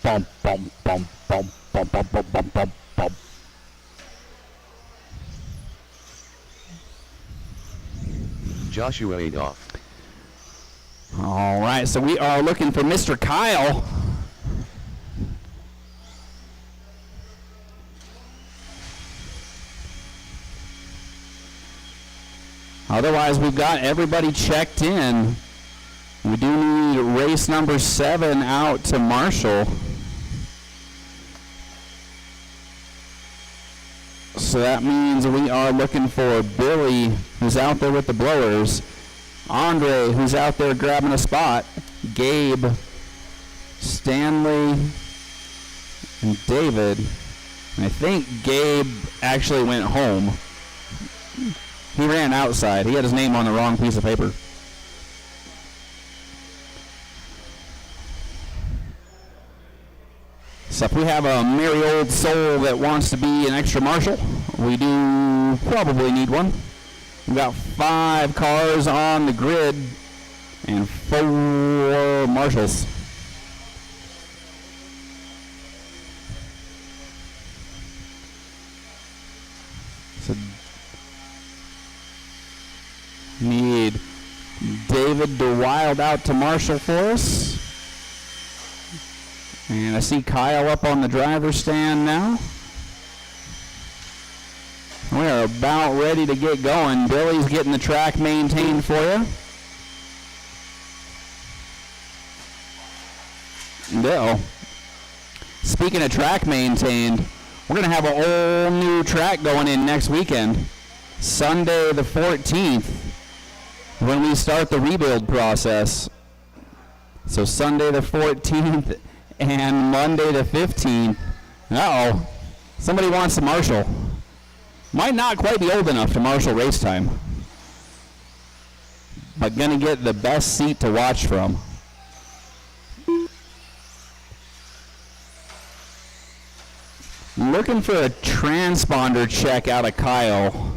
bum, bum, bum, bum, bum, bum, bum, bum, bum, bum. Joshua Adolph. All right, so we are looking for Mr. Kyle. Otherwise, we've got everybody checked in. We do need race number 7 out to Marshall. So that means we are looking for Billy, who's out there with the blowers, Andre, who's out there grabbing a spot, Gabe, Stanley, and David. And I think Gabe actually went home. He ran outside. He had his name on the wrong piece of paper. So if we have a merry old soul that wants to be an extra marshal, we do probably need one. We've got 5 cars on the grid and 4 marshals. So need David DeWild out to marshal for us. And I see Kyle up on the driver's stand now. We are about ready to get going. Billy's getting the track maintained for you. Bill, speaking of track maintained, we're going to have a whole new track going in next weekend. Sunday the 14th, when we start the rebuild process. So Sunday the 14th and Monday the 15th. Uh-oh. Somebody wants to marshal. Might not quite be old enough to marshal race time, but gonna get the best seat to watch from. Looking for a transponder check out of Kyle.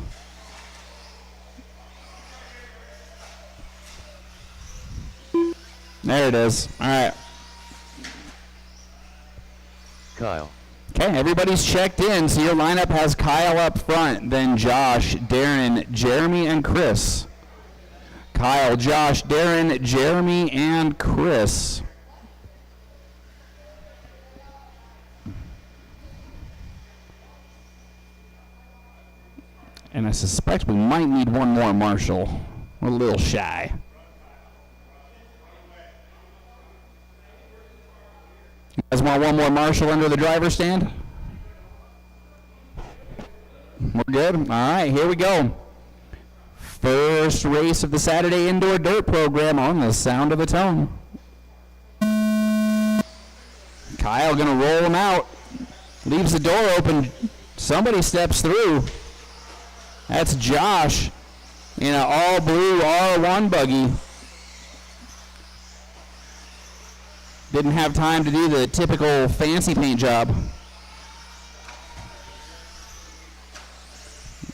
There it is. All right. Kyle. Okay, everybody's checked in, so your lineup has Kyle up front, then Josh, Darren, Jeremy, and Chris. Kyle, Josh, Darren, Jeremy, and Chris. And I suspect we might need one more marshal. We're a little shy. You guys want one more marshal under the driver's stand? We're good? All right, here we go. First race of the Saturday Indoor Dirt program on the Sound of the Tone. Kyle gonna roll him out. Leaves the door open. Somebody steps through. That's Josh in an all-blue R1 buggy. Didn't have time to do the typical fancy paint job.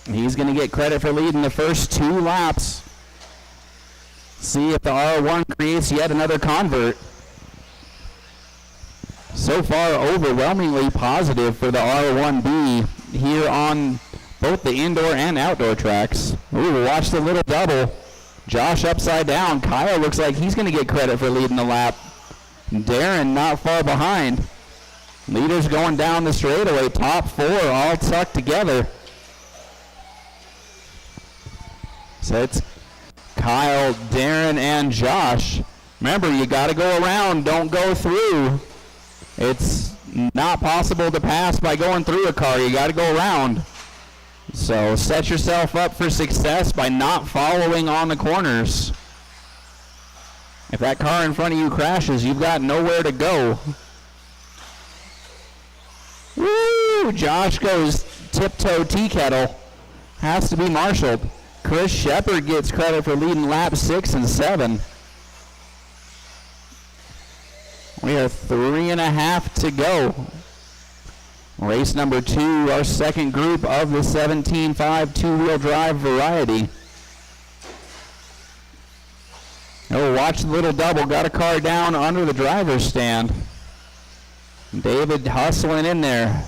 He's going to get credit for leading the first 2 laps. See if the R1 creates yet another convert. So far, overwhelmingly positive for the R1B here on both the indoor and outdoor tracks. Ooh, watch the little double. Josh upside down. Kyle looks like he's going to get credit for leading the lap. Darren not far behind. Leaders going down the straightaway. Top 4 all tucked together. So it's Kyle, Darren, and Josh. Remember, you got to go around. Don't go through. It's not possible to pass by going through a car. You got to go around. So set yourself up for success by not following on the corners. If that car in front of you crashes, you've got nowhere to go. Woo! Josh goes tiptoe tea kettle. Has to be marshaled. Chris Shepard gets credit for leading laps 6 and 7. We are 3.5 to go. Race number 2, our second group of the 17.5 two-wheel drive variety. Oh, watch the little double. Got a car down under the driver's stand. David hustling in there.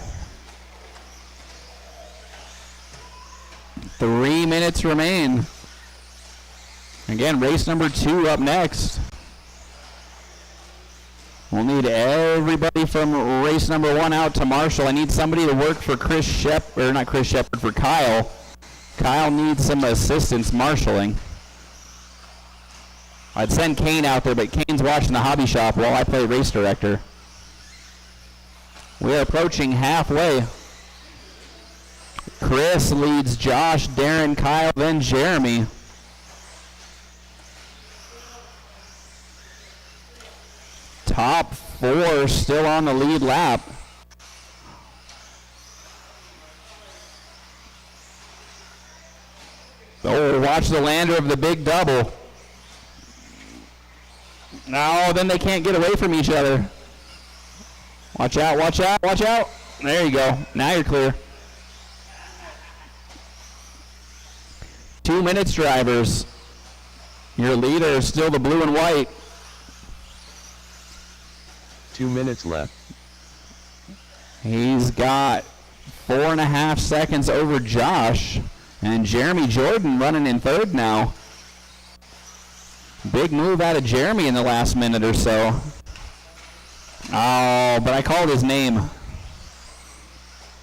3 minutes remain. Again, race number 2 up next. We'll need everybody from race number 1 out to marshal. I need somebody to work for for Kyle. Kyle needs some assistance marshaling. I'd send Kane out there, but Kane's watching the hobby shop while I play race director. We are approaching halfway. Chris leads Josh, Darren, Kyle, then Jeremy. Top 4 still on the lead lap. Oh, watch the lander of the big double. No, then they can't get away from each other. Watch out, watch out, watch out. There you go. Now you're clear. 2 minutes, drivers. Your leader is still the blue and white. 2 minutes left. He's got 4.5 seconds over Josh. And Jeremy Jordan running in third now. Big move out of Jeremy in the last minute or so. Oh, but I called his name.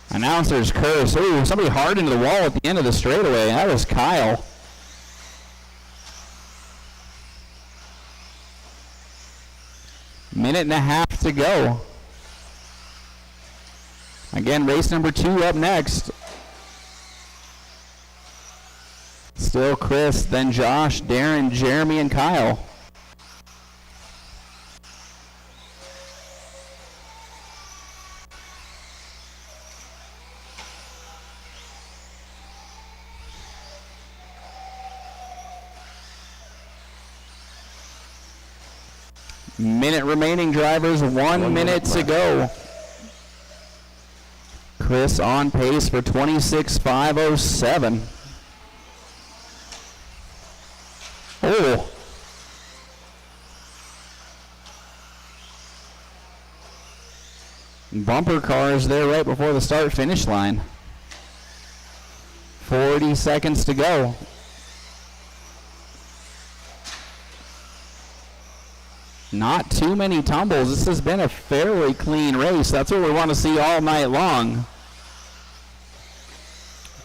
Announcer's curse. Ooh, somebody hard into the wall at the end of the straightaway. That was Kyle. Minute and a half to go. Again, race number 2 up next. Still Chris, then Josh, Darren, Jeremy, and Kyle. Minute remaining, drivers. 1 minute to go. Chris on pace for 26.507. Oh. Bumper cars there right before the start finish line. 40 seconds to go. Not too many tumbles. This has been a fairly clean race. That's what we want to see all night long.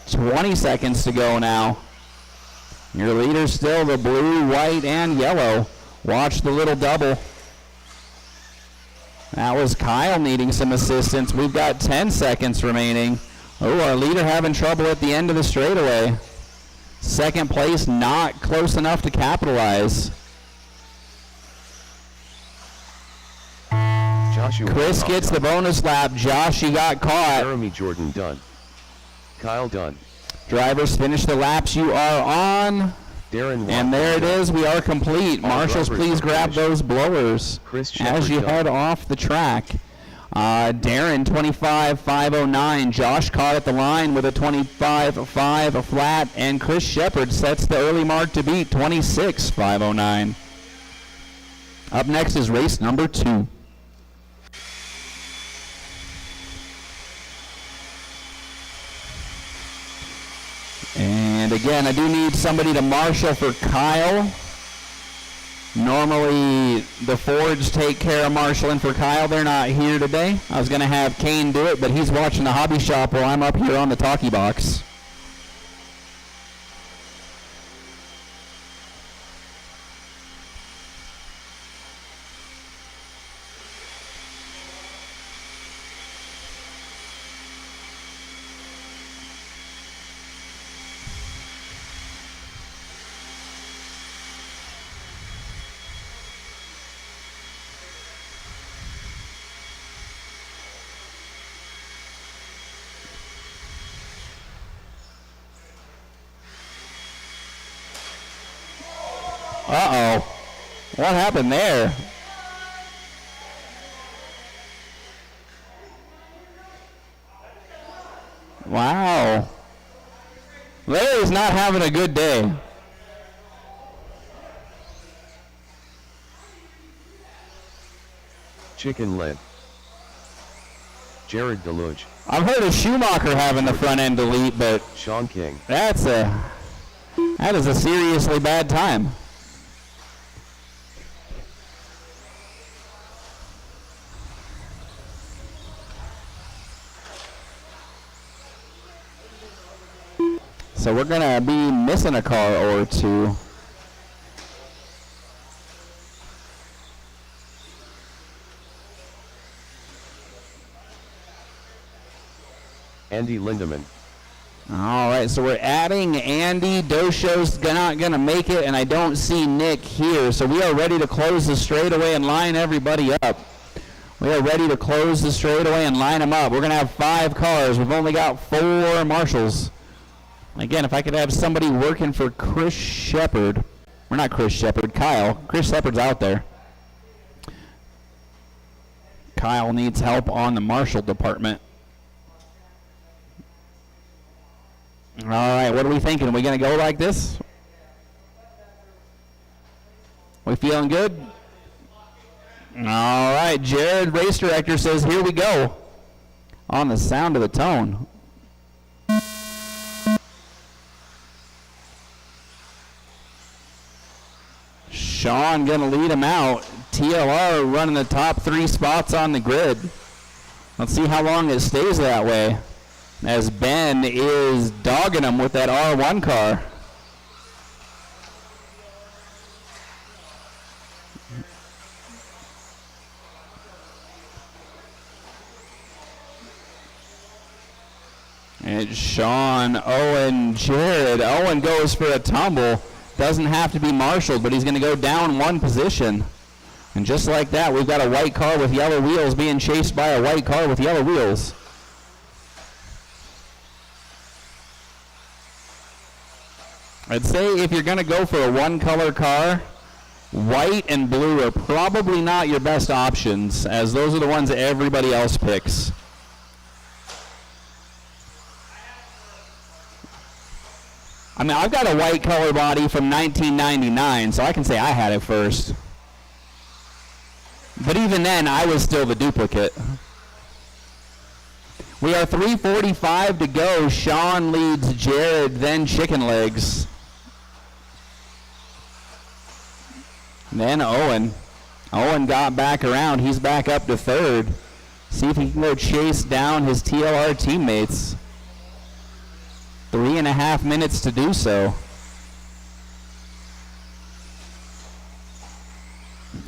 20 seconds to go now. Your leader still the blue, white, and yellow. Watch the little double. That was Kyle needing some assistance. We've got 10 seconds remaining. Oh, our leader having trouble at the end of the straightaway. Second place not close enough to capitalize. Joshua Chris gets the bonus lap. Josh, he got caught. Jeremy Jordan done. Kyle done. Drivers, finish the laps you are on. Darren and there it is. We are complete. All Marshals, please grab those blowers Chris as you head off the track. Darren, 25.509. Josh caught at the line with a 25.5 flat. And Chris Shepard sets the early mark to beat, 26.509. Up next is race number 2. And again, I do need somebody to marshal for Kyle. Normally, the Fords take care of marshaling for Kyle. They're not here today. I was going to have Kane do it, but he's watching the hobby shop while I'm up here on the talkie box. Uh-oh. What happened there? Wow. Larry's not having a good day. Chicken leg. Jared Deluge. I've heard of Schumacher having the front end delete, but Sean King. that is a seriously bad time. So we're going to be missing a car or two. Andy Lindemann. All right, so we're adding Andy. Dosho's not going to make it, and I don't see Nick here. So we are ready to close the straightaway and line everybody up. We are ready to close the straightaway and line them up. We're going to have 5 cars. We've only got 4 marshals. Again, if I could have somebody working for Chris Shepard. Or not Chris Shepard, Kyle. Chris Shepard's out there. Kyle needs help on the marshal department. All right, what are we thinking? Are we going to go like this? We feeling good? All right, Jared, race director, says here we go. On the sound of the tone. Sean going to lead him out. TLR running the top 3 spots on the grid. Let's see how long it stays that way, as Ben is dogging him with that R1 car. It's Sean, Owen, Jared. Owen goes for a tumble. Doesn't have to be marshaled, but he's going to go down 1 position. And just like that, we've got a white car with yellow wheels being chased by a white car with yellow wheels. I'd say if you're going to go for a 1-color car, white and blue are probably not your best options, as those are the ones that everybody else picks. I mean, I've got a white color body from 1999, so I can say I had it first. But even then, I was still the duplicate. We are 3:45 to go. Sean leads Jared, then Chicken Legs. Then Owen. Owen got back around. He's back up to 3rd. See if he can go chase down his TLR teammates. 3.5 minutes to do so.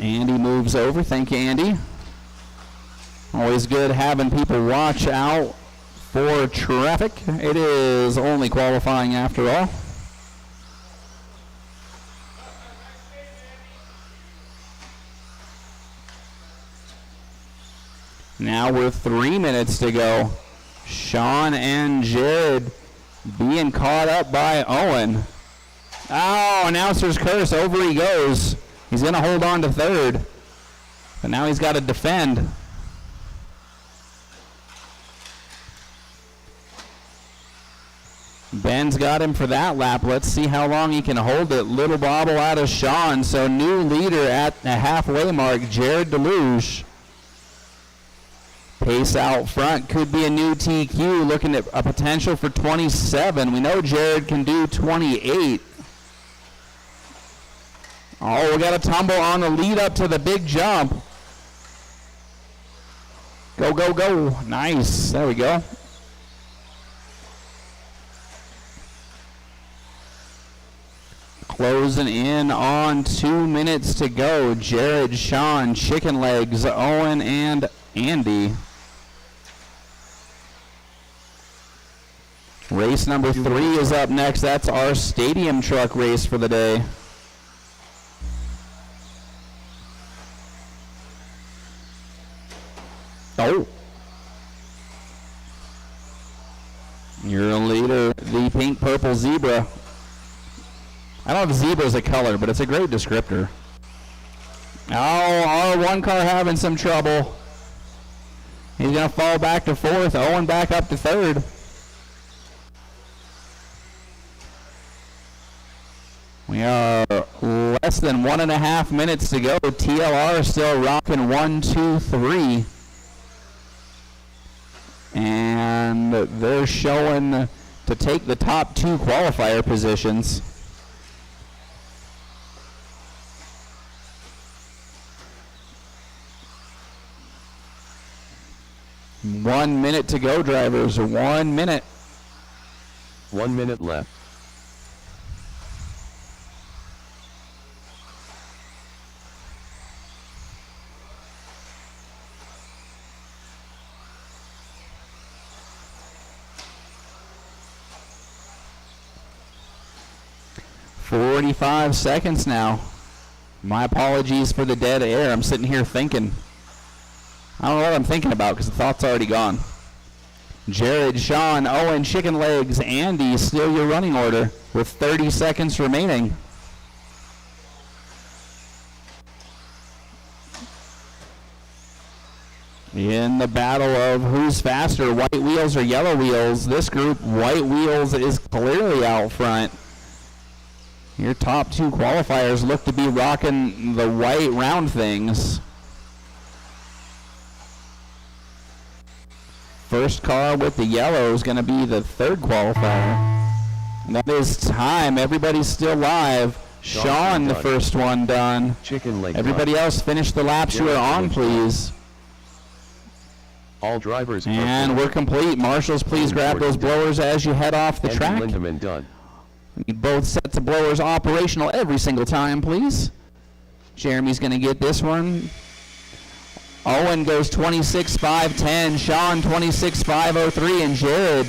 Andy moves over. Thank you, Andy. Always good having people watch out for traffic. It is only qualifying after all. Now we're 3 minutes to go. Sean and Jared being caught up by Owen. Oh, announcer's curse. Over he goes. He's going to hold on to 3rd. But now he's got to defend. Ben's got him for that lap. Let's see how long he can hold it. Little bobble out of Sean. So new leader at the halfway mark, Jared Deluge. Pace out front could be a new TQ, looking at a potential for 27. We know Jared can do 28. Oh, we got a tumble on the lead up to the big jump. Go, go, go. Nice. There we go. Closing in on 2 minutes to go. Jared, Sean, Chicken Legs, Owen, and Andy. Race number 3 is up next. That's our stadium truck race for the day. Oh. Your leader, the pink purple zebra. I don't know if zebra is a color, but it's a great descriptor. Oh, R1 car having some trouble. He's going to fall back to 4th. Owen back up to 3rd. We are less than 1.5 minutes to go. TLR still rocking 1, 2, 3. And they're showing to take the top 2 qualifier positions. One minute to go, drivers. 1 minute. 1 minute left. "45 seconds now." My apologies for the dead air. I'm sitting here thinking. I don't know what I'm thinking about because the thought's already gone. Jared, Sean, Owen, Chicken Legs, Andy, still your running order with 30 seconds remaining. In the battle of who's faster, white wheels or yellow wheels, this group, white wheels is clearly out front. Your top 2 qualifiers look to be rocking the white round things. First car with the yellow is going to be the 3rd qualifier. And that is time. Everybody's still live. Sean, the first one done. Chicken leg. Everybody else, finish the laps you are on, please. All drivers. And we're complete. Marshals, please grab those blowers as you head off the track. Lindemann done. Need both sets of blowers operational every single time, please. Jeremy's going to get this one. Owen goes 26.510. Sean 26.503. And Jared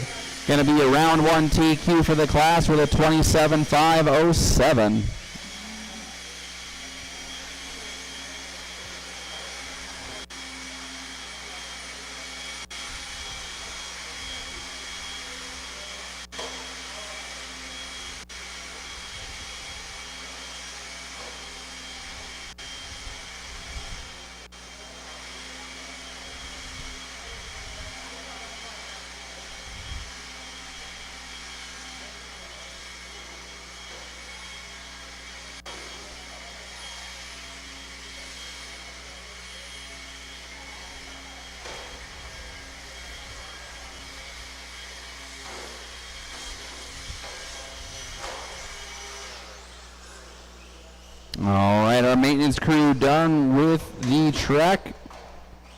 going to be a round 1 TQ for the class with a 27.507. All right, our maintenance crew done with the track.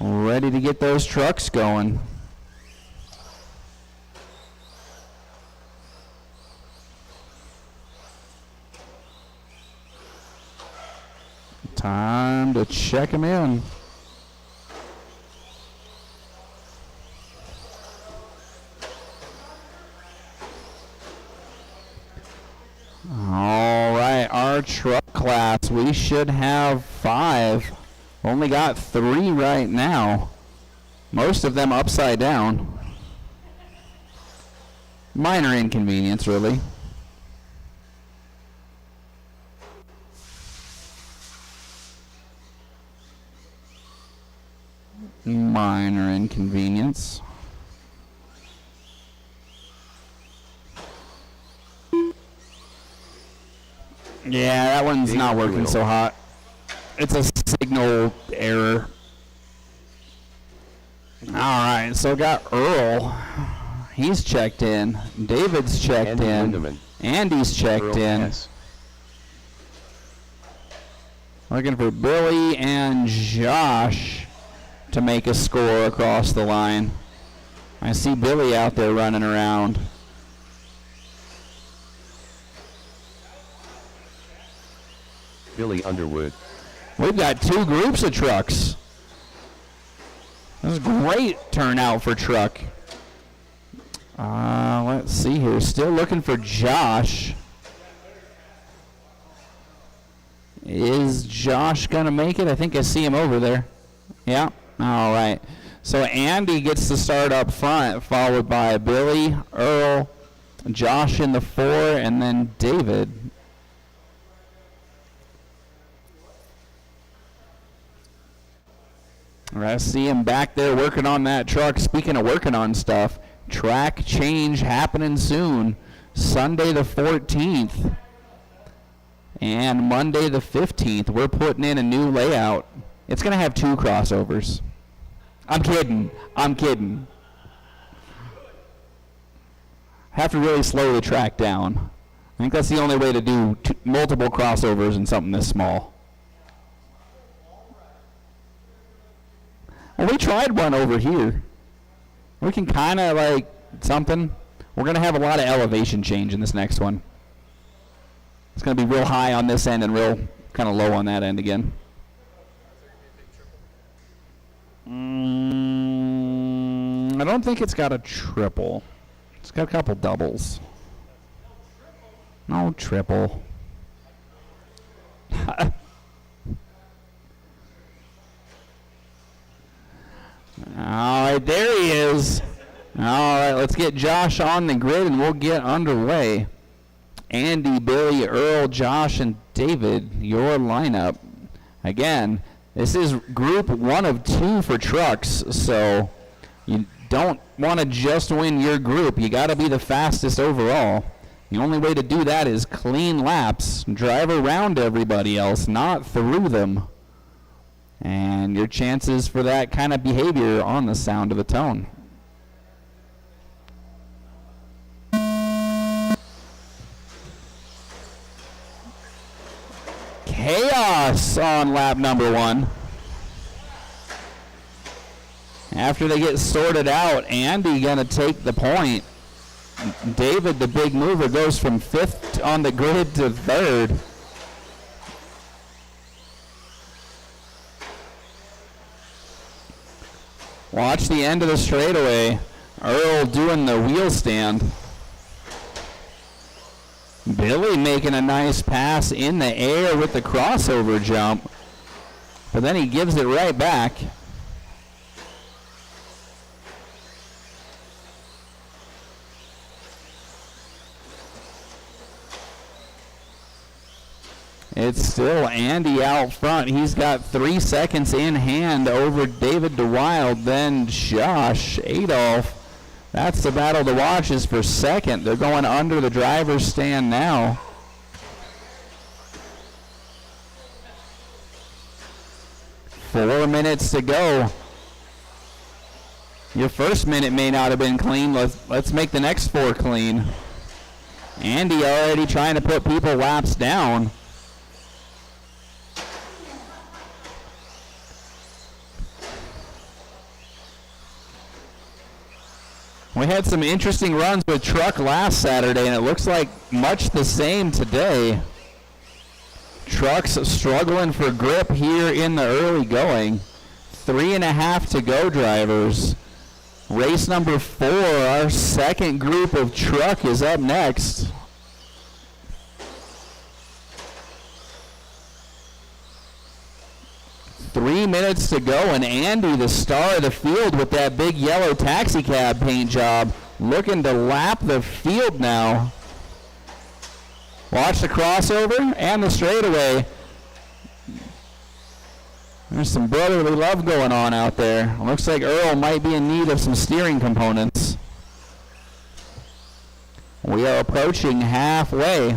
Ready to get those trucks going. Time to check them in. All right, our truck class, we should have 5. Only got 3 right now. Most of them upside down. Minor inconvenience, really. Minor inconvenience. Yeah, that one's not working so hot. It's a signal error. All right, so got Earl. He's checked in. David's checked in. Lindemann. Andy's checked Earl, in. yes. Looking for Billy and Josh to make a score across the line. I see Billy out there running around. Billy Underwood. We've got 2 groups of trucks. This is a great turnout for truck. Let's see here. Still looking for Josh. Is Josh going to make it? I think I see him over there. Yeah. All right. So Andy gets to start up front, followed by Billy, Earl, Josh in the 4, and then David. I see him back there working on that truck. Speaking of working on stuff, track change happening soon. Sunday the 14th and Monday the 15th. We're putting in a new layout. It's going to have 2 crossovers. I'm kidding. have to really slow the track down. I think that's the only way to do multiple crossovers in something this small. Well, we tried one over here. We can kind of like something. We're going to have a lot of elevation change in this next one. It's going to be real high on this end and real kind of low on that end again. I don't think it's got a triple. It's got a couple doubles. No triple. All right, there he is. All right, let's get Josh on the grid and we'll get underway. Andy, Billy, Earl, Josh, and David, your lineup. Again, this is group 1 of 2 for trucks, so you don't want to just win your group. You got to be the fastest overall. The only way to do that is clean laps. Drive around everybody else, not through them. And your chances for that kind of behavior on the sound of the tone. Chaos on lap number 1. After they get sorted out, Andy gonna take the point. David, the big mover, goes from 5th on the grid to 3rd. Watch the end of the straightaway. Earl doing the wheel stand. Billy making a nice pass in the air with the crossover jump. But then he gives it right back. It's still Andy out front. He's got 3 seconds in hand over David DeWild. Then Josh Adolph. That's the battle to watch, is for second. They're going under the driver's stand now. Four minutes to go. Your first minute may not have been clean. Let's make the next 4 clean. Andy already trying to put people laps down. We had some interesting runs with truck last Saturday, and it looks like much the same today. Trucks struggling for grip here in the early going. 3.5 to go, drivers. Race number 4, our second group of truck, is up next. Three minutes to go, and Andy, the star of the field with that big yellow taxi cab paint job, looking to lap the field now. Watch the crossover and the straightaway. There's some brotherly love going on out there. Looks like Earl might be in need of some steering components. We are approaching halfway.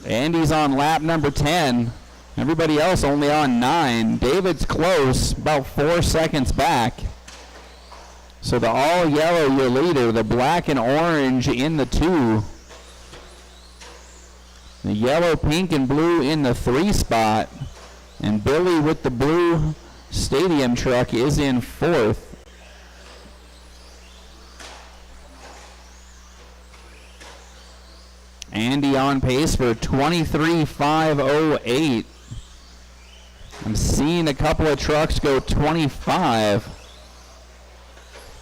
Andy's on lap number 10. Everybody else only on 9. David's close, about 4 seconds back. So the all yellow, your leader, the black and orange in the 2. The yellow, pink, and blue in the 3 spot. And Billy with the blue stadium truck is in 4th. Andy on pace for 23.508. I'm seeing a couple of trucks go 25.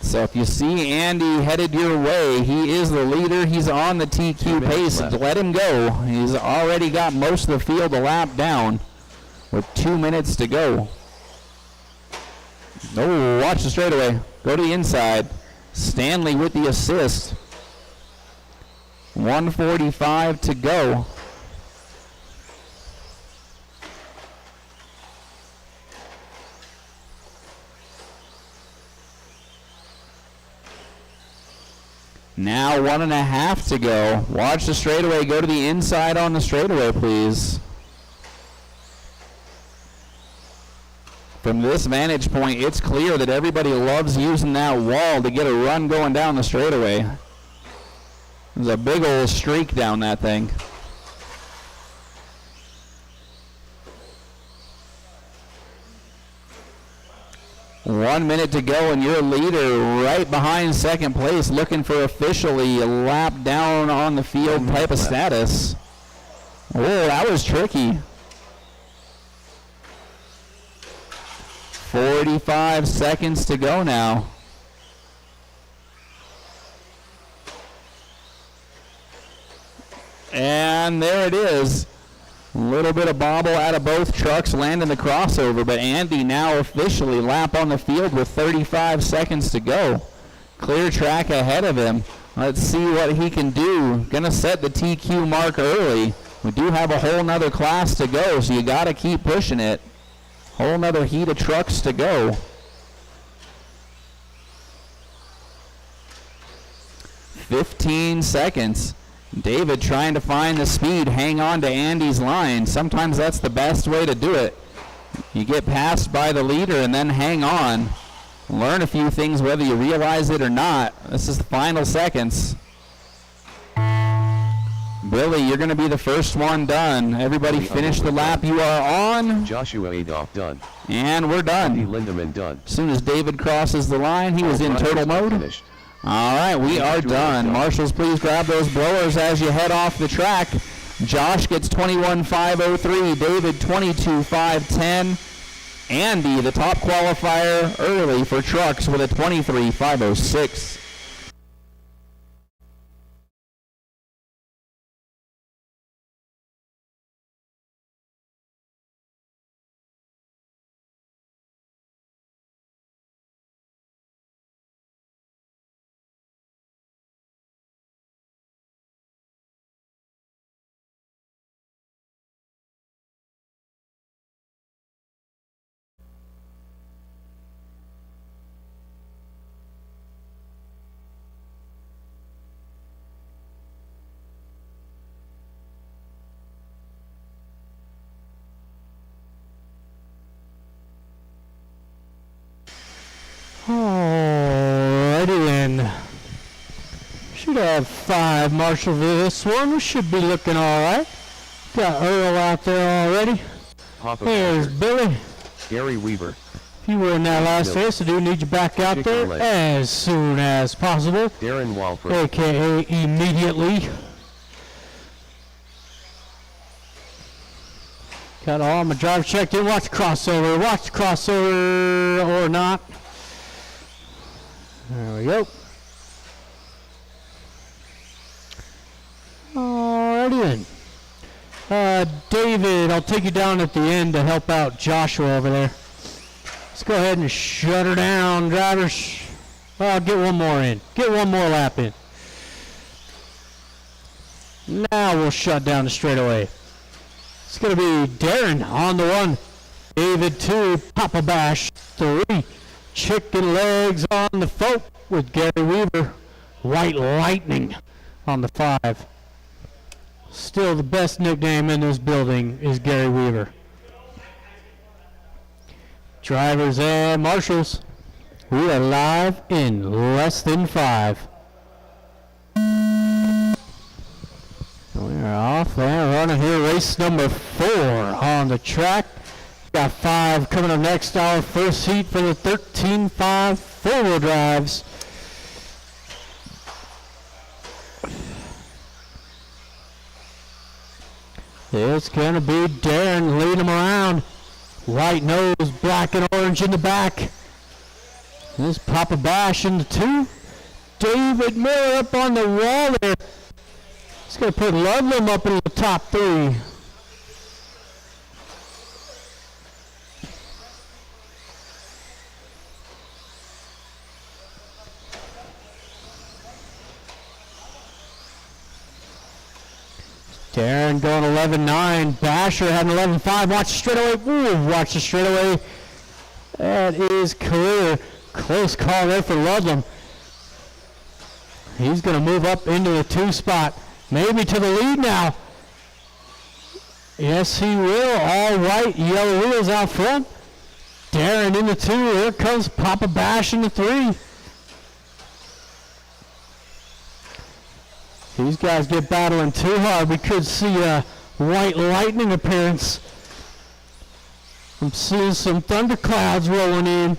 So if you see Andy headed your way, he is the leader. He's on the TQ pace. Let him go. He's already got most of the field a lap down with 2 minutes to go. Oh, watch the straightaway. Go to the inside. Stanley with the assist. 1:45 to go. Now 1.5 to go. Watch the straightaway. Go to the inside on the straightaway, please. From this vantage point, it's clear that everybody loves using that wall to get a run going down the straightaway. There's a big old streak down that thing. One minute to go, and your leader right behind second place, looking for officially a lap down on the field type of status. Oh, that was tricky. 45 seconds to go now. And there it is. A little bit of bobble out of both trucks, landing the crossover, but Andy now officially lap on the field with 35 seconds to go. Clear track ahead of him. Let's see what he can do. Gonna set the TQ mark early. We do have a whole nother class to go, so you gotta keep pushing it. Whole nother heat of trucks to go. 15 seconds. David trying to find the speed, hang on to Andy's line. Sometimes that's the best way to do it. You get passed by the leader and then hang on. Learn a few things whether you realize it or not. This is the final seconds. Billy, you're going to be the first one done. Everybody finish the lap you are on. Joshua Adolph done. And we're done. Andy Lindemann done. As soon as David crosses the line, he was in turtle mode. Finished. All right, we are done. Marshals, please grab those blowers as you head off the track. Josh gets 21.503, David 22.510. Andy, the top qualifier early for trucks with a 23.506. Alrighty then. Should have 5 marshals for this one. We should be looking alright. Got Earl out there already. There's Billy. Gary Weaver. If you were in that last race, I do need you back out there as soon as possible. Darren Walford. AKA immediately. Got all my driver checked in. Watch the crossover. Watch the crossover or not. There we go. Alrighty then. David, I'll take you down at the end to help out Joshua over there. Let's go ahead and shut her down, drivers. Well, get one more in. Get one more lap in. Now we'll shut down the straightaway. It's going to be Darren on the 1. David 2. Papa Bash 3. Chicken Legs on the 4 with Gary Weaver. White Lightning on the 5. Still the best nickname in this building is Gary Weaver. Drivers and marshals, we are live in less than 5. We are off and running here, race number 4 on the track. Got 5 coming up next, our first heat for the 13.5 four-wheel drives. It's going to be Darren leading them around. White nose, black and orange in the back. There's Papa Bash in the 2. David Miller up on the wall there. He's going to put Ludlam up in the top 3. Darren going 11.9. Basher had an 11.5. Watch the straightaway. Ooh, watch the straightaway. That is clear. Close call there for Ludlam. He's going to move up into the 2 spot. Maybe to the lead now. Yes, he will. All white, yellow wheels out front. Darren in the 2. Here comes Papa Bash in the 3. These guys get battling too hard. We could see a white lightning appearance. I'm seeing some thunderclouds rolling in.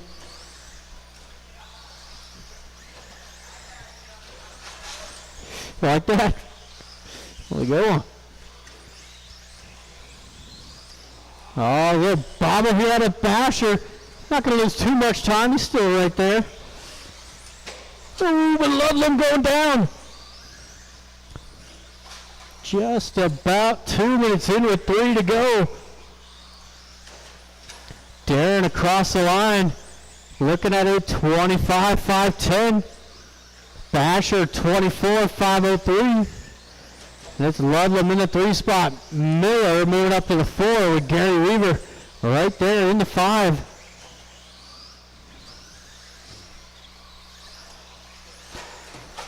Like that. There we go. Oh, little bobble here out of Basher. Not going to lose too much time. He's still right there. Ooh, but Ludlam going down. Just about 2 minutes in with 3 to go. Darren across the line. Looking at a 25-5-10. Basher 24-5-03. That's Ludlam in the 3 spot. Miller moving up to the 4 with Gary Weaver right there in the 5.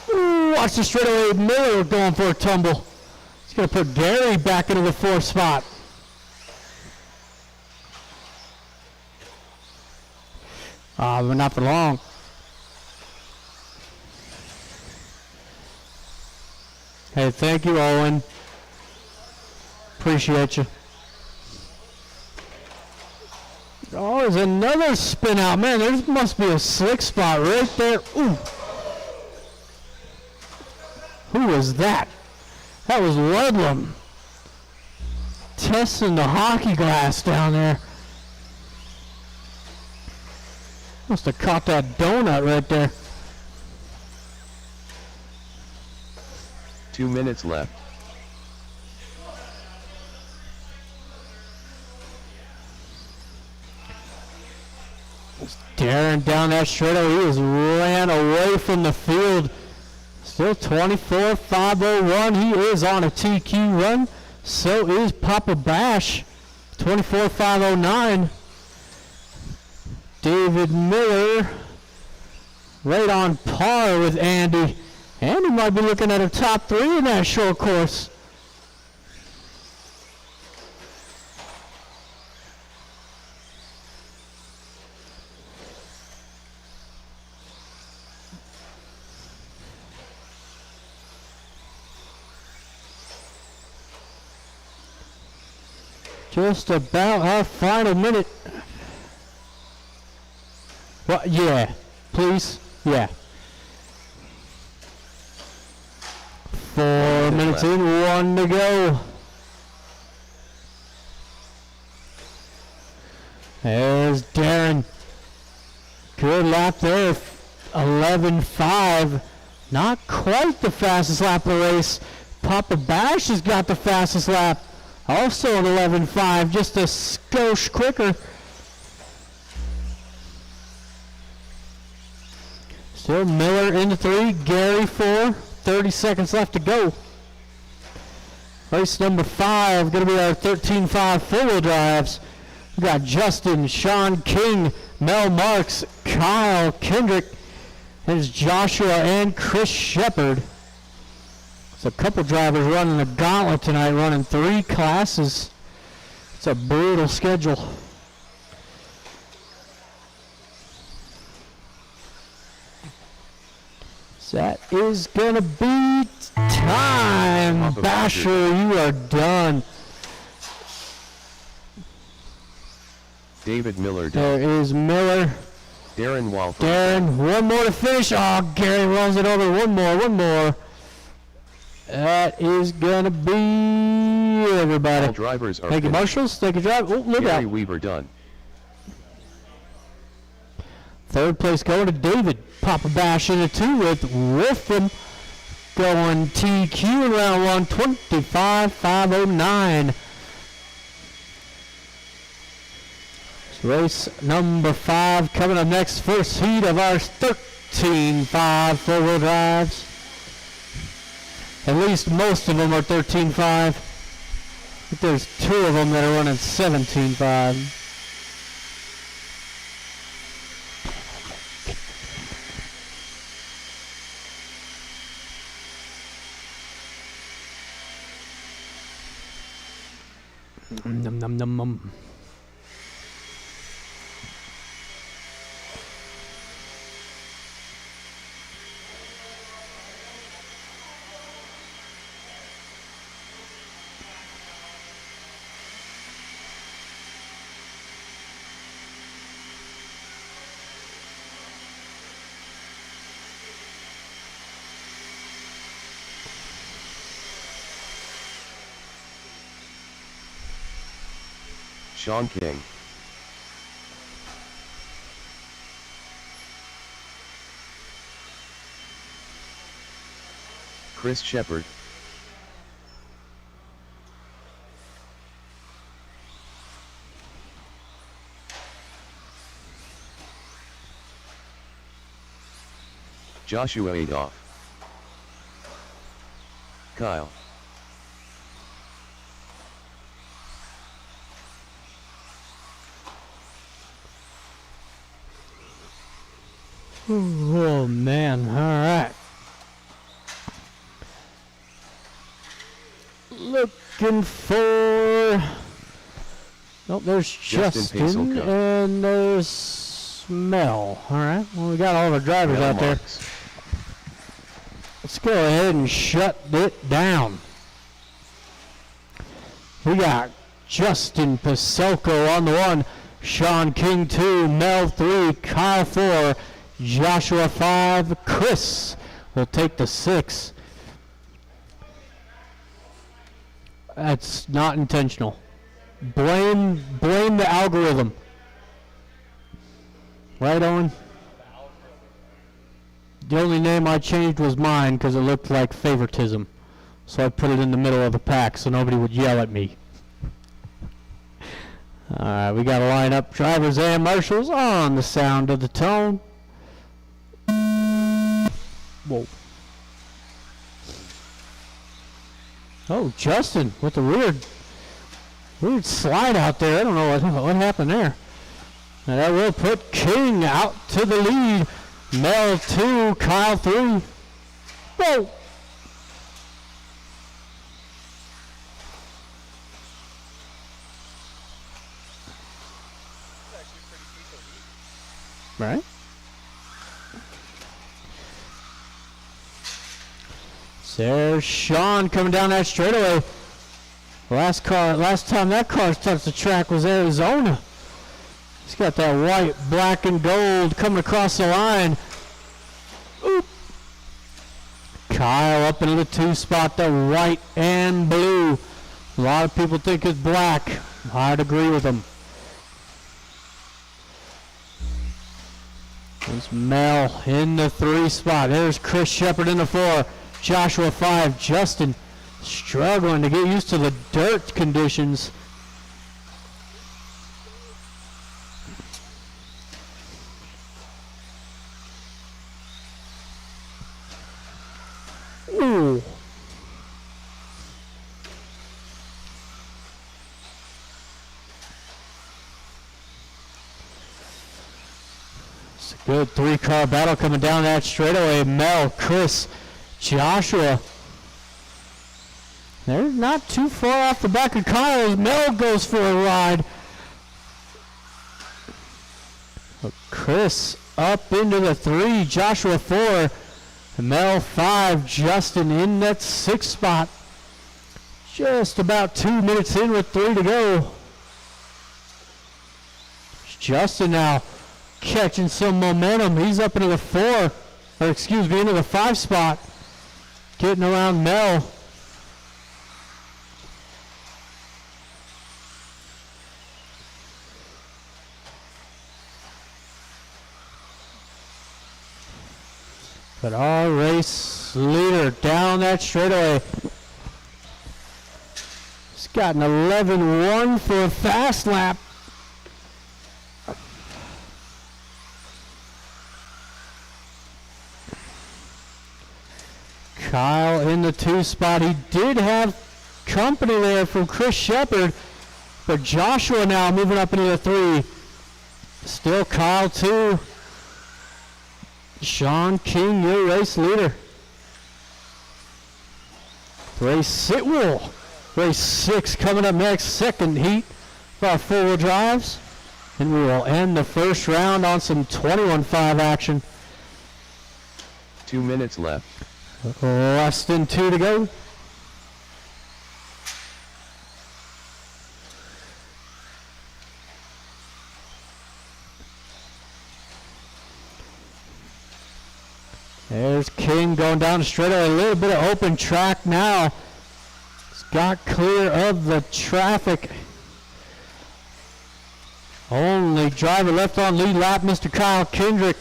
Ooh, watch the straightaway. Miller going for a tumble. He's going to put Gary back into the 4th spot. But not for long. Hey, thank you, Owen. Appreciate you. Oh, there's another spin out. Man, there must be a slick spot right there. Ooh. Who was that? That was Ludlam. Testing the hockey glass down there. Must have caught that donut right there. 2 minutes left. Darren down that straightaway. He just ran away from the field. Still 24-5-01. He is on a TQ run. So is Papa Bash. 24-5-09. David Miller right on par with Andy. Andy might be looking at a top 3 in that short course. Just about our final minute. What? Yeah, please. Yeah. 4 minutes in, 1 to go. There's Darren. Good lap there. 11-5. Not quite the fastest lap of the race. Papa Bash has got the fastest lap. Also an 11-5, just a skosh quicker. Still Miller in the 3, Gary 4, 30 seconds left to go. Race number 5, going to be our 13-5 four-wheel drives. We got Justin, Sean King, Mel Marks, Kyle Kendrick, there's Joshua and Chris Shepard. So a couple drivers running the gauntlet tonight, running 3 classes. It's a brutal schedule. So that is going to be time. Basher, you are done. David Miller done. There is Miller. Darren Walford. Darren, one more to finish. Oh, Gary rolls it over. One more. That is going to be everybody. All drivers are Thank you, finished. marshals. Thank you, drive. Oh, look Gary out. Weaver done. 3rd place going to David. Papa Bash in the 2 with Wolfram going TQ in round 1, 25-5-09. Race number 5 coming up next. First heat of our 13-5 four-wheel drives. At least most of them are 13.5. I think there's 2 of them that are running 17.5. Num num num num. Sean King. Chris Shepard. Joshua Adolph. Kyle. Oh man, alright. Looking for... Oh, there's Justin Justin Pacelka. and there's Mel. Alright, well we got all the drivers Mel out there. Marks. Let's go ahead and shut it down. We got Justin Pacelka on the 1, Sean King 2, Mel 3, Kyle 4, Joshua 5, Chris will take the 6. That's not intentional. Blame the algorithm. Right, Owen? The only name I changed was mine because it looked like favoritism. So I put it in the middle of the pack so nobody would yell at me. Alright, we got to line up drivers and marshals on the sound of the tone. Whoa. Oh, Justin with the weird slide out there. I don't know what happened there. And that will put King out to the lead. Mel 2, Kyle 3. Whoa! Right? So there's Sean coming down that straightaway. Last time that car touched the track was Arizona. He's got that white, black, and gold coming across the line. Oop. Kyle up into the 2 spot, the white and blue. A lot of people think it's black. I'd agree with them. There's Mel in the 3 spot. There's Chris Shepard in the 4. Joshua 5. Justin struggling to get used to the dirt conditions. Ooh. It's a good 3-car battle coming down that straightaway. Mel, Chris, Joshua. They're not too far off the back of Kyle as Mel goes for a ride. Chris up into the 3, Joshua 4, Mel 5, Justin in that 6 spot. Just about 2 minutes in with 3 to go. Justin now catching some momentum. He's up into the 4, or excuse me, into the 5 spot. Getting around Mel. But our race leader down that straightaway. He's got an 11-1 for a fast lap. Kyle in the 2 spot. He did have company there from Chris Shepard, but Joshua now moving up into the 3. Still Kyle 2. Sean King, your race leader. Race 6 coming up next, second heat for our 4-wheel drives. And we will end the first round on some 21.5 action. 2 minutes left. Less than 2 to go. There's King going down the straightaway. A little bit of open track now. He's got clear of the traffic. Only driver left on lead lap, Mr. Kyle Kendrick.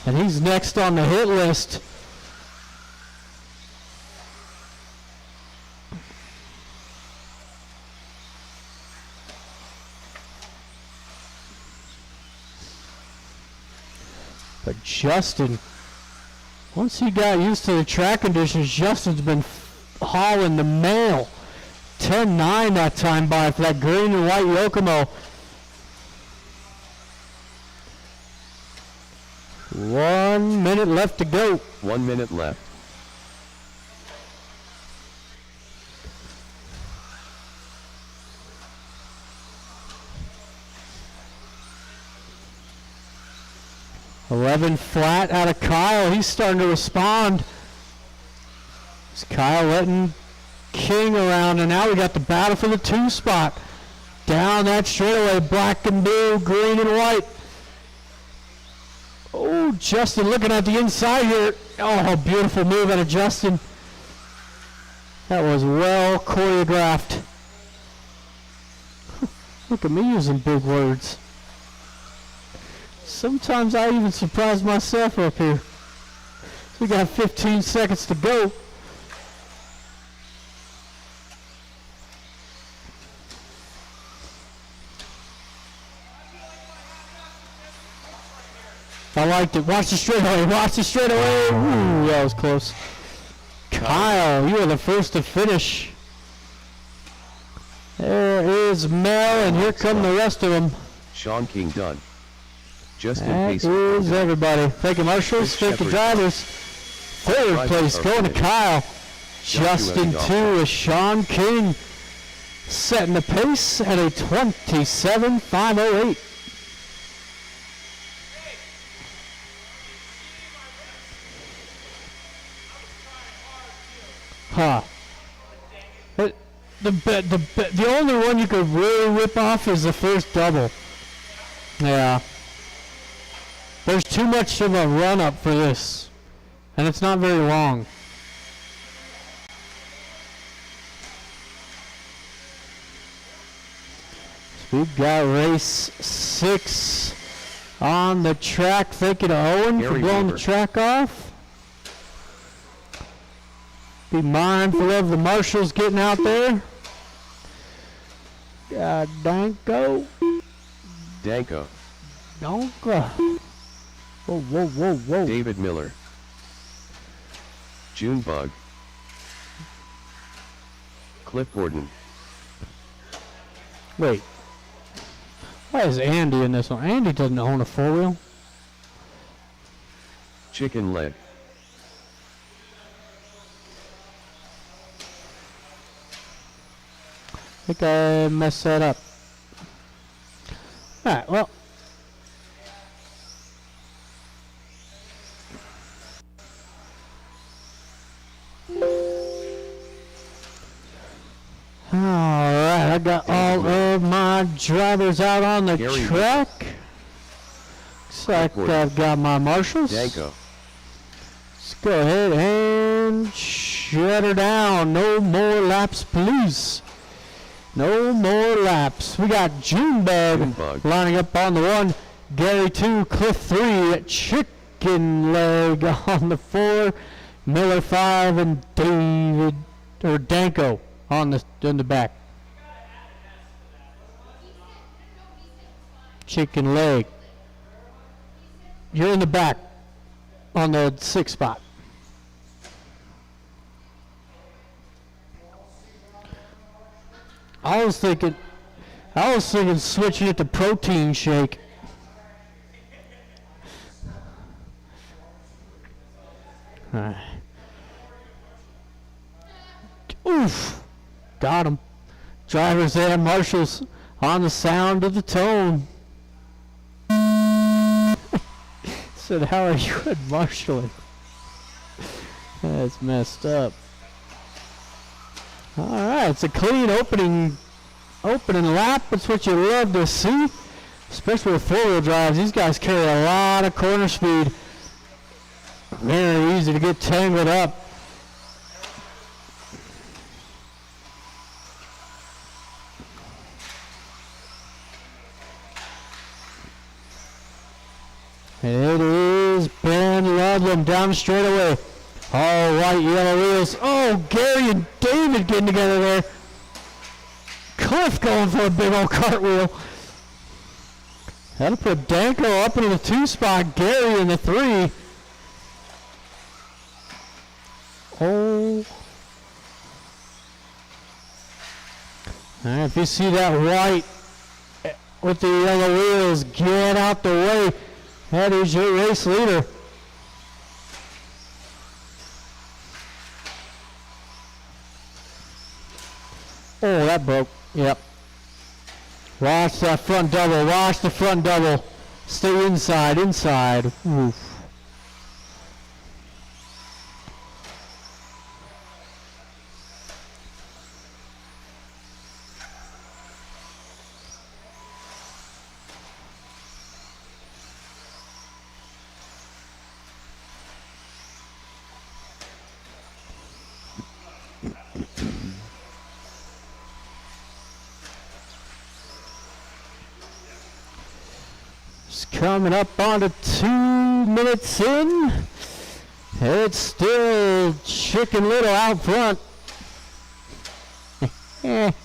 And he's next on the hit list. But Justin, once he got used to the track conditions, Justin's been hauling the mail. 10-9 that time by for that green and white Yokomo. 1 minute left to go. 1 minute left. $11 flat out of Kyle. He's starting to respond. It's Kyle letting King around, and now we got the battle for the 2 spot. Down that straightaway, black and blue, green and white. Oh, Justin looking at the inside here. Oh, beautiful move out of Justin. That was well choreographed. Look at me using big words. Sometimes I even surprise myself up here. We got 15 seconds to go. I liked it. Watch the straightaway. Watch the straightaway. Ooh, that was close. Kyle, you are the first to finish. There is Mel, and here come the rest of them. Sean King done. Justin That Pace. is everybody. Thank you, marshals. Thank you, drivers. Third place going to Kyle. Justin 2 is Sean King, setting the pace at a 27.508. Huh. The only one you could really rip off is the first double. Yeah. There's too much of a run-up for this. And it's not very long. So we've got race 6 on the track. Thank you to Owen for blowing the track off. Be mindful of the marshals getting out there. Danko. Danko. Donka. Whoa, whoa, whoa, whoa. David Miller. Junebug. Cliff Borden. Wait. Why is Andy in this one? Andy doesn't own a 4-wheel. Chicken Leg. I think I messed that up. Alright, well. Alright, I got all of my drivers out on the track. Looks like I've got my marshals. Danko. Let's go ahead and shut her down. No more laps, please. No more laps. We got Junebug lining up on the 1, Gary 2, Cliff 3, Chicken Leg on the 4, Miller 5, and Danko on in the back. Chicken Leg. You're in the back on the 6th spot. I was thinking switching it to protein shake. Alright. Oof. Got him. Drivers there, marshals on the sound of the tone. Said, how are you at marshalling? That's messed up. Alright, it's a clean opening lap. That's what you love to see. Especially with 4-wheel drives. These guys carry a lot of corner speed. Very easy to get tangled up. And it is Ben Ludlam down the straightaway. All white, yellow wheels. Oh, Gary and David getting together there. Cliff going for a big old cartwheel. That'll put Danko up into the 2 spot. Gary in the 3. Oh. All right, if you see that white with the yellow wheels, get out the way. That is your race leader. Oh, that broke. Yep. Watch that front double. Watch the front double. Stay inside, inside. Oof. Coming up on to 2 minutes in. It's still Chicken Little out front. And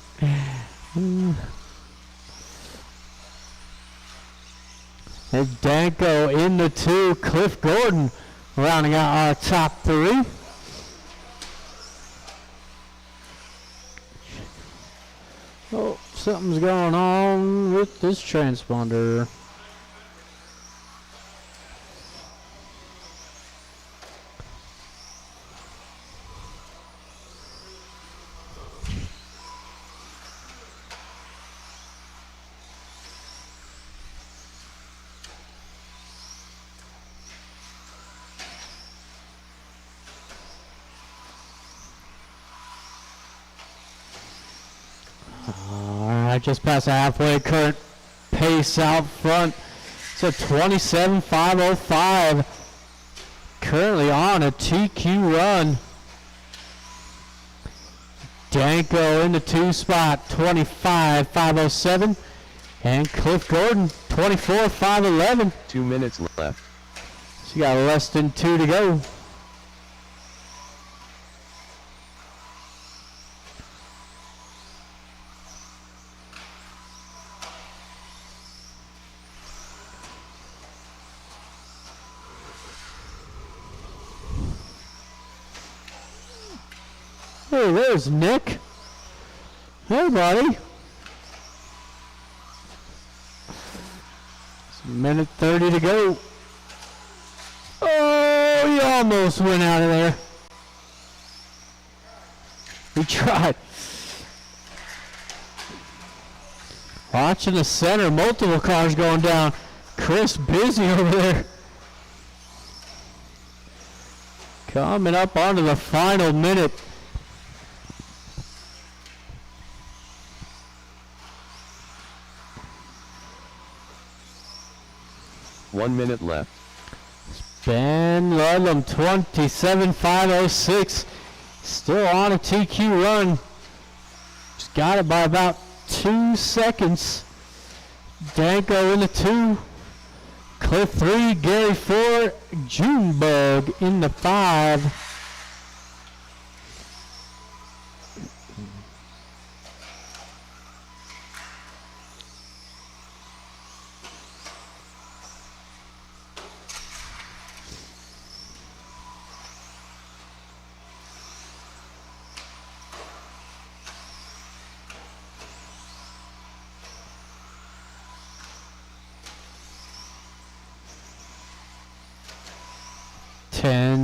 Danko in the 2. Cliff Gordon rounding out our top 3. Oh, something's going on with this transponder. Just past the halfway, current pace out front. It's a 27.505. Currently on a TQ run. Danko in the 2 spot, 25.507. And Cliff Gordon, 24.511. 2 minutes left. So you got less than 2 to go. Hey, there's Nick. Hey, buddy. It's a minute 30 to go. Oh, he almost went out of there. He tried. Watching the center, multiple cars going down. Chris busy over there. Coming up onto the final minute. One minute left. Ben Ludlam, 27.506. Still on a TQ run. Just got it by about 2 seconds. Danko in the 2. Cliff 3. Gary 4. Junebug in the 5.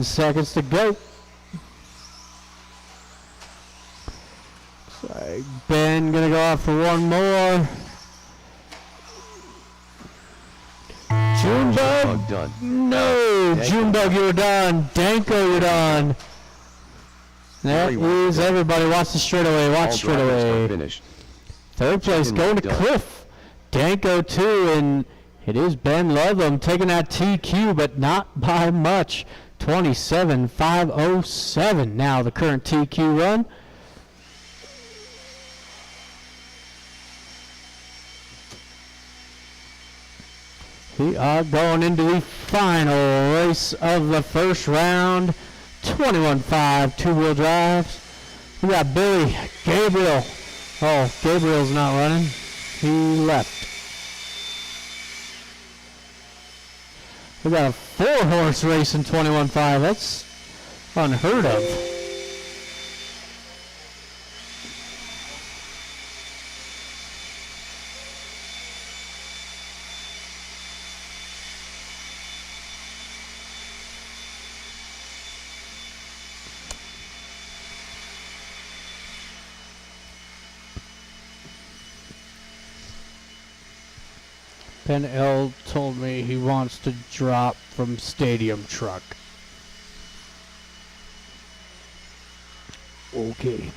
Seconds to go. Sorry, Ben gonna go out for one more. Junebug done. No, Danko. Junebug, you're done. Danko, you're done. That is everybody. Watch the straightaway. Watch All straightaway. finished. Third place Chicken going to done. Cliff. Danko 2, and it is Ben Ludlam taking that TQ, but not by much. 27.507 now the current TQ run. We are going into the final race of the first round, 21.5 two-wheel drives. We got Billy Gabriel. Oh, Gabriel's not running. He left. We got a 4-horse race in 21.5. That's unheard of. Ben L told me he wants to drop from Stadium Truck. Okay.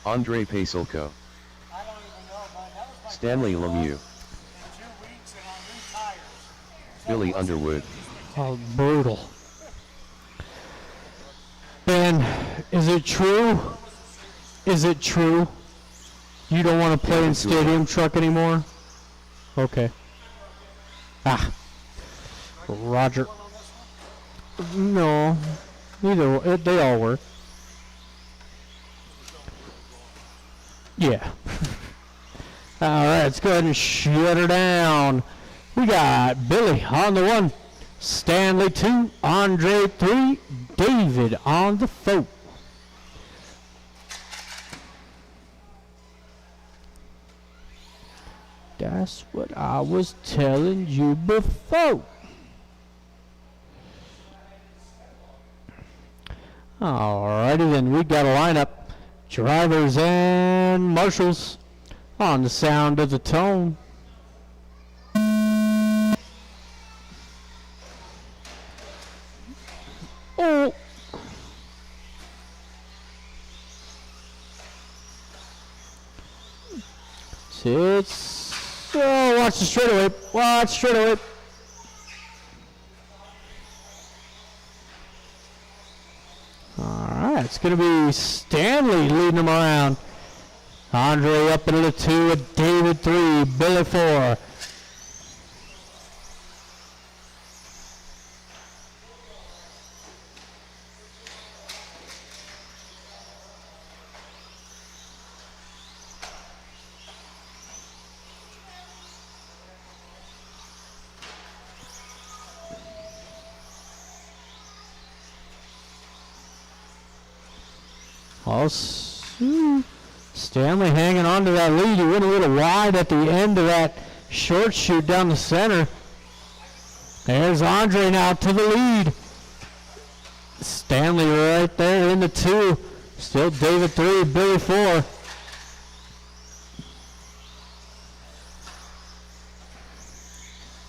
Andre Pasulko. Stanley Lemieux. Billy Underwood. Oh, brutal. Ben, is it true? Is it true? You don't want to play in Stadium Truck anymore? Okay. Ah. Roger. No. Neither. They all work. Yeah. Alright, let's go ahead and shut her down. We got Billy on the 1, Stanley 2, Andre 3, David on the 4. That's what I was telling you before. Alrighty then, we got a lineup. Drivers and marshals on the sound of the tone. Oh. Oh, watch the straightaway. Watch straightaway. Alright, it's going to be Stanley leading them around. Andre up into the 2 with David 3, Billy 4. Stanley hanging on to that lead. He went a little wide at the end of that short shoot down the center. There's Andre now to the lead. Stanley right there in the 2. Still David 3, Billy 4.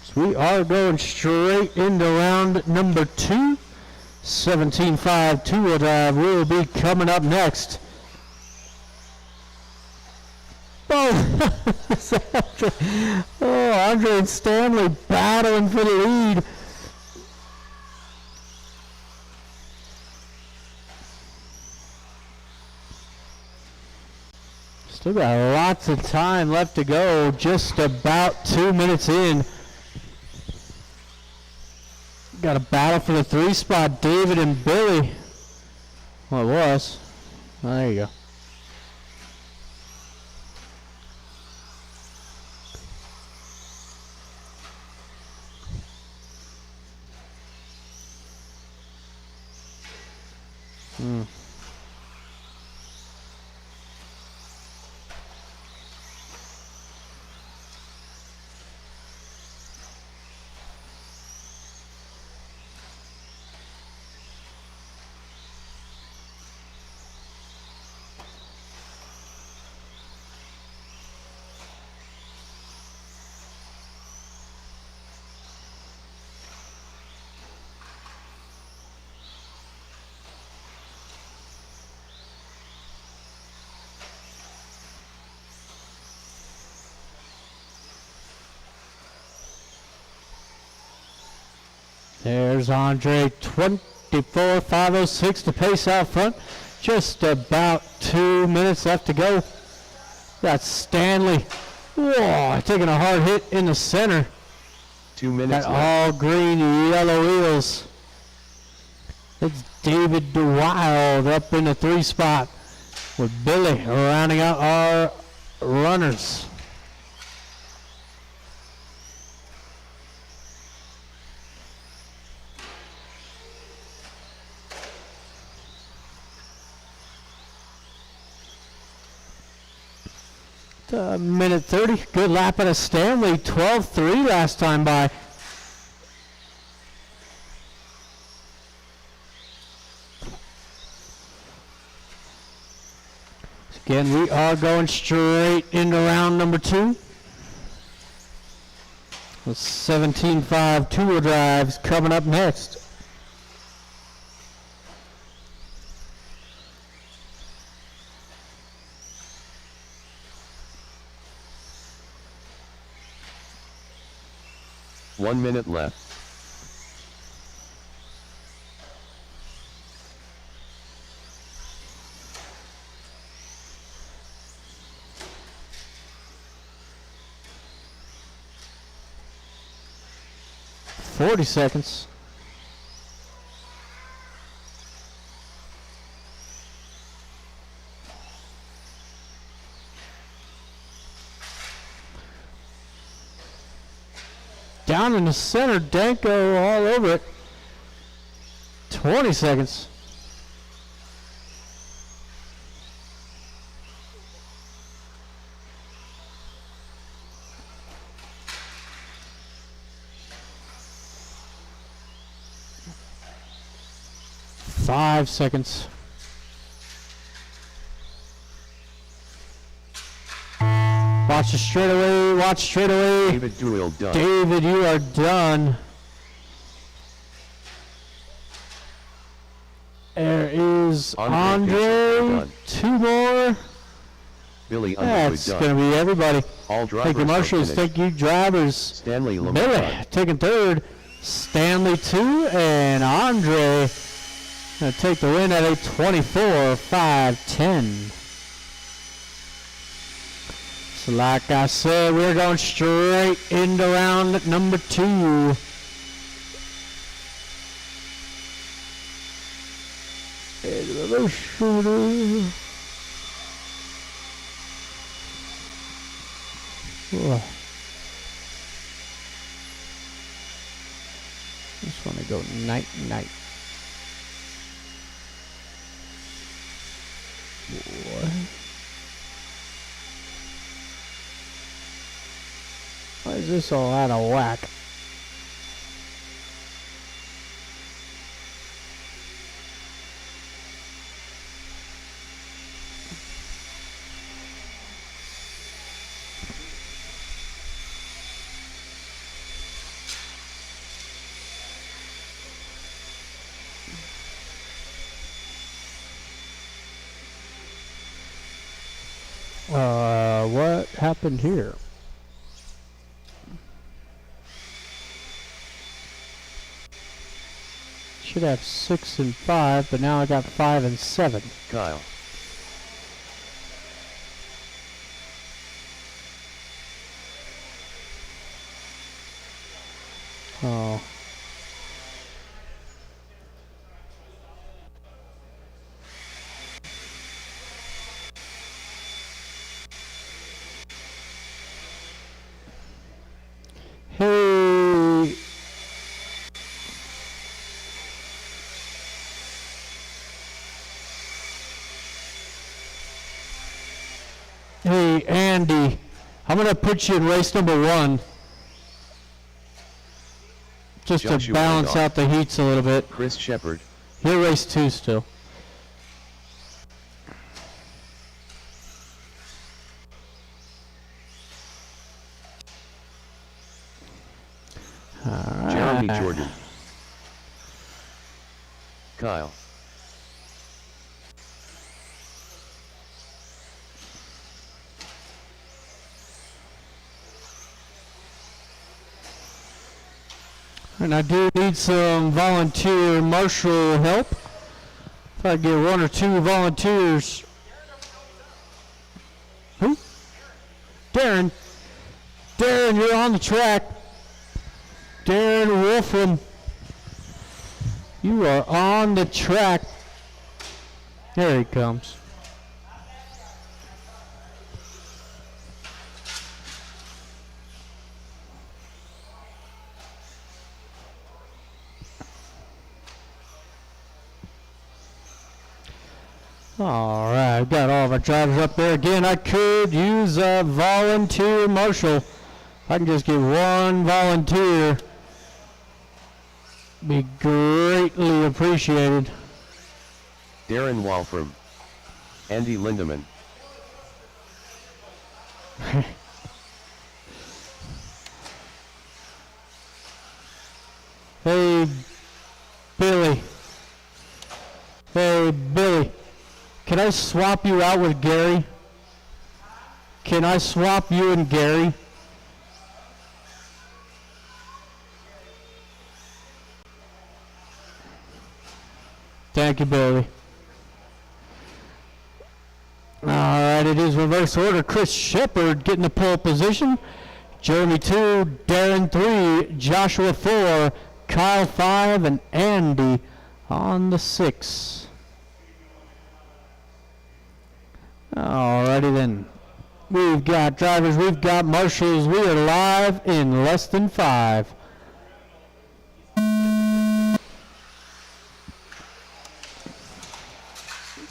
So we are going straight into round number 2. 17.5 two-wheel drive will be coming up next. Oh, Andre and Stanley battling for the lead. Still got lots of time left to go, just about 2 minutes in. Got a battle for the 3 spot, David and Billy. Well, it was. Oh, there you go. There's Andre, 24.506 to pace out front. Just about 2 minutes left to go. Got Stanley. Whoa, taking a hard hit in the center. 2 minutes Got left. all green yellow wheels. It's David DeWild up in the 3 spot with Billy rounding out our runners. Minute 30. Good lap at a Stanley. 12-3 last time by. Again, we are going straight into round number 2. With 17.5 two-wheel drives coming up next. One minute left. $40 seconds. Down in the center, Danko all over it. 20 seconds. Five seconds. Watch the straightaway, watch straightaway. David Doyle done. David, you are done. There is Andre. 2 more. Billy Underwood That's done. going to be everybody. All drivers Thank you, marshals. are Thank you, drivers. Stanley Lamont Billy done. taking 3rd. Stanley 2. And Andre going to take the win at a 24-5-10. So like I said, we're going straight into round number 2. Just want to go night. What? Why is this all out of whack? What happened here? Should have 6 and 5, but now I got 5 and 7. Kyle. Oh. Hey. Hey, Andy, I'm going to put you in race number 1. Just to Joshua balance Dog. out the heats a little bit. Chris Shepard. You're race 2 still. Jeremy Jordan. Kyle. And I do need some volunteer marshal help. If If I get one or two volunteers. Who? Darren. Darren, you're on the track. Darren Wolfram. You are on the track. There he comes. All right, I've got all of our drivers up there. Again, I could use a volunteer marshal. If I can just get one volunteer, be greatly appreciated. Darren Wolfram. Andy Lindemann. Hey, Billy. Hey, Billy. Can I swap you out with Gary? Can I swap you and Gary? Thank you, Billy. All right, it is reverse order. Chris Shepard getting the pole position. Jeremy 2, Darren 3, Joshua 4, Kyle 5, and Andy on the 6. Alrighty then. We've got drivers, we've got marshals. We are live in less than 5.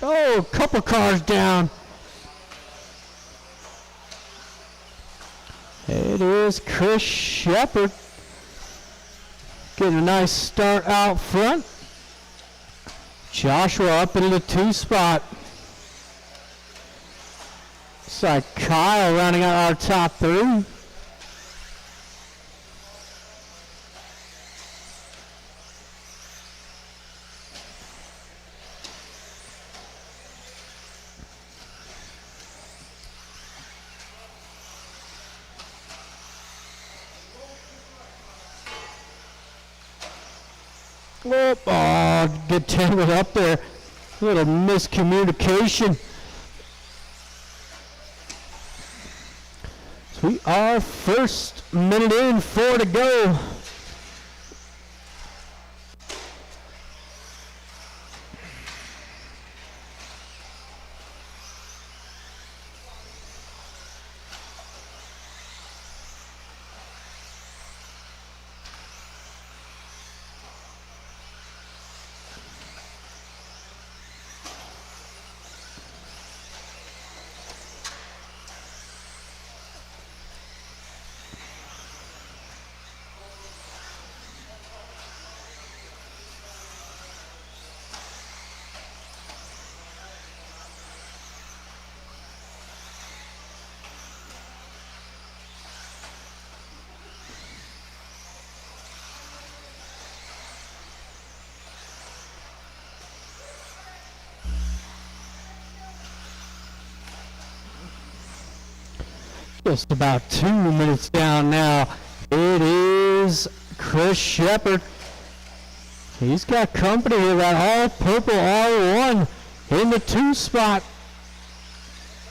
Oh, a couple cars down. It is Chris Shepard getting a nice start out front. Joshua up in the 2 spot. Looks like Kyle rounding out our top 3. Oh, get tangled up there. A little miscommunication. So we are first minute in, 4 to go. Just about 2 minutes down now. It is Chris Shepard. He's got company with that all-purple R1 in the 2 spot.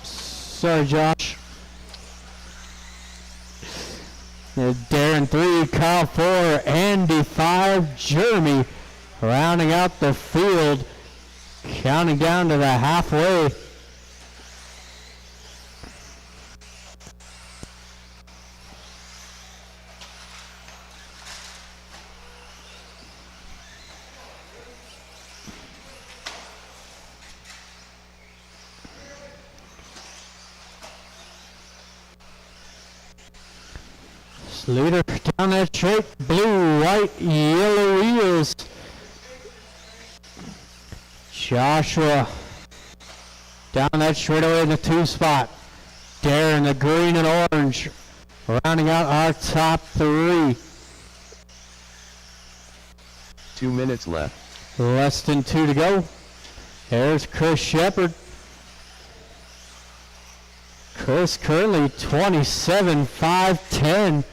Sorry, Josh. There's Darren 3, Kyle 4, Andy 5, Jeremy rounding out the field, counting down to the halfway. Leader down that straight, blue, white, yellow wheels. Joshua down that straightaway in the 2 spot. Darren, the green and orange, rounding out our top 3. 2 minutes left. Less than 2 to go. There's Chris Shepard. Chris currently 27-5-10.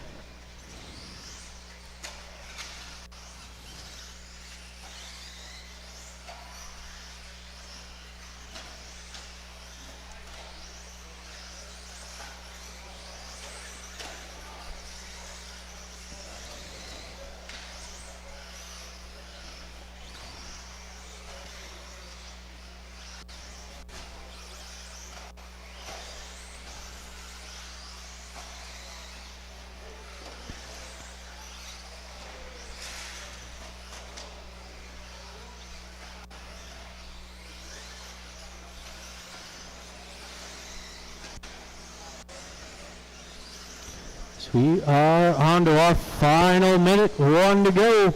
We are on to our final minute, 1 to go.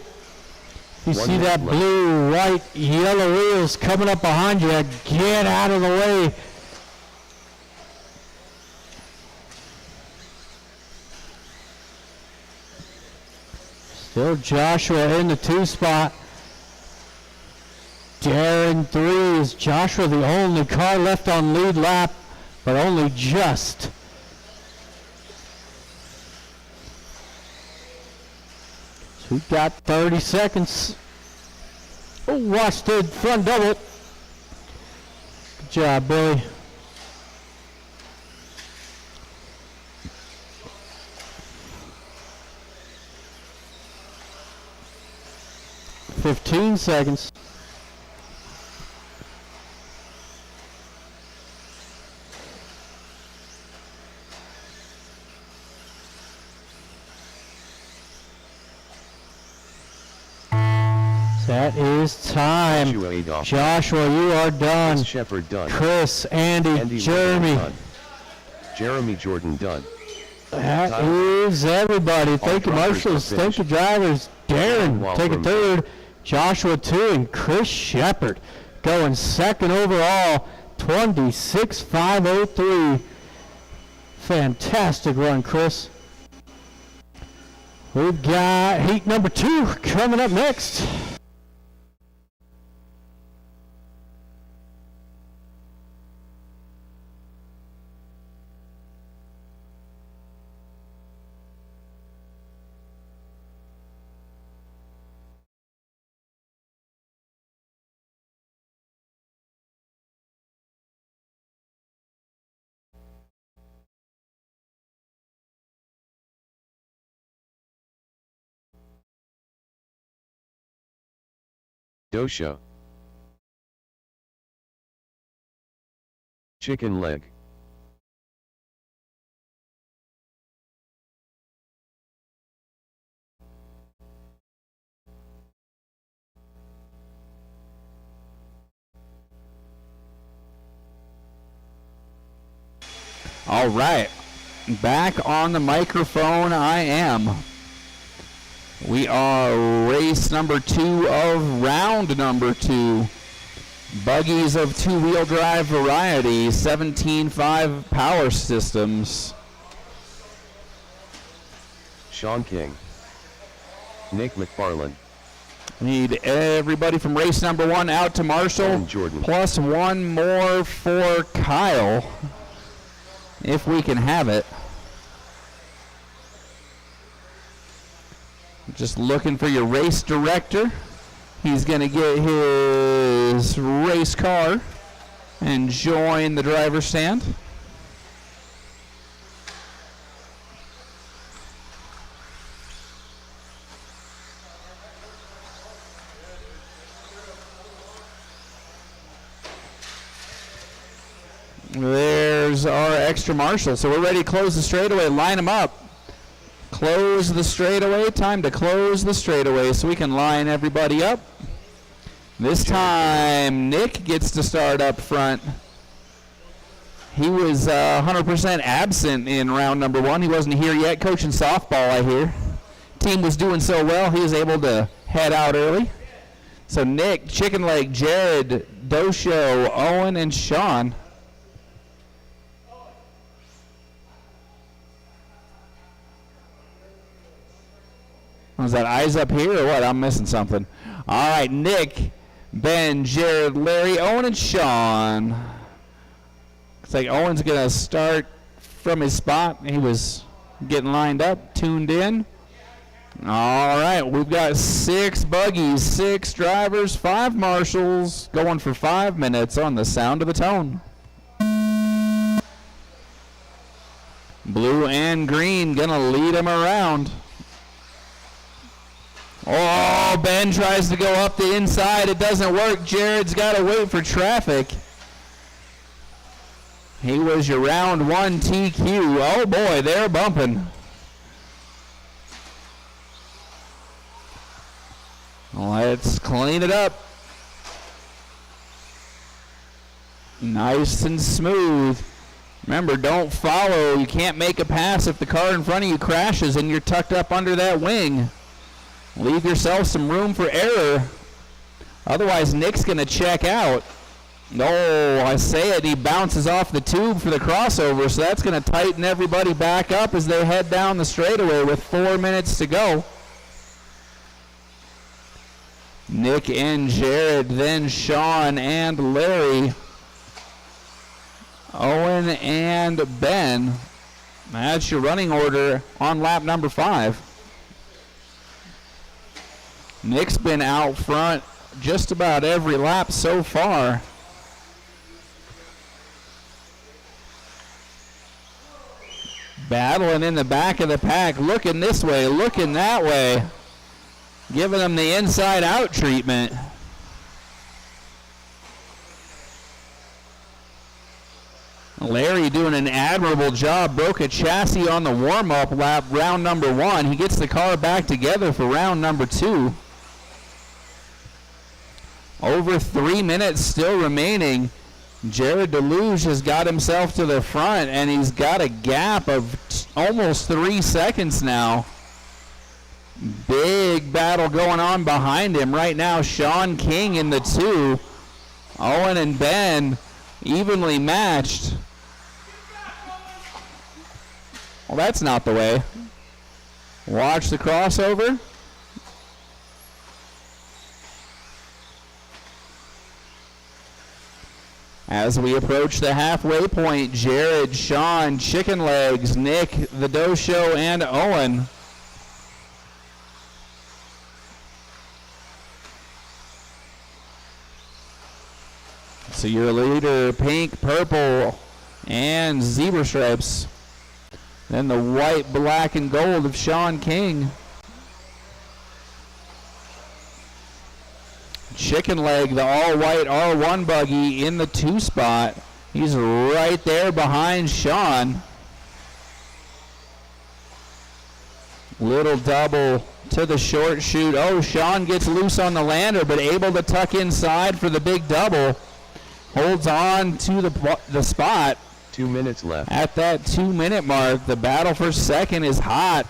You see that blue, white, yellow wheels coming up behind you. Get out of the way. Still Joshua in the 2 spot. Darren 3. Is Joshua the only car left on lead lap, but only just. So we've got 30 seconds. Oh, watch the front double. Good job, Billy. $15 seconds. That is time. Joshua, you are done. Chris Shepard done. Chris, Andy Jeremy. Done. Jeremy Jordan done. That is everybody. Thank you, marshals. Thank you, drivers. Darren taking 3rd. Joshua 2 and Chris Shepard going 2nd overall. 26.503. Fantastic run, Chris. We've got heat number 2 coming up next. Dosha. Chicken leg. All right, back on the microphone I am. We are race number 2 of round number 2. Buggies of 2-wheel drive variety, 17.5 power systems. Sean King. Nick McFarland. Need everybody from race number 1 out to Marshall, Jordan. plus 1 more for Kyle, if we can have it. Just looking for your race director. He's going to get his race car and join the driver's stand. There's our extra marshal. So we're ready to close the straightaway. Line them up. Close the straightaway. Time to close the straightaway so we can line everybody up. This time, Nick gets to start up front. He was 100% absent in round number 1. He wasn't here yet, coaching softball, I hear. Team was doing so well, he was able to head out early. So Nick, Chicken Leg, Jared, Dosho, Owen, and Sean. Was that eyes up here or what? I'm missing something. All right, Nick, Ben, Jared, Larry, Owen, and Sean. Looks like Owen's going to start from his spot. He was getting lined up, tuned in. All right, we've got 6 buggies, 6 drivers, 5 marshals, going for 5 minutes on the sound of the tone. Blue and green going to lead them around. Oh, Ben tries to go up the inside. It doesn't work. Jared's got to wait for traffic. He was your round 1 TQ. Oh, boy, they're bumping. Let's clean it up. Nice and smooth. Remember, don't follow. You can't make a pass if the car in front of you crashes and you're tucked up under that wing. Leave yourself some room for error. Otherwise, Nick's going to check out. Oh, I say it, he bounces off the tube for the crossover, so that's going to tighten everybody back up as they head down the straightaway with 4 minutes to go. Nick and Jared, then Sean and Larry. Owen and Ben. That's your running order on lap number 5. Nick's been out front just about every lap so far. Battling in the back of the pack, looking this way, looking that way. Giving them the inside-out treatment. Larry doing an admirable job. Broke a chassis on the warm-up lap, round number 1. He gets the car back together for round number 2. Over 3 minutes still remaining. Jared Deluge has got himself to the front, and he's got a gap of almost 3 seconds now. Big battle going on behind him right now. Sean King in the 2. Owen and Ben evenly matched. Well, that's not the way. Watch the crossover. As we approach the halfway point, Jared, Sean, Chicken Legs, Nick, the Dosho, and Owen. So your leader, pink, purple, and zebra stripes. Then the white, black, and gold of Sean King. Chicken Leg, the all-white R1 buggy in the 2 spot. He's right there behind Sean. Little double to the short chute. Oh, Sean gets loose on the lander, but able to tuck inside for the big double. Holds on to the spot. 2 minutes left. At that 2-minute mark, the battle for second is hot.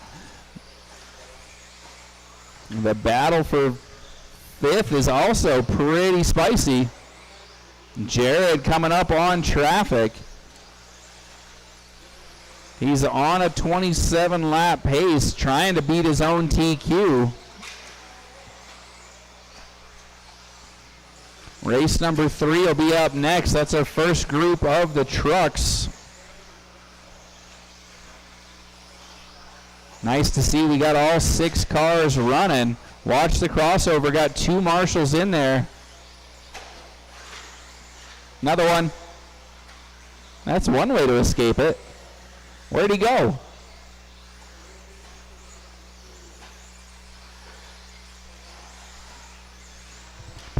The battle for 5th is also pretty spicy. Jared coming up on traffic. He's on a 27-lap pace, trying to beat his own TQ. Race number 3 will be up next. That's our first group of the trucks. Nice to see we got all 6 cars running. Watch the crossover. Got 2 marshals in there. Another one. That's one way to escape it. Where'd he go?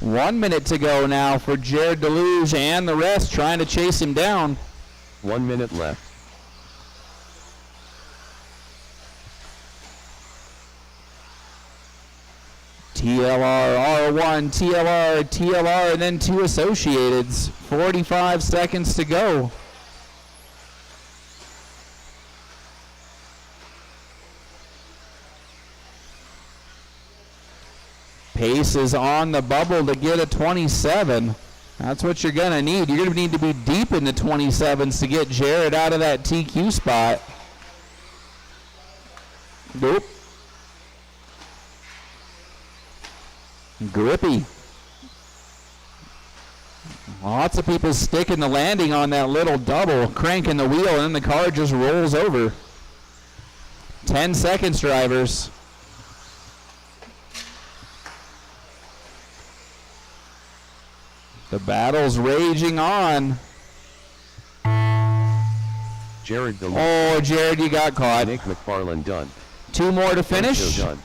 One minute to go now for Jared Deluge and the rest trying to chase him down. 1 minute left. TLR, R1, TLR, TLR, and then 2 Associateds. 45 seconds to go. Pace is on the bubble to get a 27. That's what you're going to need. You're going to need to be deep in the 27s to get Jared out of that TQ spot. Nope. Grippy. Lots of people sticking the landing on that little double, cranking the wheel, and then the car just rolls over. 10 seconds, drivers. The battle's raging on. Jared Deluge. Oh, Jared, you got caught. Nick McFarland done. 2 more to finish. Done.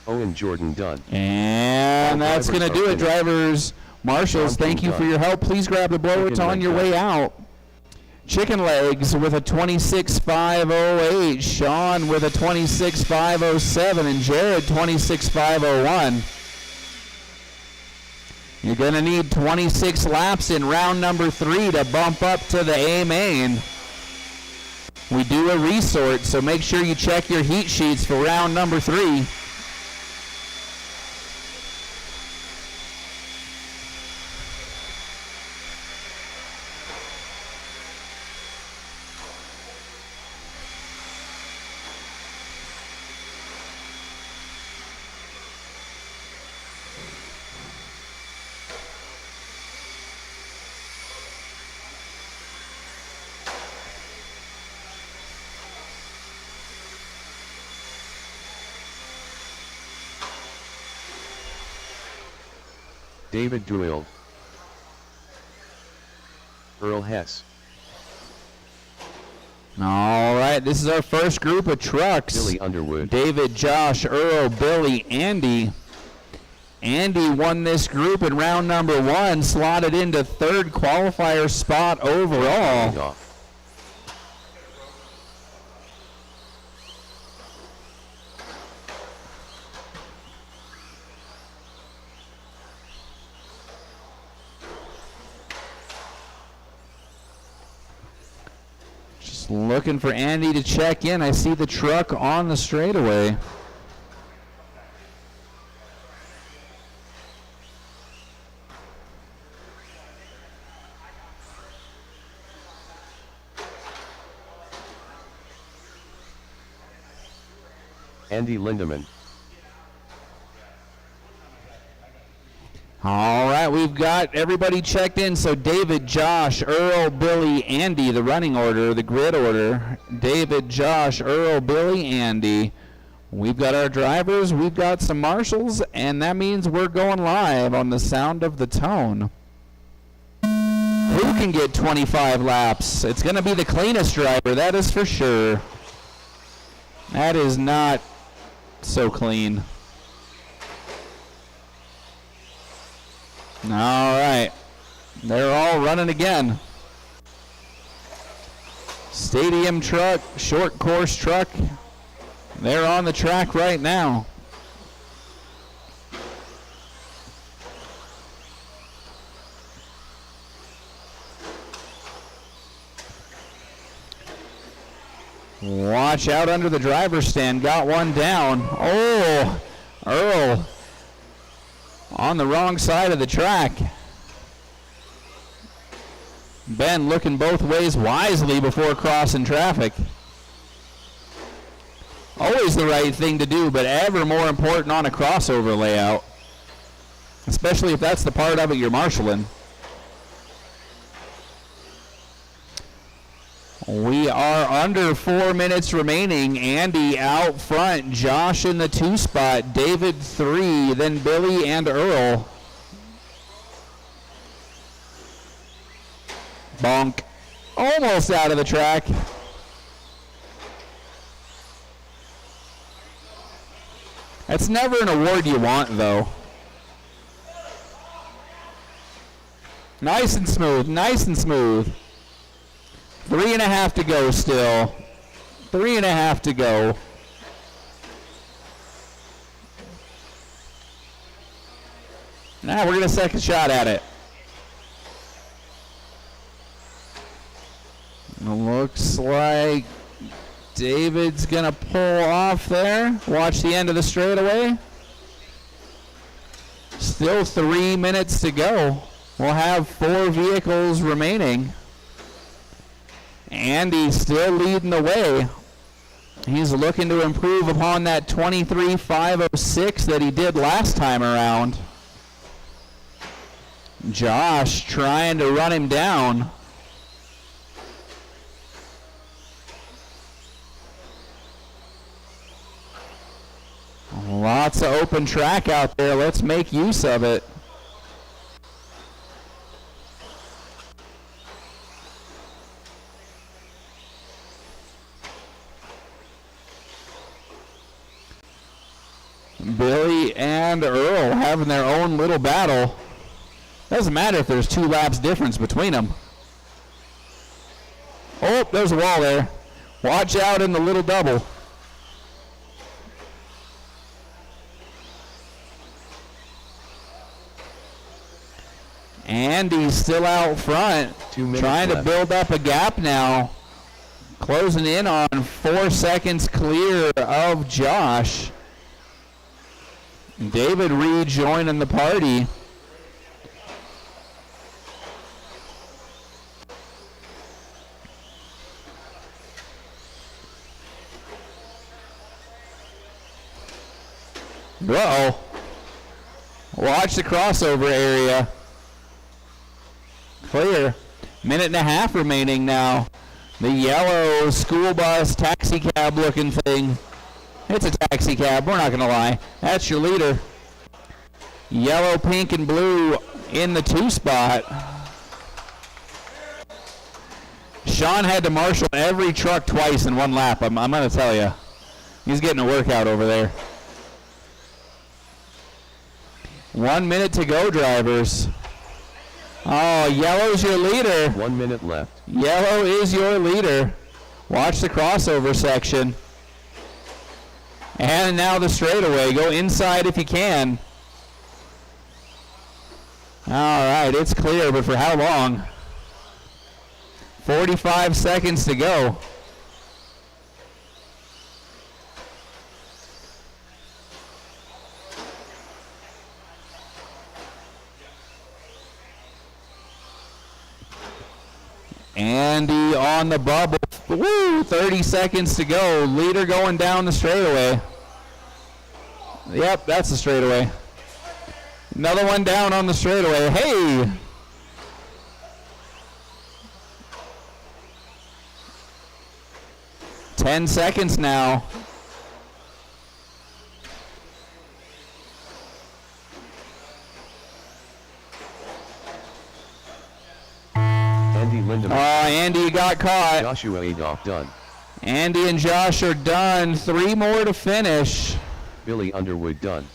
Owen Jordan done. And that's going to do it, drivers. Marshals, thank you for your help. Please grab the blower. It's on your way out. Chicken Legs with a 26.508. Sean with a 26.507. And Jared 26.501. You're going to need 26 laps in round number 3 to bump up to the A main. we do a resort, so make sure you check your heat sheets for round number 3. David Doyle, Earl Hess, All right, this is our first group of trucks. Billy Underwood, David, Josh, Earl, Billy, Andy. Andy won this group in round number 1, slotted into 3rd qualifier spot overall. off. Just looking for Andy to check in. I see the truck on the straightaway. Andy Lindemann, All right, we've got everybody checked in. So David, Josh, Earl, Billy, Andy, the running order, the grid order. David, Josh, Earl, Billy, Andy. We've got our drivers, we've got some marshals, and that means we're going live on the sound of the tone. Who can get 25 laps? It's going to be the cleanest driver, that is for sure. That is not so clean. All right. They're all running again. Stadium truck, short course truck. They're on the track right now. Watch out under the driver's stand. Got one down. Oh, Earl on the wrong side of the track. Ben looking both ways wisely before crossing traffic. Always the right thing to do, but ever more important on a crossover layout. Especially if that's the part of it you're marshaling. We are under 4 minutes remaining. Andy out front. Josh in the 2 spot. David 3. Then Billy and Earl. Bonk. Almost out of the track. That's never an award you want, though. Nice and smooth. Nice and smooth. 3.5 to go still. 3.5 to go. Now we're going to second shot at it. Looks like David's going to pull off there. Watch the end of the straightaway. Still 3 minutes to go. We'll have 4 vehicles remaining. Andy's still leading the way. He's looking to improve upon that 23.506 that he did last time around. Josh trying to run him down. Lots of open track out there. Let's make use of it. Billy and Earl having their own little battle. Doesn't matter if there's 2 laps difference between them. Oh, there's a wall there. Watch out in the little double. Andy's still out front, 2 minutes trying left. to build up a gap now. Closing in on 4 seconds clear of Josh. David rejoining the party. Uh-oh. Watch the crossover area. Clear. Minute and a half remaining now. The yellow school bus taxi cab looking thing. It's a taxi cab, we're not going to lie. That's your leader. Yellow, pink, and blue in the 2 spot. Sean had to marshal every truck twice in 1 lap, I'm going to tell you. He's getting a workout over there. 1 minute to go, drivers. Oh, yellow's your leader. 1 minute left. Yellow is your leader. Watch the crossover section. And now the straightaway. Go inside if you can. All right, it's clear, but for how long? 45 seconds to go. Andy on the bubble. Woo! 30 seconds to go. Leader going down the straightaway. Yep, that's the straightaway. Another one down on the straightaway. Hey! Ten seconds now. Andy Lindemann. Oh, Andy got caught. Joshua Adolph done. Andy and Josh are done. 3 more to finish. Billy Underwood done.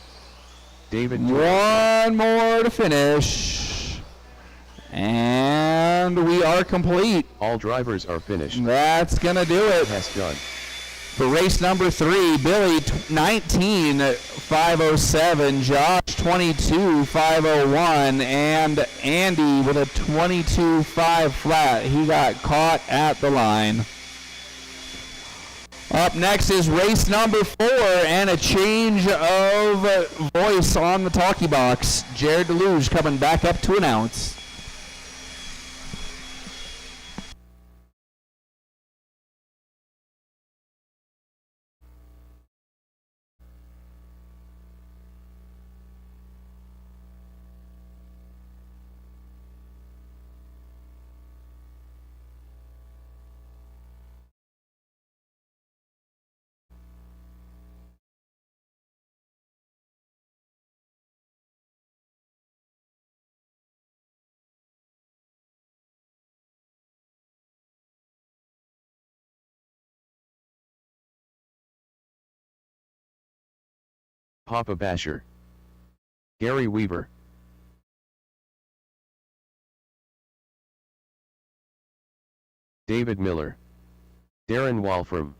David 1 more to finish. And we are complete. All drivers are finished. That's going to do it. Hess done. For race number 3, Billy 19.507, Josh 22.501, and Andy with a 22.5 flat. He got caught at the line. Up next is race number 4 and a change of voice on the talkie box. Jared DeLuge coming back up to announce. Papa Basher. Gary Weaver. David Miller. Darren Walfram.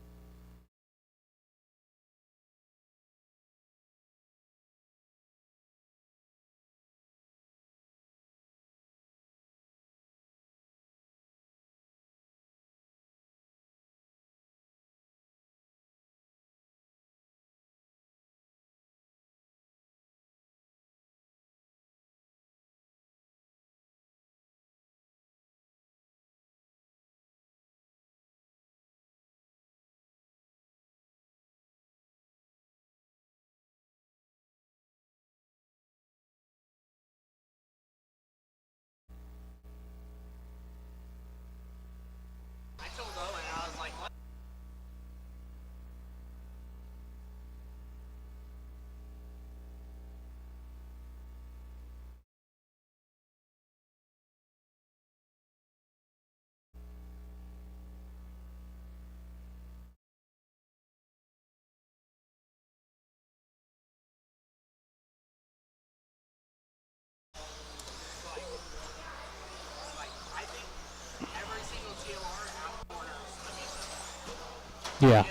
Yeah.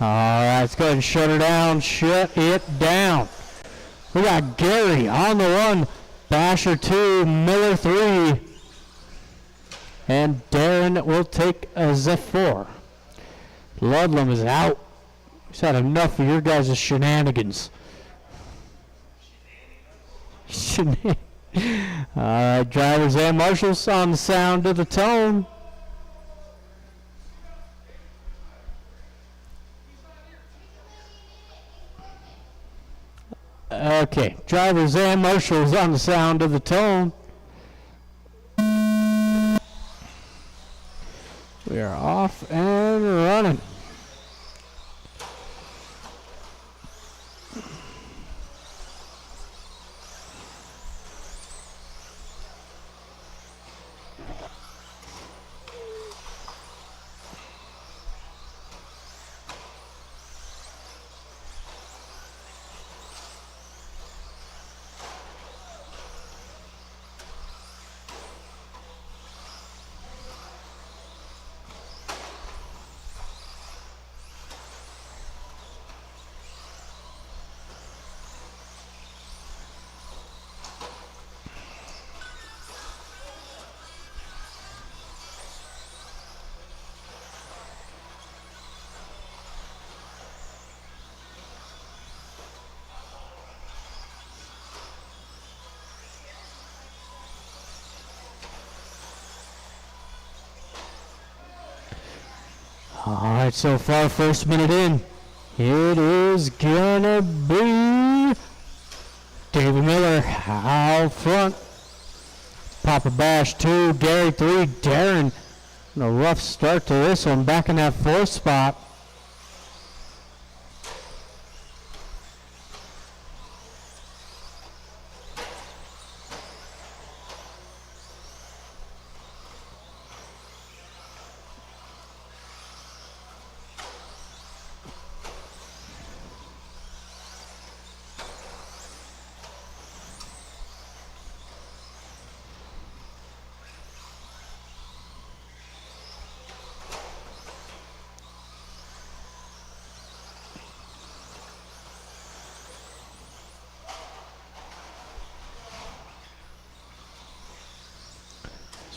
All right, let's go ahead and shut her down. Shut it down. We got Gary on the 1, Basher 2, Miller 3, and Darren will take a Z4. Ludlam is out. He's had enough of your guys' shenanigans. All right, drivers and marshals on the sound of the tone. Okay, drivers and marshals on the sound of the tone. We are off and running. All right, so far, first minute in, it is gonna be David Miller out front. Papa Bash 2, Gary 3, Darren. And a rough start to this one, back in that 4th spot.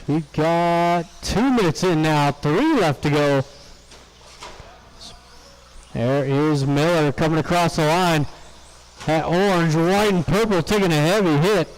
We got 2 minutes in now, 3 left to go. There is Miller coming across the line. That orange, white, and purple taking a heavy hit.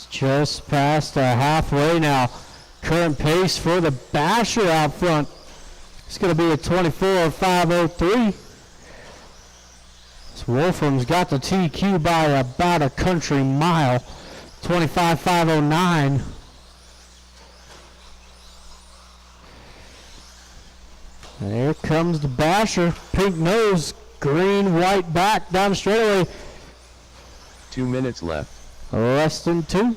Just past halfway now. Current pace for the Basher out front. It's going to be a 24.503. Wolfram's got the TQ by about a country mile. 25.509. There comes the Basher. Pink nose, green, white back down the straightaway. 2 minutes left. Less than 2.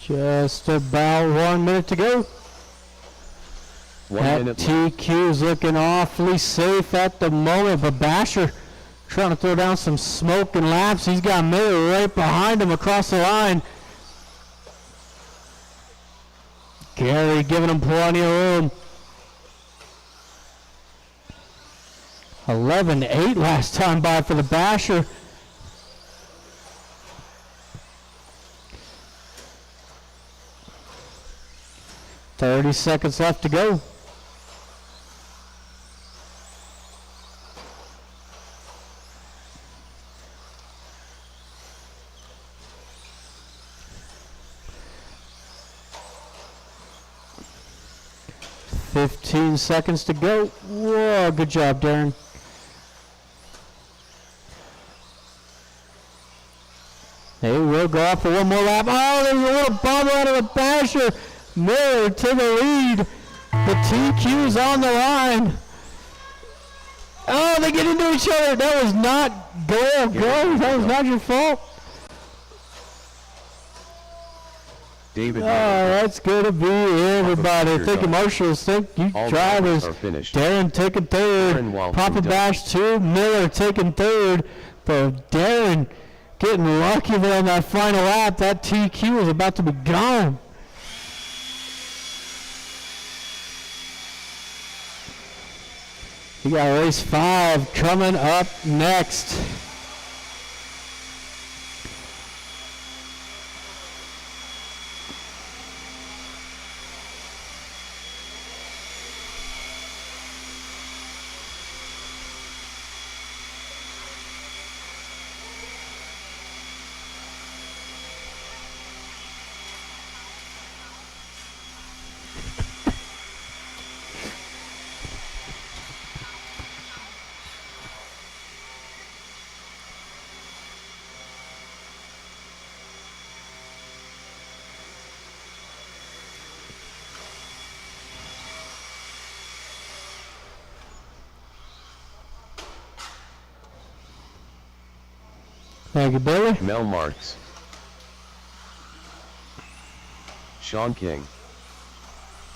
Just about 1 minute to go. 1 That minute left. TQ's looking awfully safe at the moment, but Basher trying to throw down some smoke and laps. He's got Miller right behind him across the line. Gary giving him plenty of room. 11-8 last time by for the Basher. "30 seconds left to go." "15 seconds to go." Whoa, good job, Darren. They will go off for one more lap. Oh, there's a little bobble out of the Basher. Miller to the lead. The TQ's on the line. Oh, they get into each other. That was not go. That was not your fault. David. Oh, that's going to be everybody. Thank you, marshals. Thank you, All drivers. are finished. Darren taking third. Papa Bash 2. Miller taking third. But Darren getting lucky there on that final lap. That TQ was about to be gone. We got race 5 coming up next. Thank you, Billy. Mel Marks. Sean King.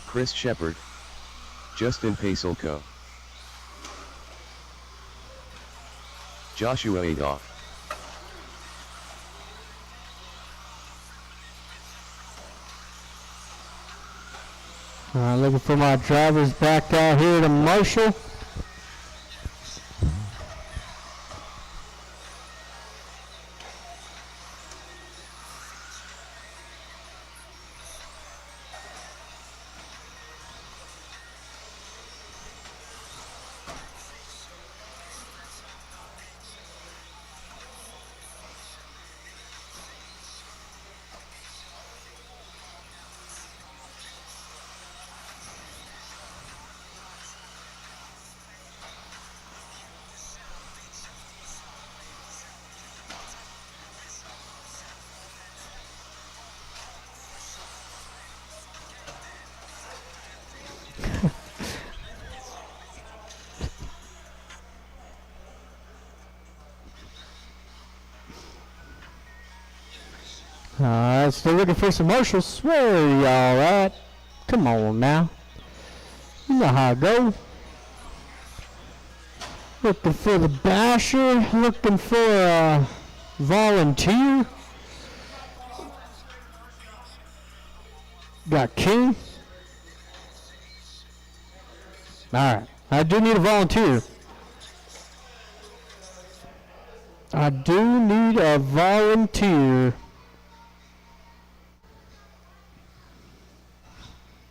Chris Shepard. Justin Paselko. Joshua Adolph. Looking for my drivers back out here to Marshall. Still looking for some marshals. Where are y'all at? Come on now. You know how it goes. Looking for the Basher. Looking for a volunteer. Got King. Alright. I do need a volunteer. I do need a volunteer.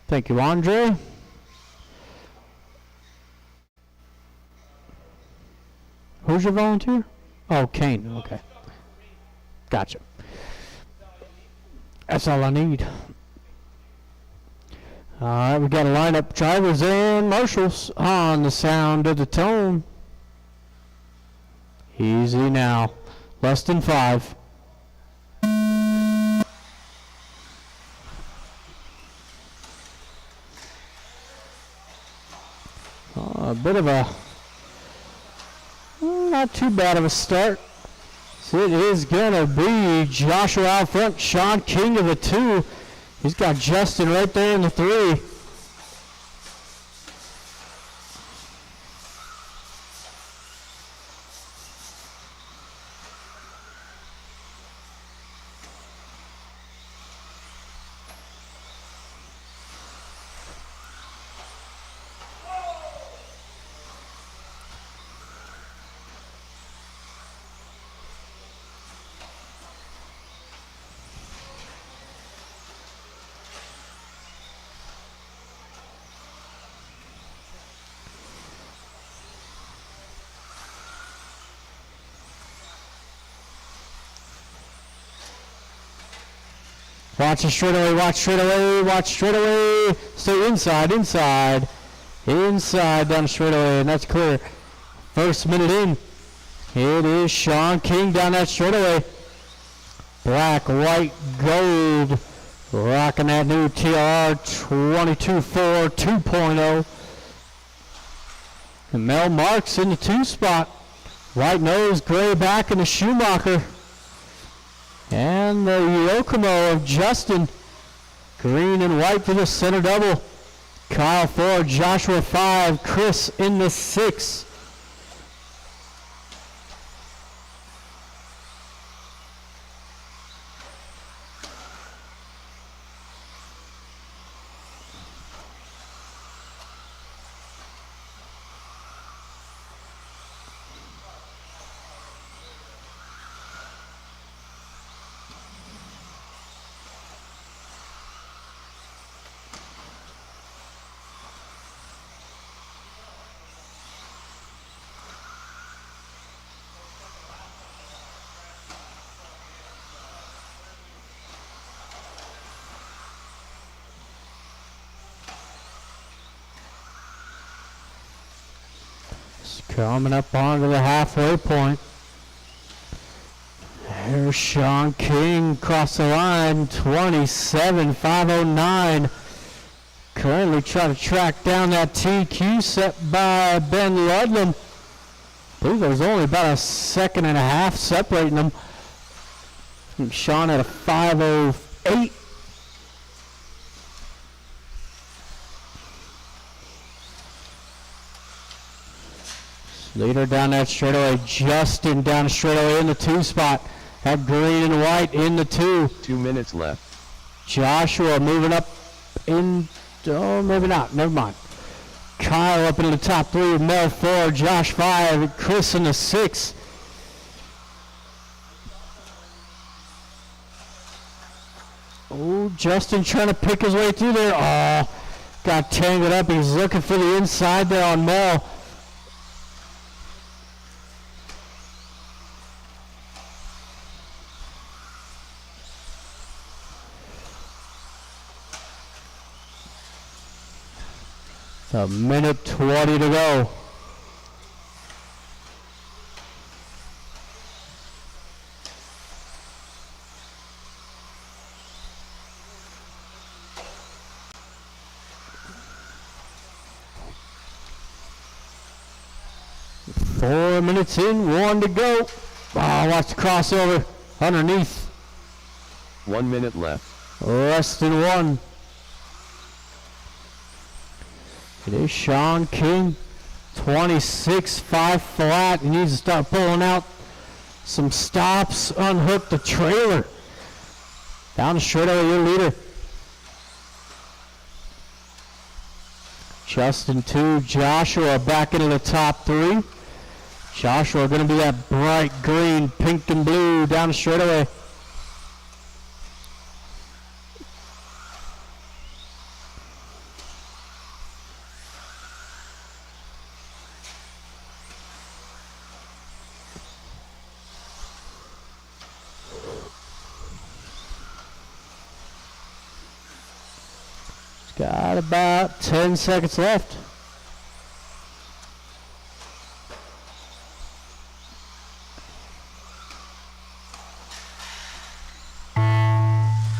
Thank you, Andre. Who's your volunteer? Oh, Kane. Okay. Gotcha. That's all I need. All right, we got to line up drivers and marshals on the sound of the tone. Easy now. Less than 5. A bit of a, not too bad of a start. So it is going to be Joshua out front, Sean King of the 2. He's got Justin right there in the 3. Watch it straight away, watch straight away, watch straight away. Stay inside, inside. Inside down the straightaway, and that's clear. First minute in. It is Sean King down that straightaway. Black, white, gold. Rocking that new TR 22.4 2.0. And Mel Marks in the 2 spot. White nose, gray back in the Schumacher. And the Yokomo of Justin. Green and white for the center double. Kyle 4, Joshua 5, Chris in the 6. Coming up onto the halfway point. There's Sean King across the line, 27.509. Currently trying to track down that TQ set by Ben Ludlam. I believe there's only about a second and a half separating them. And Sean at a 5:08. Leader down that straightaway. Justin down the straightaway in the 2 spot. That green and white in the 2. 2 minutes left. Joshua moving up in, oh, maybe not, never mind. Kyle up into the top 3 with Mel 4, Josh 5, Chris in the 6. Oh, Justin trying to pick his way through there. Oh, got tangled up. He's looking for the inside there on Mel. A minute 20 to go. Four minutes in, 1 to go. Oh, watch the crossover underneath. 1 minute left. Less than 1. It is Sean King, 26.5 flat. He needs to start pulling out some stops, unhook the trailer. Down the straightaway, your leader. Justin 2, Joshua back into the top 3. Joshua going to be that bright green, pink and blue down the straightaway. Got about 10 seconds left.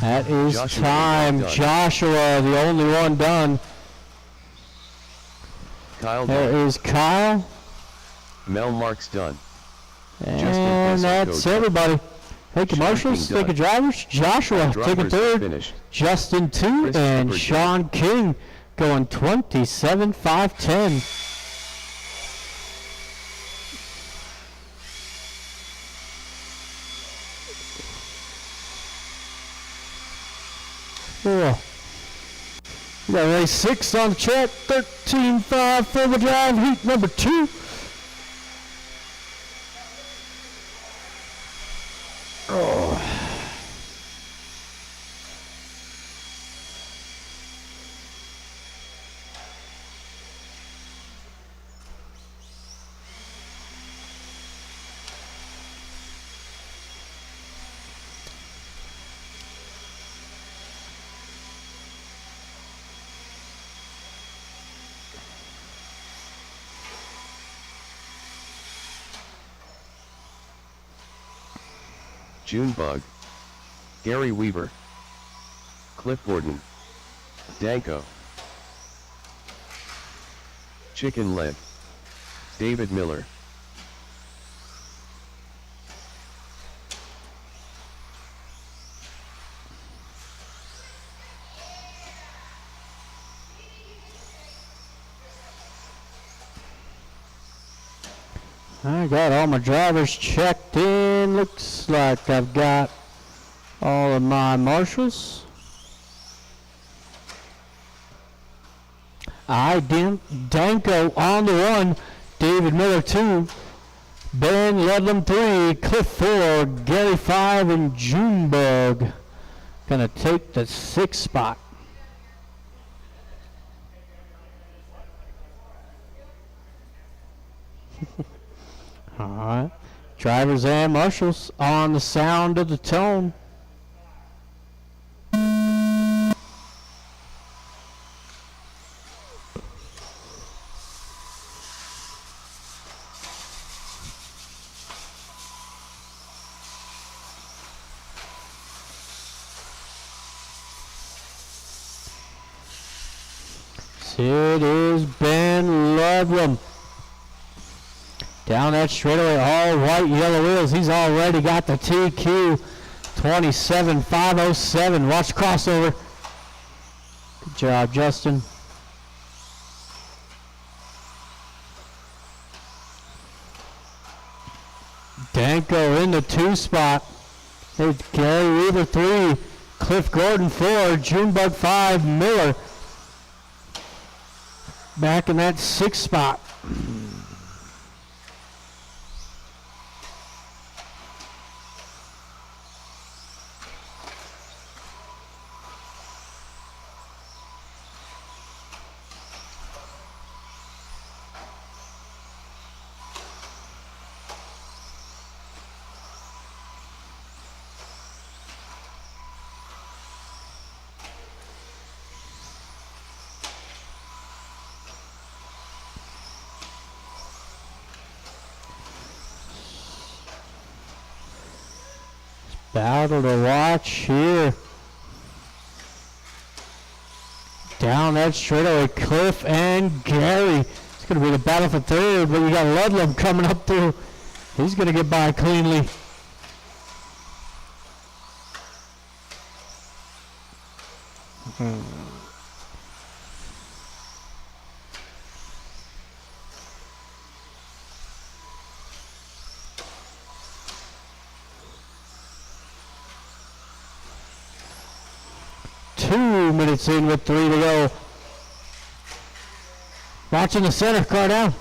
That is Joshua time. Joshua, the only one done. Kyle There done. is Kyle. Mel Marks done. And that's everybody. Thank you, Sean marshals. King Thank you, done. drivers. Joshua taking Drivers 3rd. finished. Justin 2. Chris And Shepard Sean King going 27.510. Yeah. We got race 6 on the track, 13.5 four-wheel drive, heat number 2. Oh. Junebug, Gary Weaver, Cliff Gordon, Danko, Chicken Leg, David Miller. I got all my drivers checked in. Looks like I've got all of my marshals. Danko on the 1, David Miller 2, Ben Ludlam 3, Cliff 4, Gary 5, and Junebug gonna take the 6th spot. All right, drivers and marshals on the sound of the tone. It is Ben Ludlam. Down that straightaway, all white, yellow wheels. He's already got the TQ 27.507. Watch crossover. Good job, Justin. Danko in the 2 spot. There's Gary Weaver 3, Cliff Gordon 4, Junebug 5, Miller back in that 6th spot. Battle to watch here. Down that straightaway, Cliff and Gary. It's going to be the battle for 3rd, but you got Ludlam coming up through. He's going to get by cleanly. Minutes in with 3 to go. Watching the center, car down.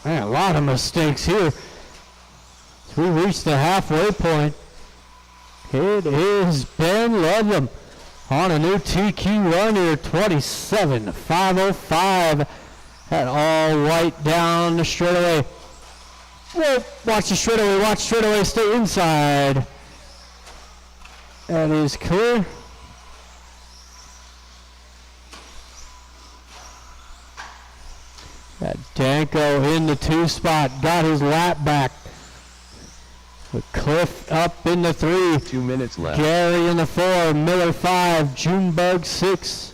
Man, a lot of mistakes here. We reached the halfway point. It is Ben Ludlam on a new TQ run here, 27.505. That all white down the straightaway. Whoa, watch the straightaway, stay inside. That is clear. That Danko in the 2 spot, got his lap back. With Cliff up in the 3. 2 minutes left. Gary in the 4. Miller 5. Junebug 6.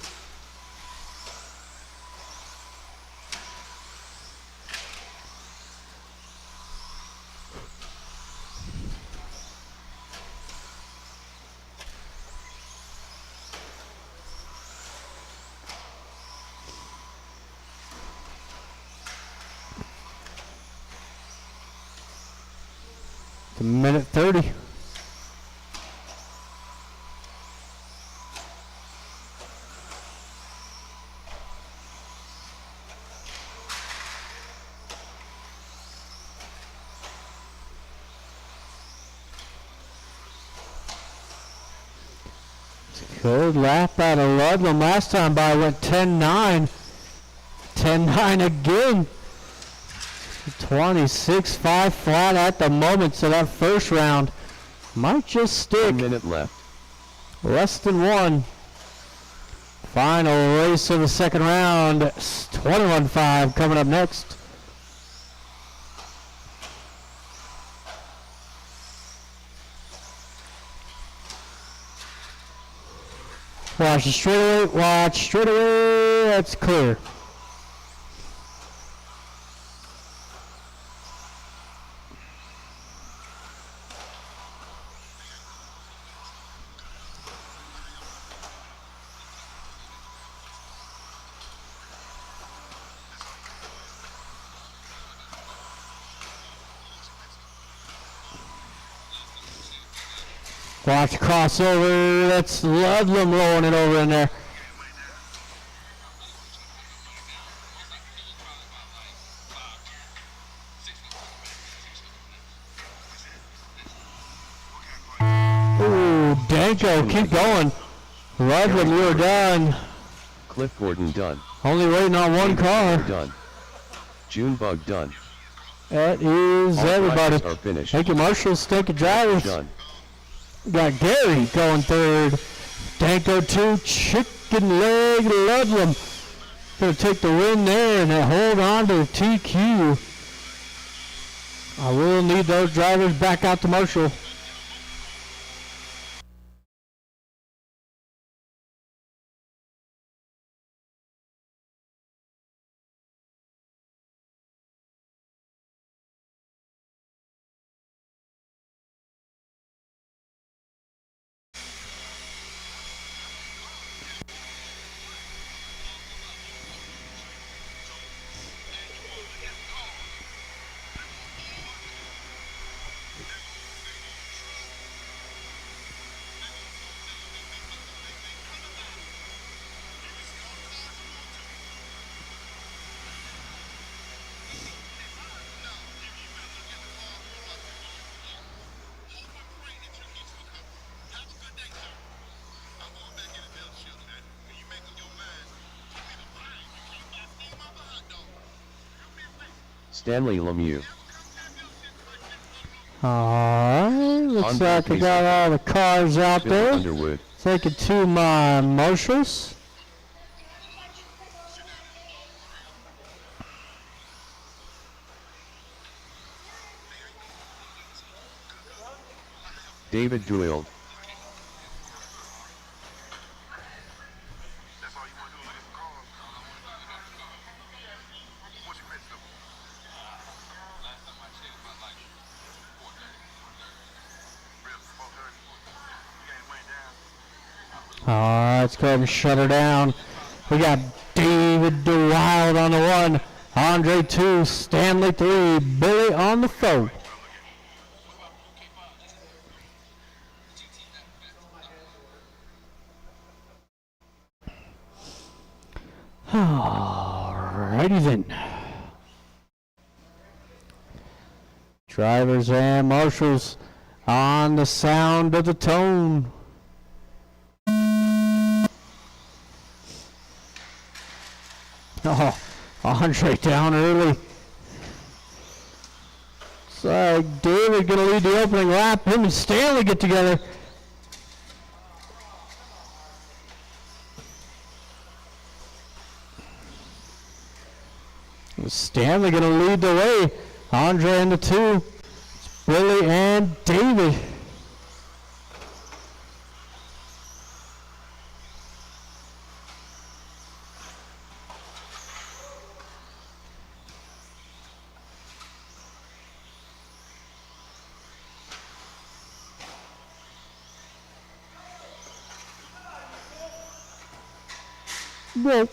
Minute 30. Good lap out of Ludlam. Last time by went 10.9. 10.9 again. 26-5 flat at the moment, so that first round might just stick. 1 minute left. Less than one. Final race of the second round. 21-5 coming up next. Watch the straightaway. Watch straightaway. That's clear. Watch the crossover. That's Ludlam rolling it over in there. Ooh, Danko, keep going. Ludlam, you're done. Cliff Gordon done. Only waiting on one car. Done. Junebug done. That is All everybody. drivers are finished. Thank you, marshals. Thank you, drivers. Done. Got Gary going third. Danko 2, chicken leg Ludlam. Gonna take the win there and hold on to the TQ. I will need those drivers back out to Marshall. Stanley Lemieux. Alright, looks Andre like I Peace. got all the cars out Bill there. Underwood. Take it to my marshals. David Doyle. Alright, let's go ahead and shut her down. We got David DeWild on the 1, Andre 2, Stanley 3, Billy on the 4. Alrighty then. Drivers and marshals on the sound of the tone. Oh, Andre down early. Looks like David gonna lead the opening lap. Him and Stanley get together. Stanley gonna lead the way. Andre in the 2. It's Billy and David. Nope.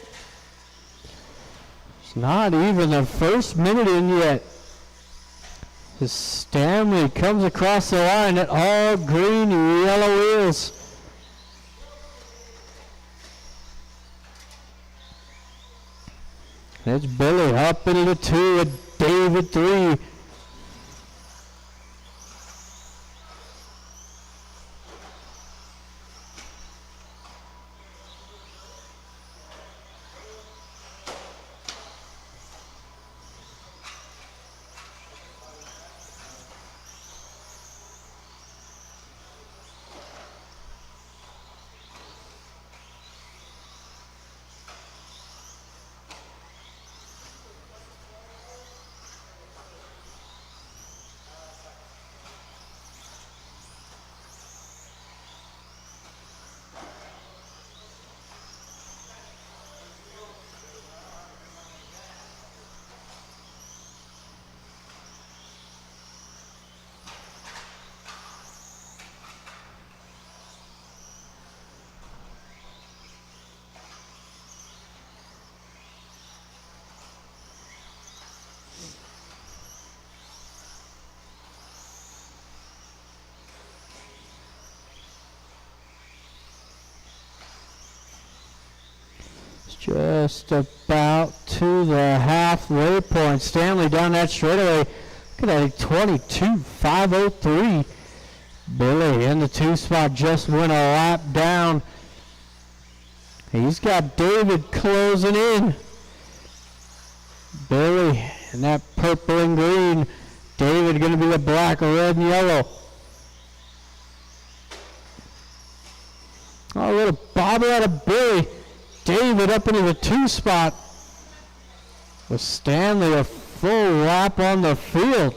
It's not even the first minute in yet. As Stanley comes across the line at all green and yellow wheels. It's Billy up into the 2 with David 3. Just about to the halfway point. Stanley down that straightaway. Look at that, 22.503. Billy in the 2 spot, just went a lap down. He's got David closing in. Billy in that purple and green. David going to be the black, red, and yellow. Oh, a little bobble out of Billy. David up into the 2 spot. With Stanley a full lap on the field.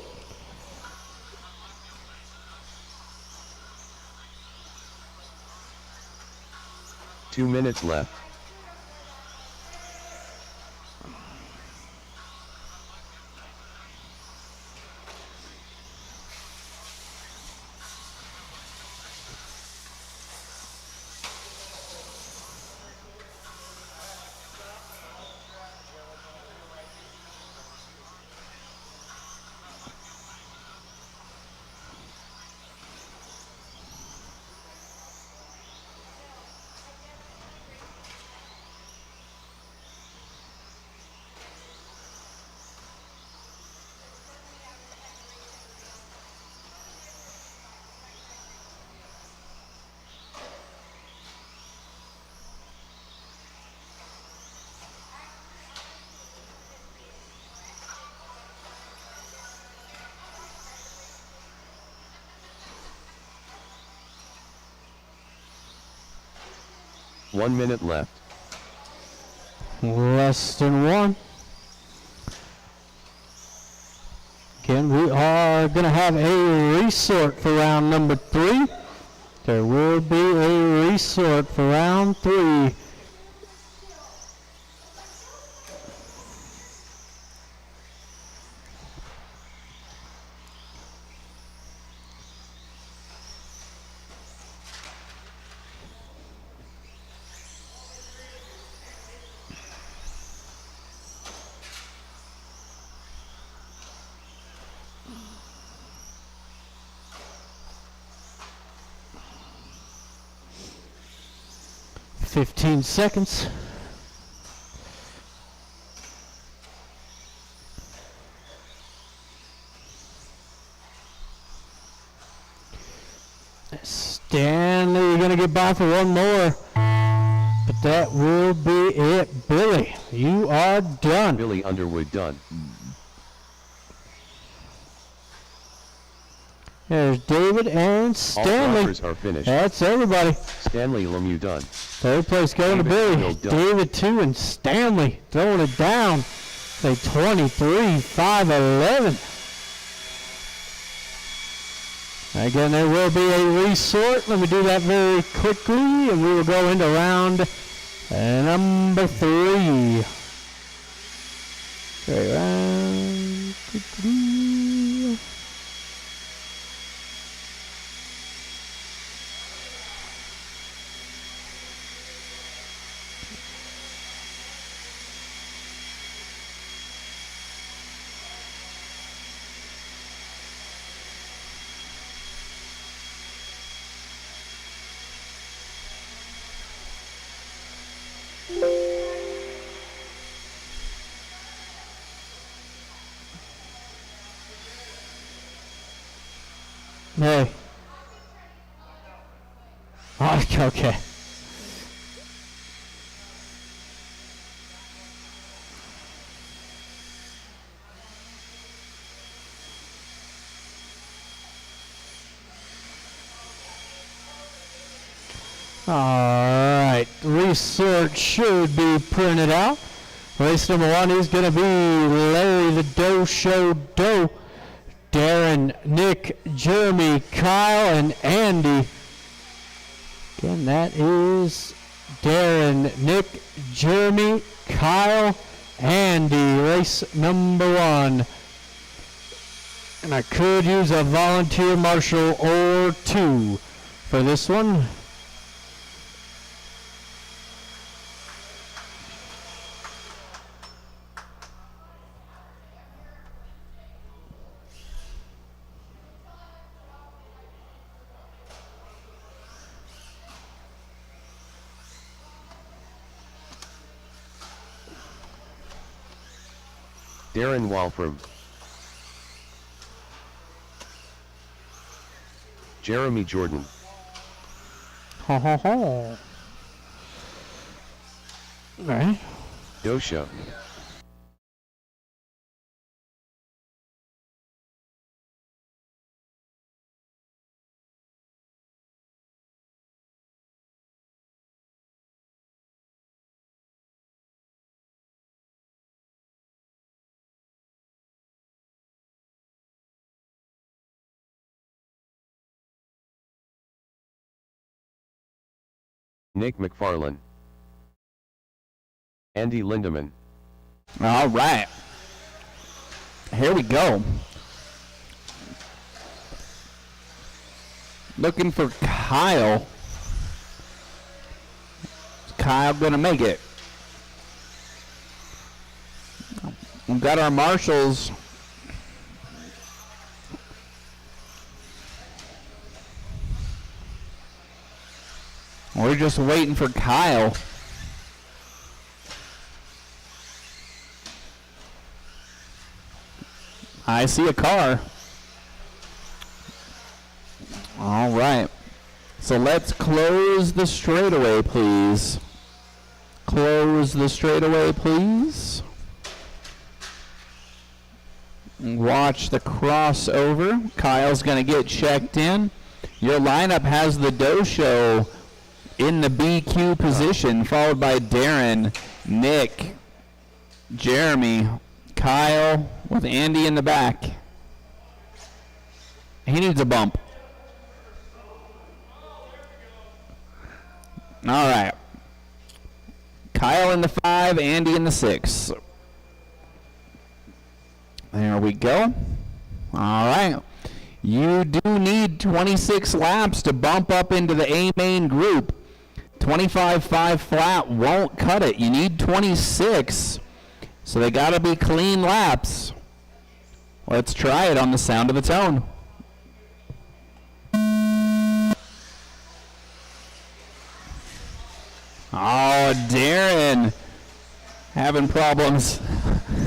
Two minutes left. One minute left. Less than one. Again, we are going to have a resort for round number 3. There will be a resort for round 3. Fifteen seconds. Stanley, you're going to get by for one more. But that will be it. Billy, you are done. Billy Underwood done. There's David and All Stanley. drivers are finished. That's everybody. Stanley Lemieux done. Third place going to David Billy. Hill done. David 2 and Stanley throwing it down. Say 23.511. Again, there will be a resort. Let me do that very quickly, and we will go into round number 3. Okay, round 3. Hey. Oh, okay. All right, resort should be printed out. Race number 1 is going to be Larry the Doe Show Doe. Darren, Nick, Jeremy, Kyle, and Andy. Again, that is Darren, Nick, Jeremy, Kyle, Andy. Race number 1. And I could use a volunteer marshal or 2 for this one. Darren Walfram. Jeremy Jordan. Ho ho ho. Alright. Dosha. Nick McFarlane. Andy Lindemann. All right. Here we go. Looking for Kyle. Is Kyle going to make it? We've got our marshals. We're just waiting for Kyle. I see a car. All right. So let's close the straightaway, please. Close the straightaway, please. Watch the crossover. Kyle's going to get checked in. Your lineup has the Dosho in the BQ position, followed by Darren, Nick, Jeremy, Kyle, with Andy in the back. He needs a bump. All right. Kyle in the 5, Andy in the 6. There we go. All right. You do need 26 laps to bump up into the A main group. 25.5 flat won't cut it. You need 26. So they got to be clean laps. Let's try it on the sound of the tone. Oh, Darren having problems.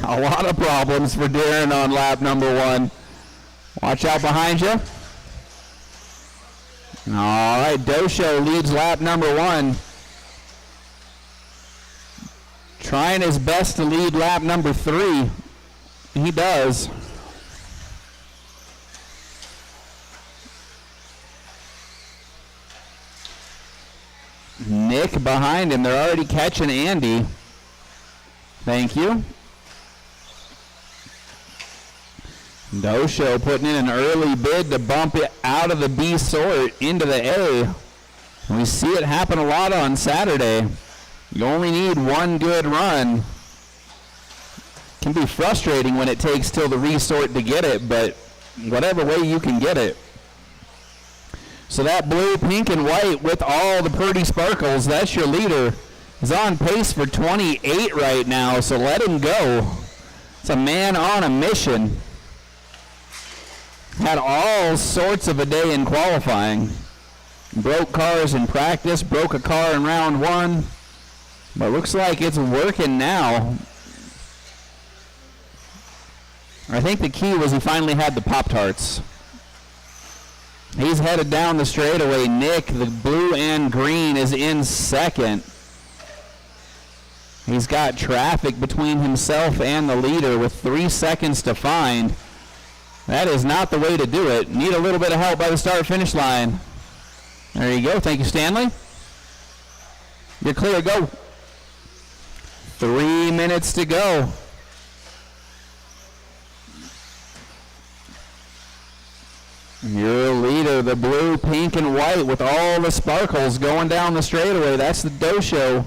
A lot of problems for Darren on lap number 1. Watch out behind you. All right, Dosho leads lap number 1. Trying his best to lead lap number 3. He does. Nick behind him. They're already catching Andy. Thank you. Dosho putting in an early bid to bump it out of the B sort into the A. We see it happen a lot on Saturday. You only need one good run. Can be frustrating when it takes till the resort to get it, but whatever way you can get it. So that blue, pink, and white with all the pretty sparkles, that's your leader. Is on pace for 28 right now, so let him go. It's a man on a mission. Had all sorts of a day in qualifying. Broke cars in practice, broke a car in round 1. But looks like it's working now. I think the key was he finally had the Pop-Tarts. He's headed down the straightaway. Nick, the blue and green, is in second. He's got traffic between himself and the leader with 3 seconds to find. That is not the way to do it. Need a little bit of help by the start-finish line. There you go. Thank you, Stanley. You're clear. Go. 3 minutes to go. Your leader, the blue, pink, and white with all the sparkles going down the straightaway. That's the Dosho.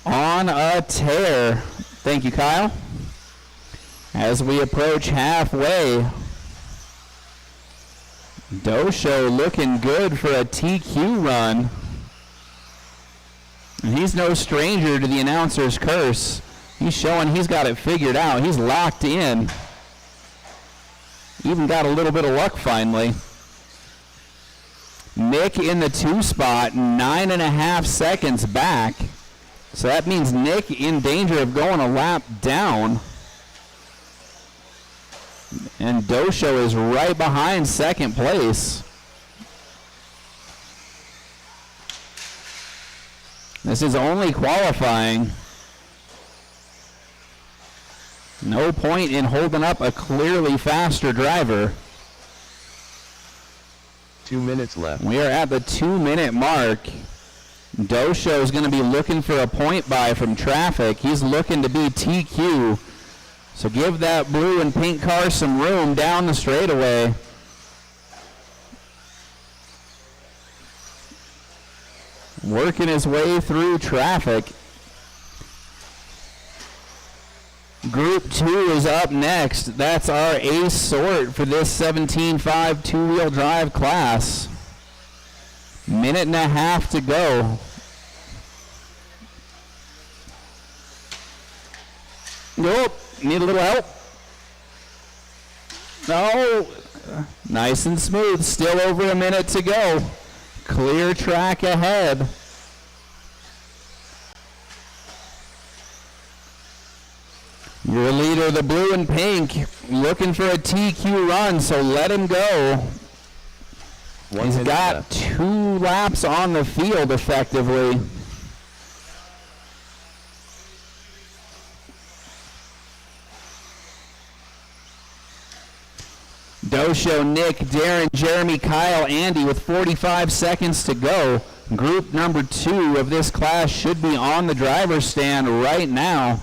On a tear. Thank you, Kyle. As we approach halfway, Dosho looking good for a TQ run. And he's no stranger to the announcer's curse. He's showing he's got it figured out. He's locked in. Even got a little bit of luck finally. Nick in the 2 spot, 9.5 seconds back. So that means Nick in danger of going a lap down. And Dosho is right behind second place. This is only qualifying. No point in holding up a clearly faster driver. 2 minutes left. We are at the 2-minute mark. Dosho is going to be looking for a point buy from traffic. He's looking to be TQ. So give that blue and pink car some room down the straightaway. Working his way through traffic. Group 2 is up next. That's our ace sort for this 17.5 two-wheel drive class. Minute and a half to go. Nope. Need a little help. No. Nice and smooth. Still over a minute to go. Clear track ahead. Your leader, the blue and pink, looking for a TQ run, so let him go. He's got left. 2 laps on the field effectively. Dosho, Nick, Darren, Jeremy, Kyle, Andy with 45 seconds to go. Group number 2 of this class should be on the driver's stand right now.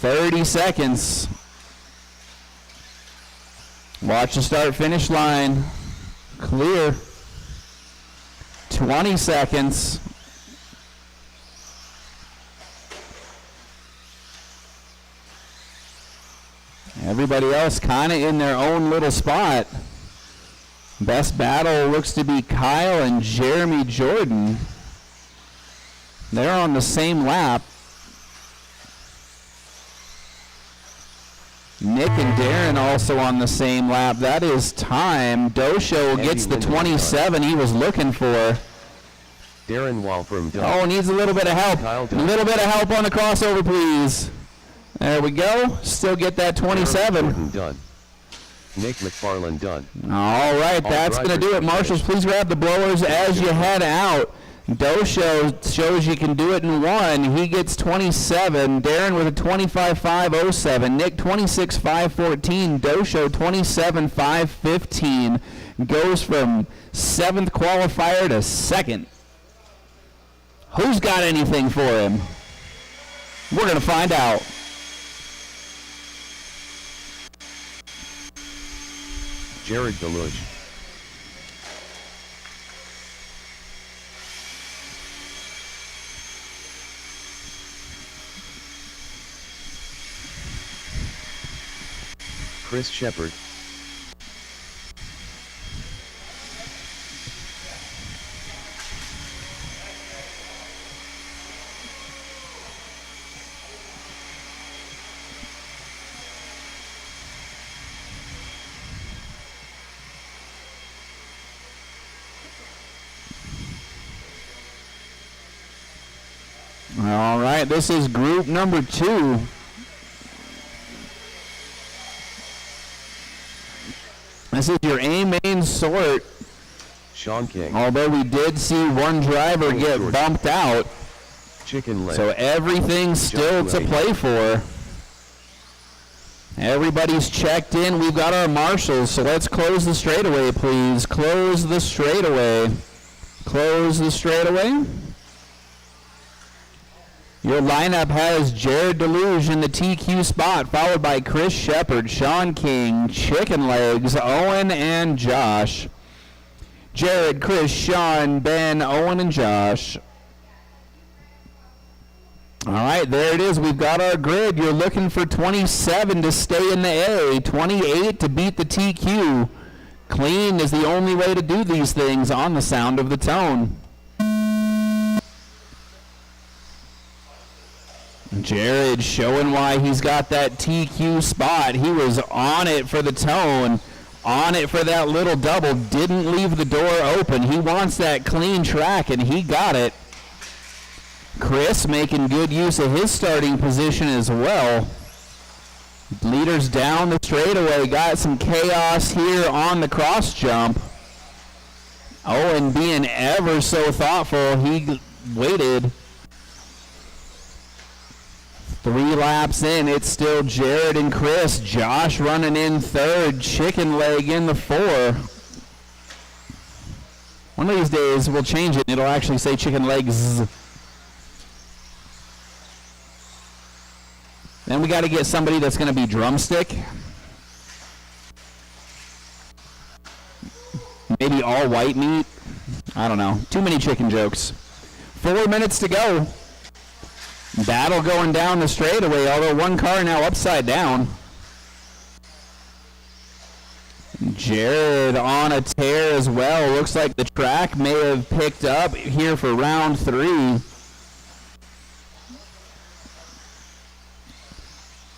30 seconds. Watch the start-finish line. Clear. 20 seconds. Everybody else kind of in their own little spot. Best battle looks to be Kyle and Jeremy Jordan. They're on the same lap. Nick and Darren also on the same lap. That is time. Dosho gets the 27 he was looking for. Darren Walfram done. Oh, needs a little bit of help. A little bit of help on the crossover, please. There we go. Still get that 27. Done. Nick McFarland done. All right, that's going to do it. Marshals, please grab the blowers as you head out. Dosho shows you can do it in 1. He gets 27. Darren with a 25.507. Nick 26.514. Dosho 27.515. Goes from 7th qualifier to 2nd. Who's got anything for him? We're going to find out. Jared Deluge. Chris Shepard. All right, this is group number 2. This is your A-main sort. Sean King. Although we did see one driver get bumped out. Chicken leg. So everything's still to play for. Everybody's checked in. We've got our marshals, so let's close the straightaway, please. Close the straightaway. Close the straightaway. Your lineup has Jared Deluge in the TQ spot, followed by Chris Shepard, Sean King, Chicken Legs, Owen, and Josh. Jared, Chris, Sean, Ben, Owen, and Josh. All right, there it is. We've got our grid. You're looking for 27 to stay in the A, 28 to beat the TQ. Clean is the only way to do these things on the sound of the tone. Jared showing why he's got that TQ spot. He was on it for the tone, on it for that little double, didn't leave the door open. He wants that clean track, and he got it. Chris making good use of his starting position as well. Leaders down the straightaway. Got some chaos here on the cross jump. Owen being ever so thoughtful. He waited. 3 laps in. It's still Jared and Chris. Josh running in third. Chicken Leg in the 4. One of these days we'll change it and it'll actually say Chicken Legs. Then we got to get somebody that's going to be Drumstick. Maybe all white meat. I don't know. Too many chicken jokes. 4 minutes to go. Battle going down the straightaway, although one car now upside down. Jared on a tear as well. Looks like the track may have picked up here for round 3.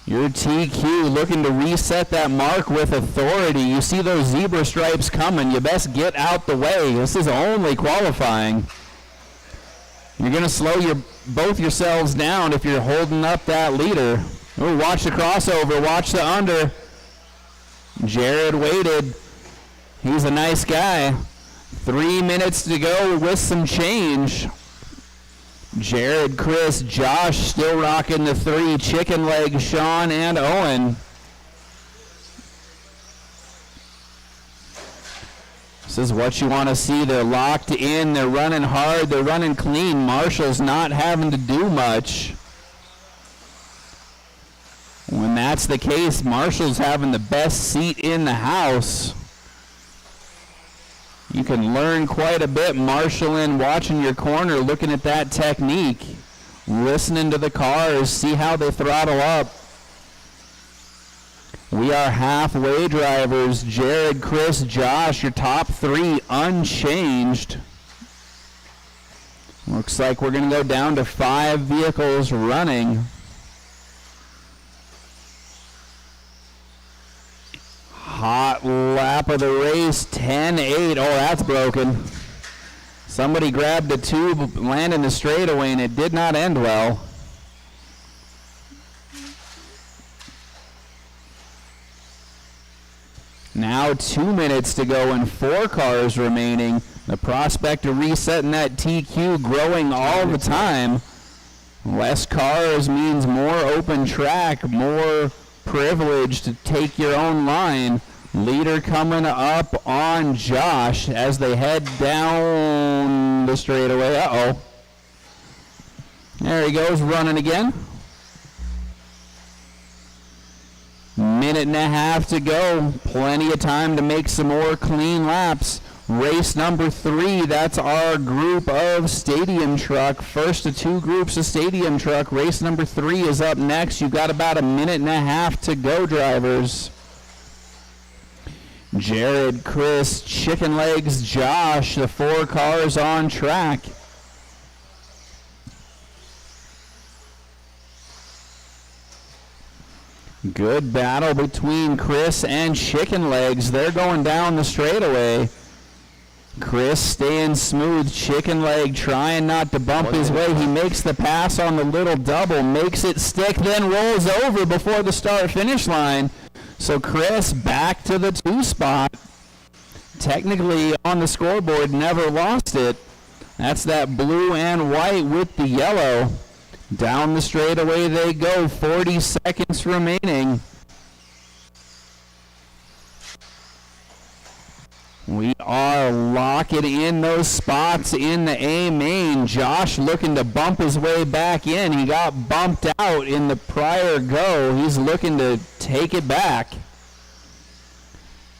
Your TQ looking to reset that mark with authority. You see those zebra stripes coming. You best get out the way. This is only qualifying. You're going to slow both yourselves down if you're holding up that leader. Ooh, watch the crossover. Watch the under. Jared waited. He's a nice guy. 3 minutes to go with some change. Jared, Chris, Josh still rocking the 3. Chicken Leg, Sean, and Owen. This is what you want to see. They're locked in. They're running hard. They're running clean. Marshall's not having to do much. When that's the case, Marshall's having the best seat in the house. You can learn quite a bit marshalling, watching your corner, looking at that technique, listening to the cars, see how they throttle up. We are halfway drivers. Jared, Chris, Josh, your top 3 unchanged. Looks like we're going to go down to 5 vehicles running. Hot lap of the race, 10-8. Oh, that's broken. Somebody grabbed a tube, landing the straightaway, and it did not end well. Now 2 minutes to go and 4 cars remaining. The prospect of resetting that TQ growing all the time. Less cars means more open track, more privilege to take your own line. Leader coming up on Josh as they head down the straightaway. Uh-oh. There he goes, running again. Minute and a half to go. Plenty of time to make some more clean laps. Race number 3, that's our group of stadium truck. First of 2 groups of stadium truck. Race number 3 is up next. You've got about a minute and a half to go, drivers. Jared, Chris, Chicken Legs, Josh, the 4 cars on track. Good battle between Chris and Chicken Legs. They're going down the straightaway. Chris staying smooth. Chicken Leg trying not to bump his way. He makes the pass on the little double, makes it stick, then rolls over before the start-finish line. So Chris back to the 2 spot. Technically on the scoreboard, never lost it. That's that blue and white with the yellow. Down the straightaway they go, 40 seconds remaining. We are locking in those spots in the A main. Josh looking to bump his way back in. He got bumped out in the prior go. He's looking to take it back.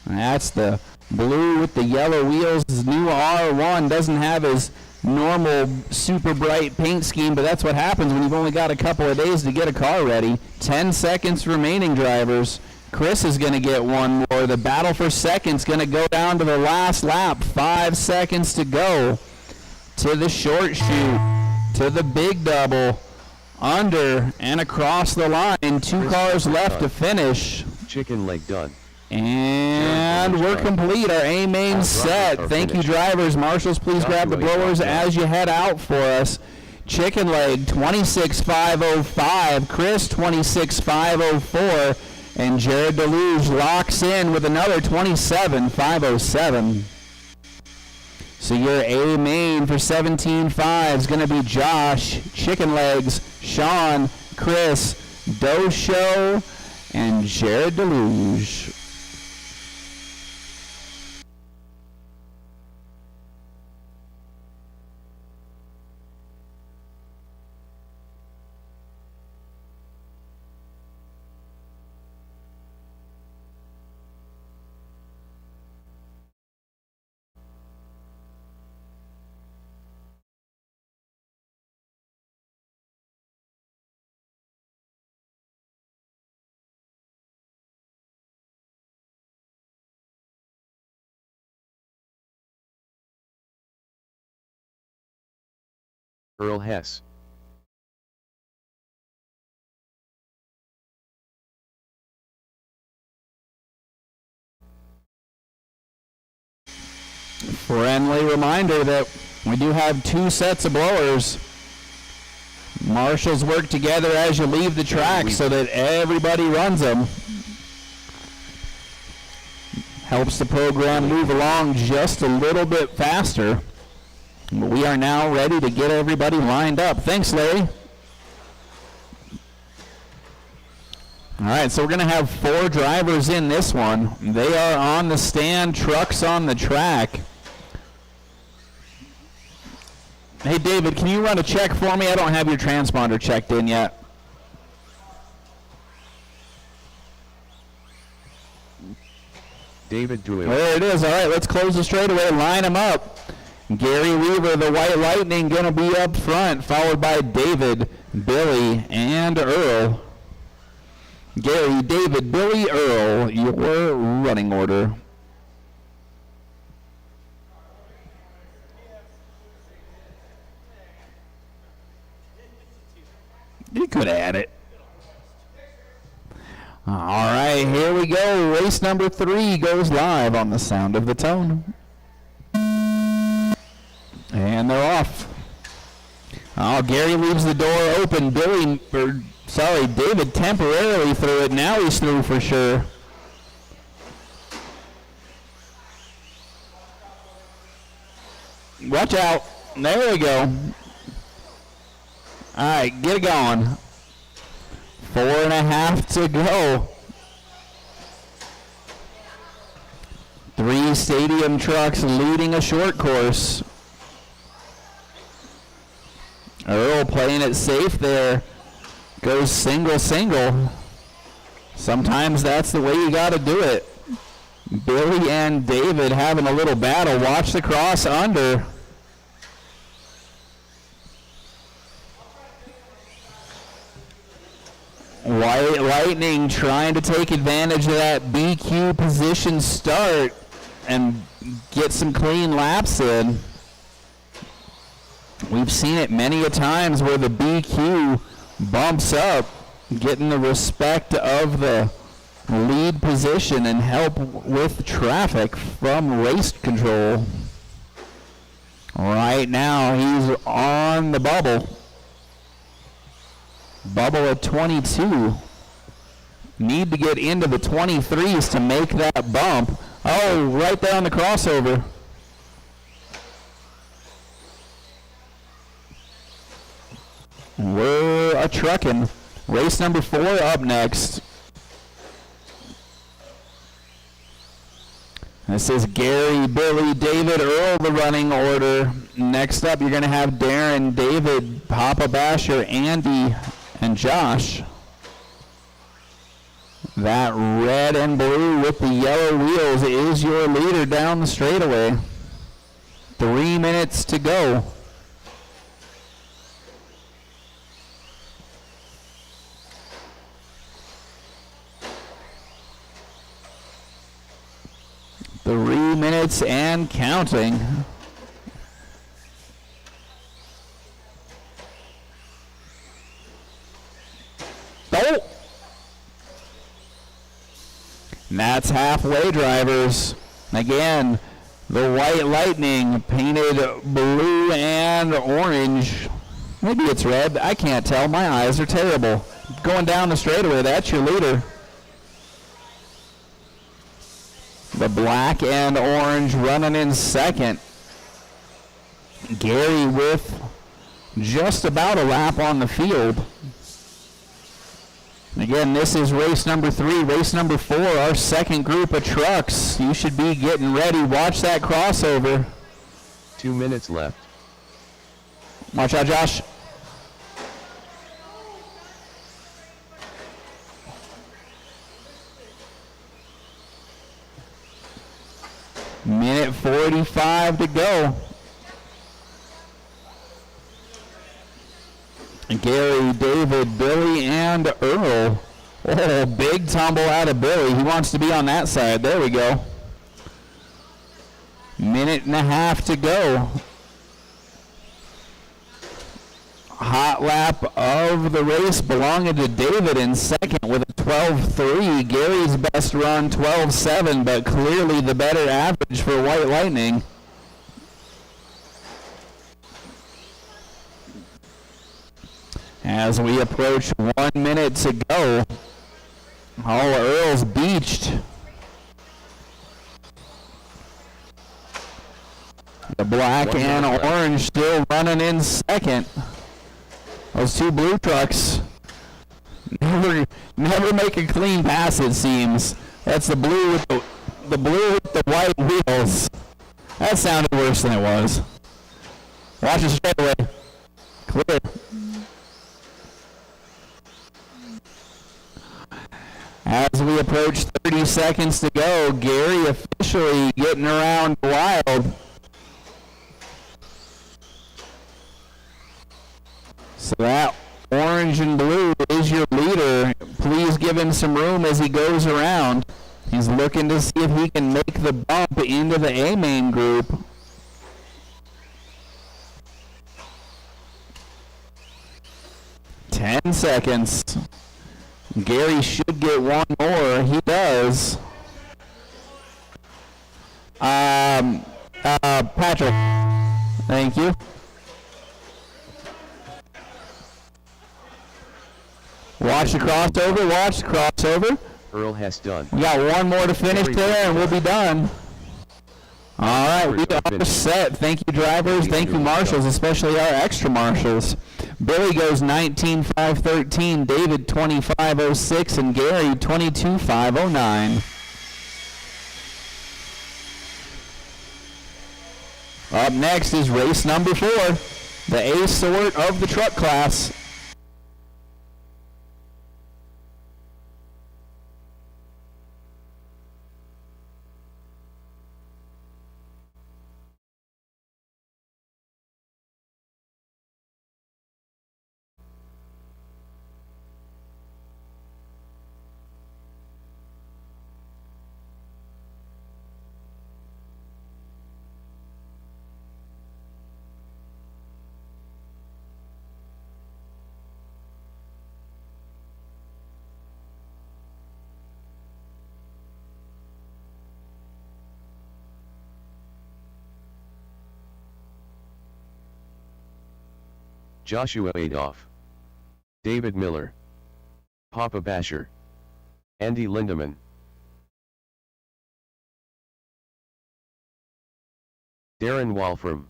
That's the blue with the yellow wheels. His new R1 doesn't have his normal super bright paint scheme, but that's what happens when you've only got a couple of days to get a car ready. 10 seconds remaining, drivers. Chris is going to get one more. The battle for second's going to go down to the last lap. 5 seconds to go. To the short shoot. To the big double. Under and across the line. 2 cars left to finish. Chicken Leg done. And we're complete. Our A main set. Thank you, drivers. Marshals, please grab the blowers as you head out for us. Chicken Leg 26.505, Chris 26.504, and Jared Deluge locks in with another 27.507. So your A main for 17.5 is going to be Josh, Chicken Legs, Sean, Chris, Dosho, and Jared Deluge. Earl Hess. Friendly reminder that we do have 2 sets of blowers. Marshals work together as you leave the track so that everybody runs them. Helps the program move along just a little bit faster. We are now ready to get everybody lined up. Thanks, Larry. All right, so we're going to have 4 drivers in this one. They are on the stand, trucks on the track. Hey, David, can you run a check for me? I don't have your transponder checked in yet. David Doyle. There it is. All right, let's close the straightaway. Line them up. Gary Weaver, the White Lightning, going to be up front, followed by David, Billy, and Earl. Gary, David, Billy, Earl, your running order. You could add it. All right, here we go. Race number 3 goes live on the Sound of the Tone. And they're off. Oh, Gary leaves the door open. David temporarily threw it. Now he's through for sure. Watch out. There we go. All right, get it going. 4.5 to go. 3 stadium trucks leading a short course. Earl playing it safe there. Goes single. Sometimes that's the way you got to do it. Billy and David having a little battle. Watch the cross under. White Lightning trying to take advantage of that BQ position start and get some clean laps in. We've seen it many a times where the BQ bumps up, getting the respect of the lead position and help with traffic from race control. Right now he's on the bubble. Bubble at 22. Need to get into the 23s to make that bump. Oh, right there on the crossover. We're a-truckin'. Race number 4 up next. This is Gary, Billy, David, Earl, the running order. Next up, you're going to have Darren, David, Papa Basher, Andy, and Josh. That red and blue with the yellow wheels is your leader down the straightaway. 3 minutes to go. And counting. Oh! And that's halfway, drivers. Again, the White Lightning painted blue and orange. Maybe it's red. I can't tell. My eyes are terrible. Going down the straightaway, that's your leader. The black and orange running in second. Gary with just about a lap on the field. Again, this is race number 3. Race number 4, our second group of trucks. You should be getting ready. Watch that crossover. 2 minutes left. Watch out, Josh. Minute 45 to go. Gary, David, Billy, and Earl. Oh, big tumble out of Billy. He wants to be on that side. There we go. Minute and a half to go. Hot lap of the race belonging to David in second with a 12.3. Gary's best run 12.7, but clearly the better average for White Lightning. As we approach 1 minute to go, all Earl's beached. The black and orange still running in second. Those two blue trucks never make a clean pass, it seems. That's the blue with the blue with the white wheels. That sounded worse than it was. Watch it straight away. Clear. As we approach 30 seconds to go, Gary officially getting around wild. So that orange and blue is your leader. Please give him some room as he goes around. He's looking to see if he can make the bump into the A main group. Ten seconds. Gary should get one more. He does. Patrick. Thank you. Watch the crossover. Watch the crossover. Earl Hess done. We got one more to finish there, and we'll be done. All right, we are set. Thank you, drivers. Thank you, marshals, especially our extra marshals. Billy goes 19.513, David 25.06, and Gary 22.509. Up next is race number 4, the A sort of the truck class. Joshua Adolph, David Miller, Papa Basher, Andy Lindemann, Darren Wolfram.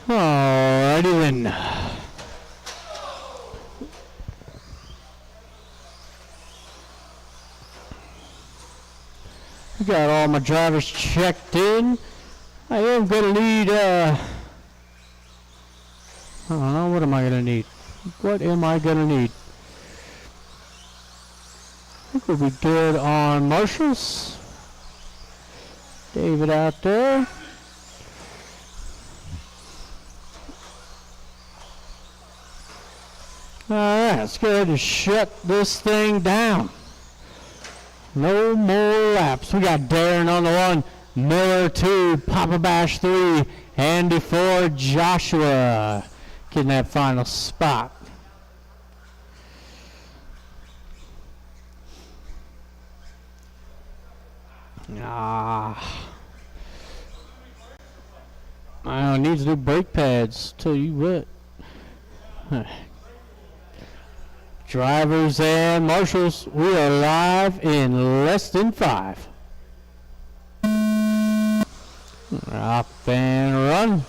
Alrighty then. I got all my drivers checked in. I am going to need, I don't know, what am I going to need? What am I going to need? I think we'll be good on marshals. David out there. Alright, let's go ahead and shut this thing down. No more laps. We got Darren on the 1. Miller 2, Papa Bash 3, Andy 4, Joshua getting that final spot. Needs new brake pads. Tell you what. Drivers and marshals, we are live in less than 5. Up and run.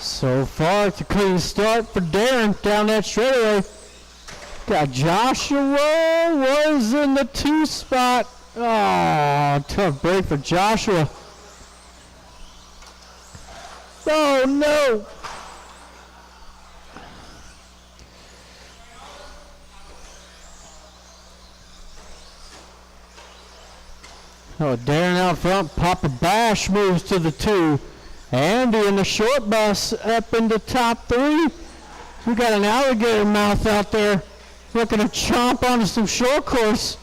So far, it's a clean start for Darren down that straightaway. Got Joshua was in the 2 spot. Oh, tough break for Joshua. Oh, no. Oh, Darren out front. Papa Bash moves to the 2. Andy in the short bus up in the top 3. We got an alligator mouth out there looking to chomp onto some short course.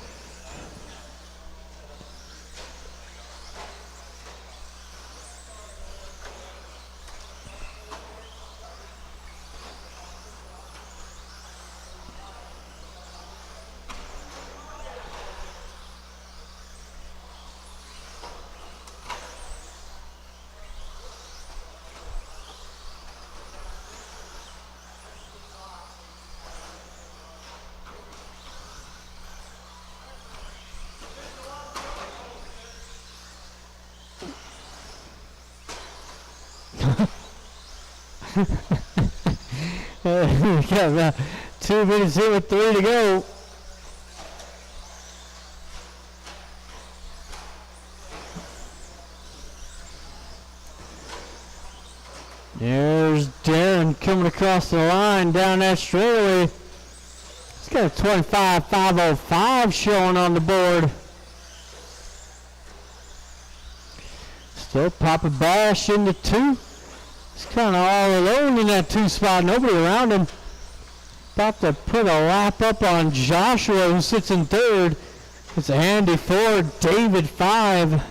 We got about 2 minutes in with 3 to go. There's Darren coming across the line down that straightaway. He's got a 25.505 showing on the board. Still Papa Bash in the 2. He's kind of all alone in that 2 spot. Nobody around him. About to put a lap up on Joshua, who sits in 3rd. It's Andy 4, David 5.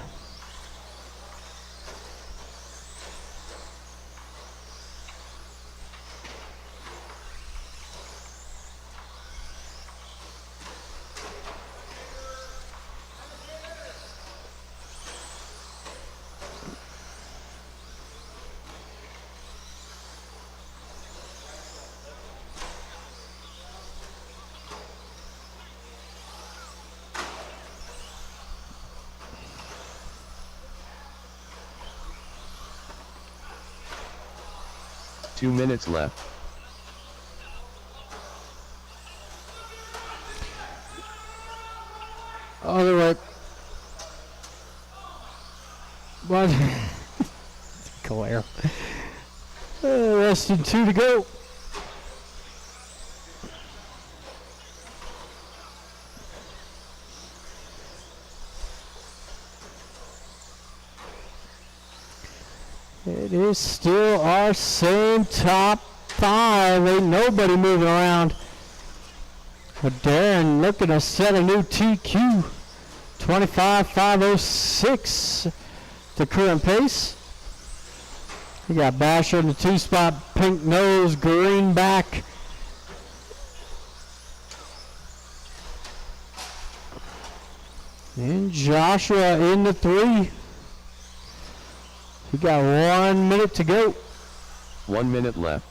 Two minutes left. Other way. What? Glare. Less than 2 to go. It is still our same top 5. Ain't nobody moving around. But Darren looking to set a new TQ. 25.506 the current pace. We got Basher in the 2 spot, pink nose, green back. And Joshua in the 3. We got 1 minute to go. 1 minute left.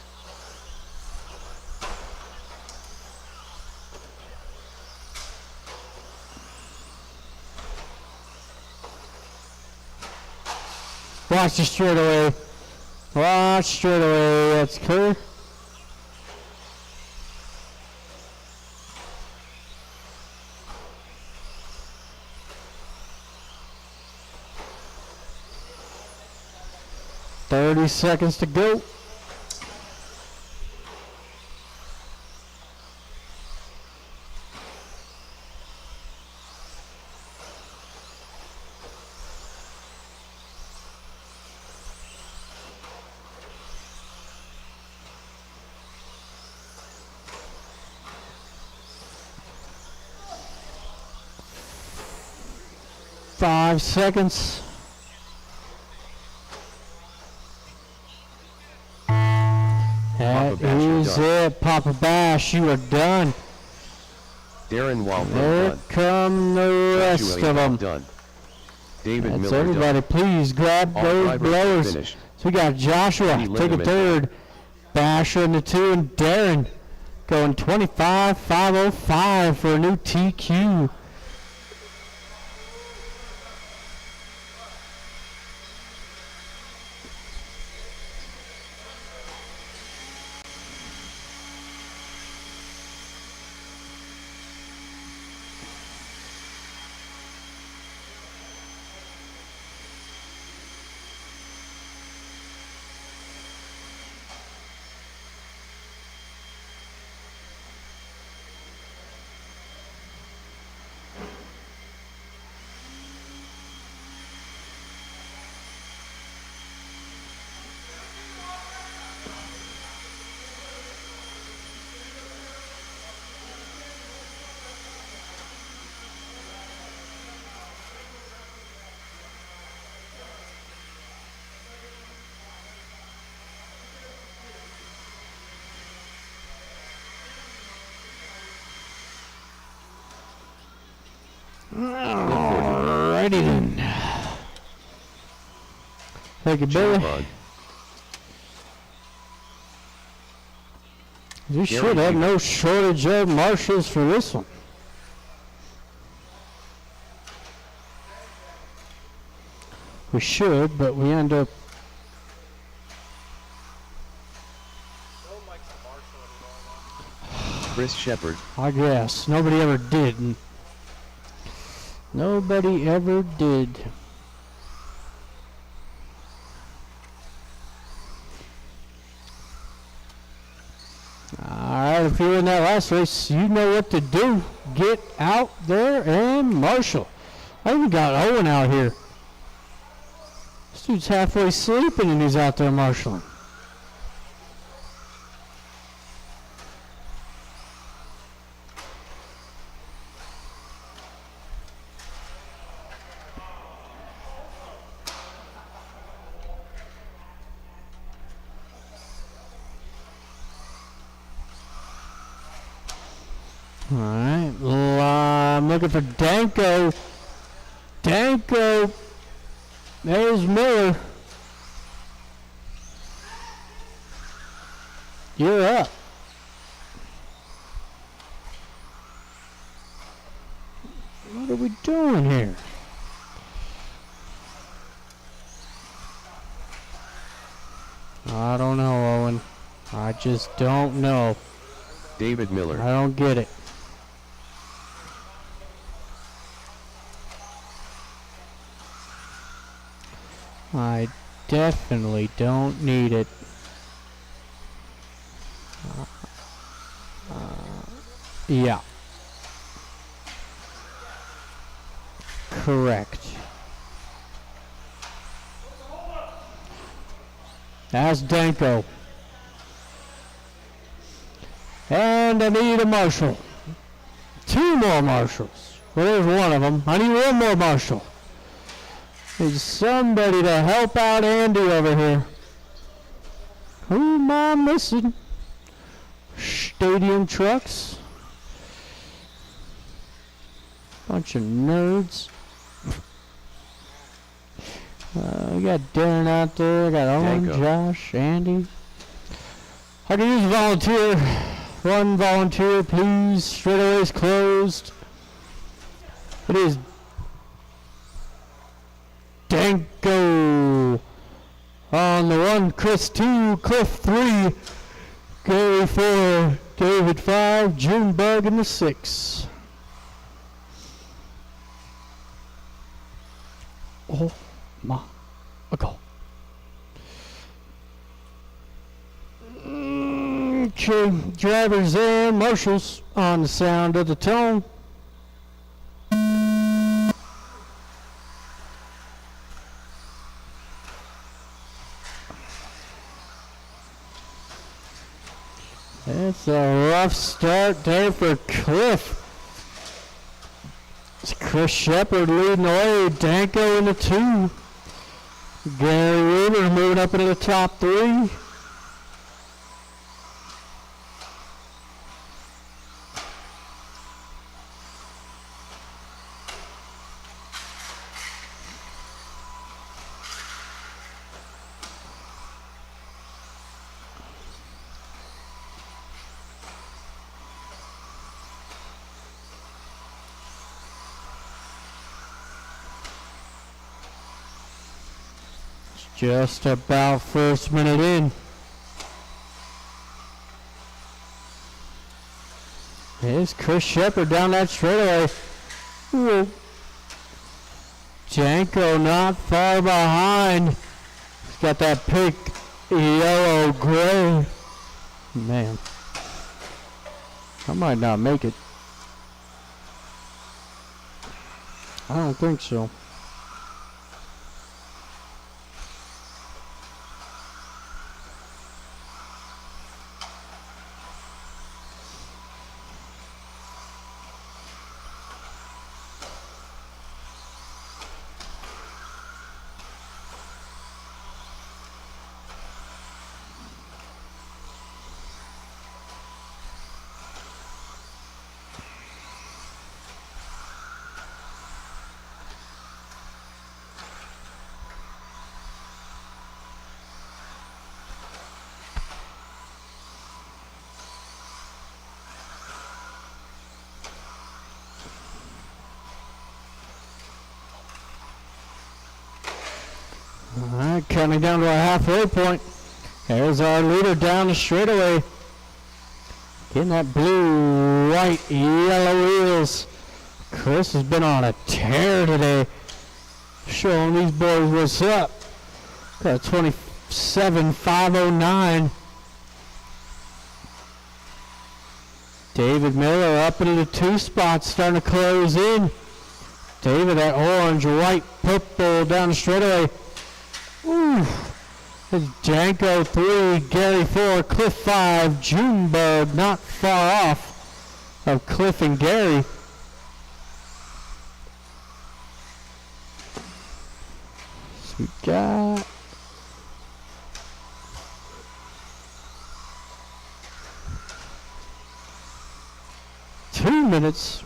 Watch the straightaway. Watch straightaway. That's clear. Thirty seconds to go. 5 seconds. That Bash, you're is done. it, Papa Bash. You are done. Darren Walpole There done. come the rest Joshua of them. done. David That's Miller everybody. done. Please grab All those drivers blowers. finished. So we got Joshua Eddie taking Lindemann. third, Basher in the 2, and Darren going 25.505 for a new TQ. Alrighty then. Thank you, Billy. Bud. You should have no shortage of marshals for this one. We should, but we end up. Chris Shepard. I guess nobody ever did. Nobody ever did. Alright, if you're in that last race, you know what to do. Get out there and marshal. I even got Owen out here. This dude's halfway sleeping and he's out there marshaling. Alright, I'm looking for Danko. Danko. There's Miller. You're up. What are we doing here? I don't know, Owen. I just don't know. David Miller. I don't get it. I definitely don't need it. Yeah. Correct. That's Danko. And I need a marshal. 2 more marshals. Well, there's one of them. I need 1 more marshal. Need somebody to help out Andy over here. Who am I missing? Stadium trucks. Bunch of nerds. We got Darren out there. Got Owen, Danko. Josh, Andy. I can use a volunteer. 1 volunteer, please. Straightaway's closed. It is Danko on the 1, Chris 2, Cliff 3, Gary 4, David 5, Junebug in the 6. Oh my God. Okay, drivers and marshals on the sound of the tone. It's a rough start there for Cliff. It's Chris Shepard leading the way. Danko in the 2. Gary Weaver moving up into the top 3. Just about first minute in. Here's Chris Shepard down that straightaway. Ooh. Janko not far behind. He's got that pink, yellow, gray. Man, I might not make it. I don't think so. Alright, coming down to our halfway point. There's our leader down the straightaway. Getting that blue, white, yellow wheels. Chris has been on a tear today. Showing these boys what's up. Got a 27.509. David Miller up into the 2 spots, starting to close in. David, that orange, white, purple down the straightaway. Ooh. It's Janko 3, Gary 4, Cliff 5, Junebug not far off of Cliff and Gary. So we got two minutes.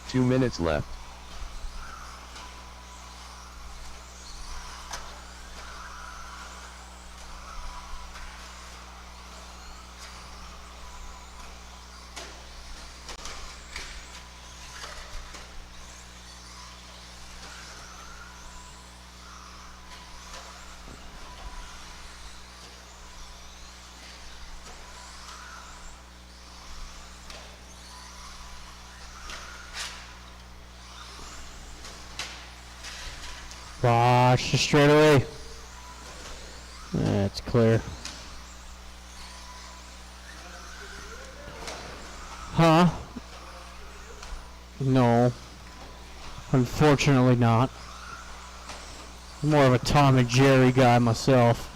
2 minutes left. Watch the straightaway. That's clear. Huh? No. Unfortunately not. I'm more of a Tom and Jerry guy myself.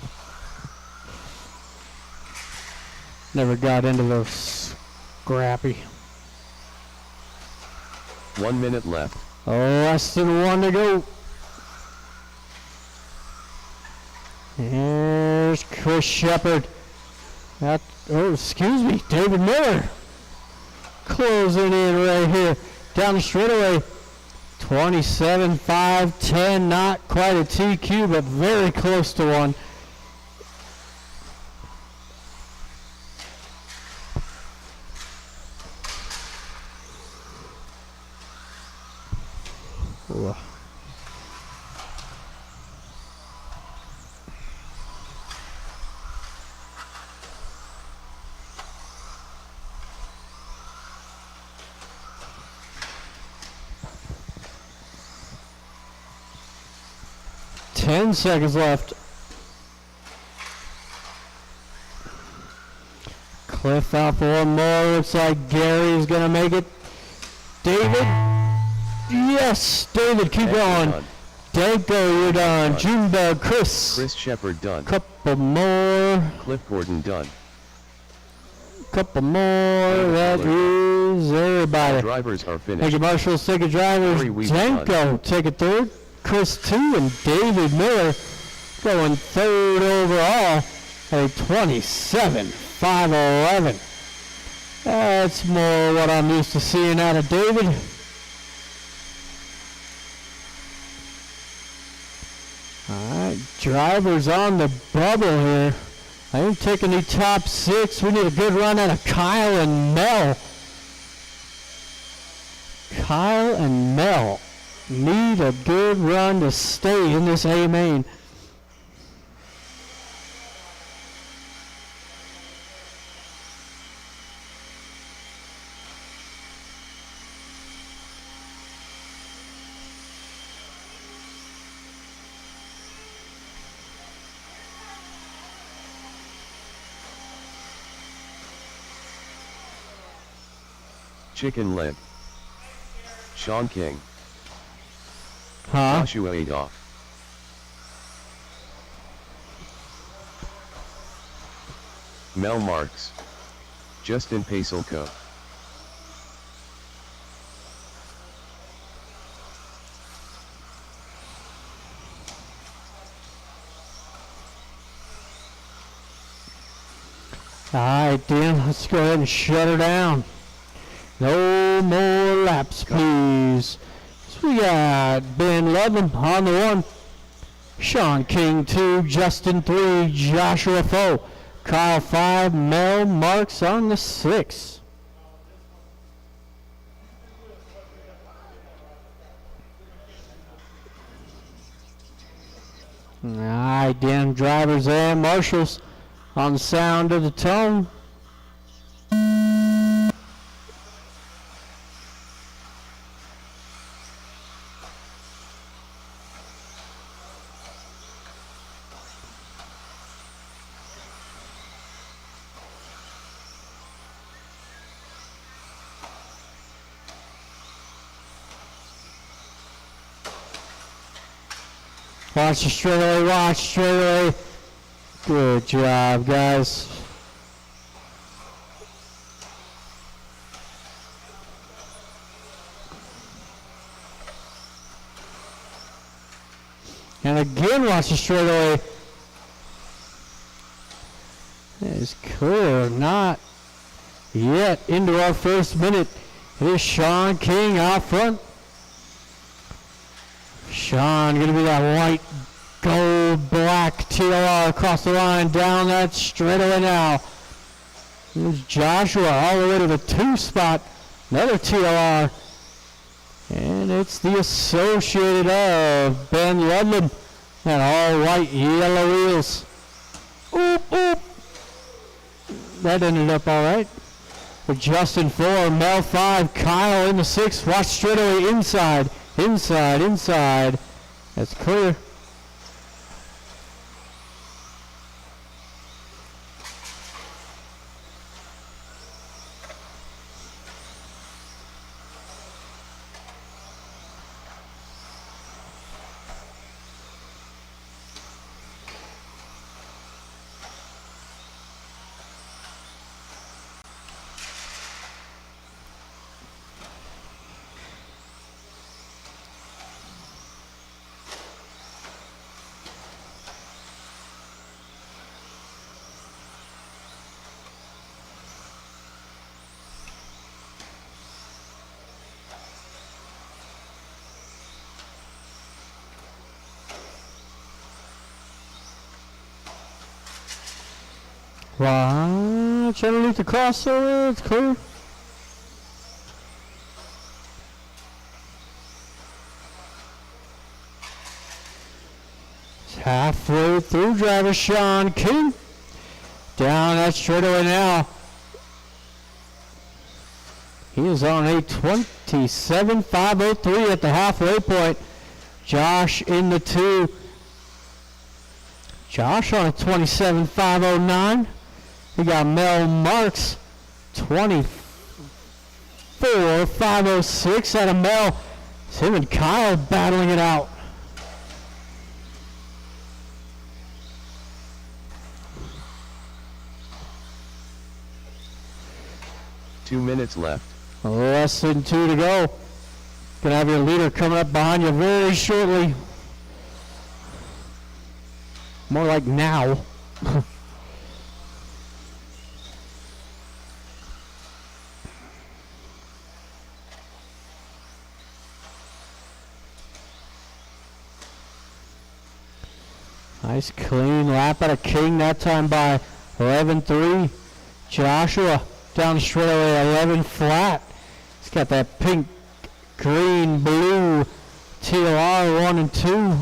Never got into those scrappy. 1 minute left. Oh, less than 1 to go. Here's Chris Shepard. Excuse me, David Miller. Closing in right here. Down the straightaway. 27.510. Not quite a TQ, but very close to one. Ooh. 10 seconds left. Cliff out for one more. Looks like Gary's going to make it. David? Yes, David, keep going. Done. Danko, you're done. Junebug, Chris. Chris Shepard done. Couple more. Cliff Gordon done. couple more. That is everybody. Drivers are Thank finished. you, Marshall. Second drivers. Very weak Danko take a third. Chris 2 and David Miller going third overall at a 27.511. That's more what I'm used to seeing out of David. Alright, drivers on the bubble here. I ain't taking the top 6. We need a good run out of Kyle and Mel. Kyle and Mel need a good run to stay in this A main. Chicken leg. Sean King. Huh? Joshua Adolph. Mel Marks. Justin Paselko. Alright, Dan, let's go ahead and shut her down. No more laps, please. So we got Ben Ludlam on the 1. Sean King 2, Justin 3, Joshua 4, Kyle 5, Mel Marks on the 6. Alright, Dan, drivers and marshals on the sound of the tone. Watch the straightaway, watch straightaway. Good job, guys. And again, watch the straightaway. That is clear, not yet into our first minute. It is Sean King out front. Sean gonna be that white, gold, black TLR across the line, down that straightaway now. There's Joshua all the way to the 2 spot, another TLR. And it's the associated of Ben Ludlam and all white, yellow wheels. Oop, oop. That ended up all right. For Justin 4, Mel 5, Kyle in the 6, watch straightaway inside. Inside, inside. That's clear. Watch underneath the crossover, it's clear. It's halfway through, driver Sean King. Down that straightaway now. He is on a 27.503 at the halfway point. Josh in the 2. Josh on a 27.509. We got Mel Marks, 24.506 out of Mel. It's him and Kyle battling it out. 2 minutes left. Less than 2 to go. Gonna have your leader coming up behind you very shortly. More like now. Nice clean lap out of King, that time by 11.3. Joshua down the straightaway 11 flat. He's got that pink, green, blue TLR 1 and 2.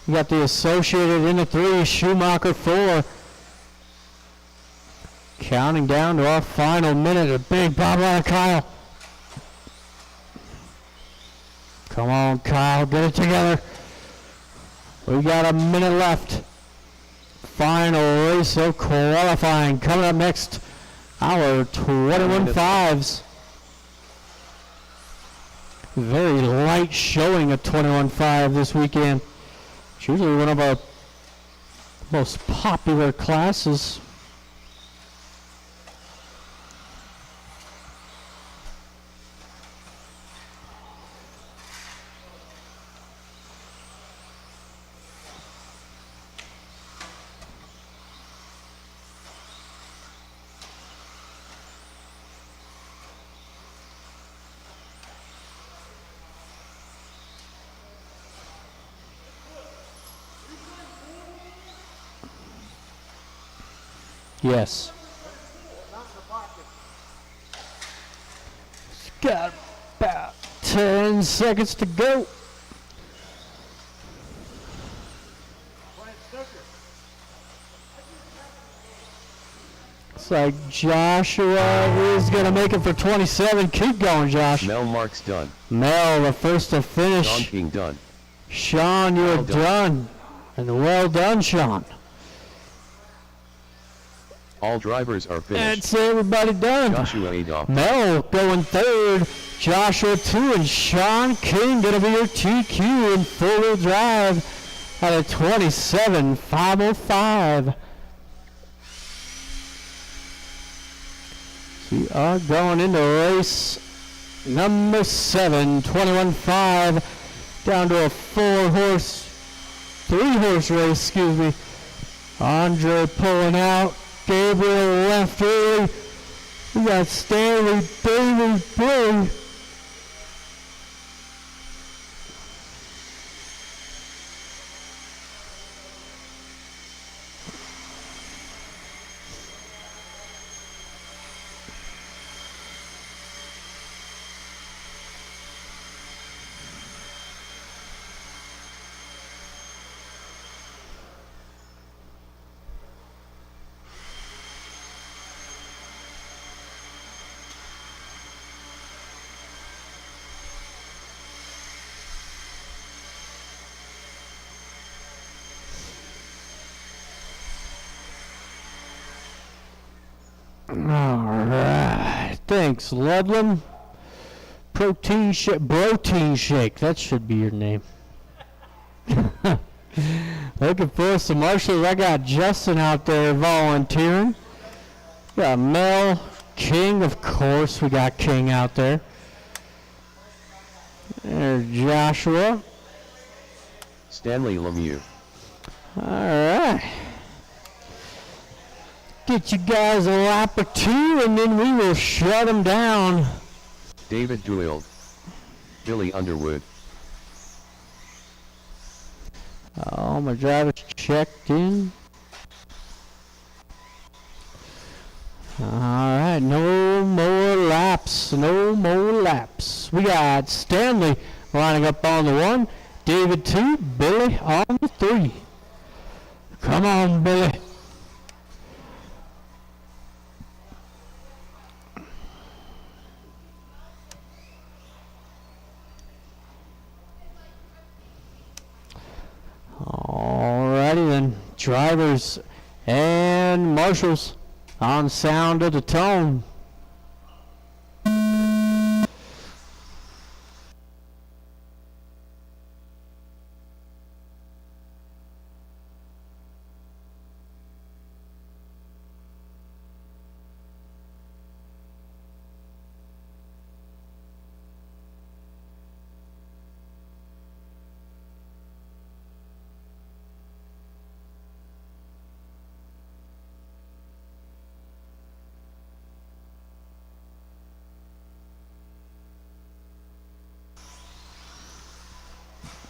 You got the Associated in the 3, Schumacher 4. Counting down to our final minute. A big bobble out of Kyle. Come on, Kyle, get it together. We got a minute left. Final race of qualifying. Coming up next, our 21.5s. Very light showing of 21.5 this weekend. It's usually one of our most popular classes. Yes. Got about 10 seconds to go. Looks like Joshua is going to make it for 27. Keep going, Josh. Mel Marks done. Mel, the first to finish. Sean King done. Sean, you're Well done. And well done, Sean. All drivers are finished. That's everybody done. Joshua Adolph. Mel going third, Joshua 2, and Sean King going to be your TQ in four-wheel drive at a 27.505. We are going into race number 7, 21.5, down to a three-horse race, excuse me. Andre pulling out. Gabriel left early. We got Stanley, David, Billy. Alright, thanks Ludlam. Protein shake, that should be your name. Looking for some marshals. I got Justin out there volunteering. Got Mel, King, of course, we got King out there. There's Joshua. Stanley Lemieux. Alright. Get you guys a lap or two, and then we will shut them down. David Doyle. Billy Underwood. All my drivers checked in. Alright, no more laps. No more laps. We got Stanley lining up on the 1, David 2, Billy on the 3. Come on, Billy. Alrighty then, drivers and marshals on sound of the tone.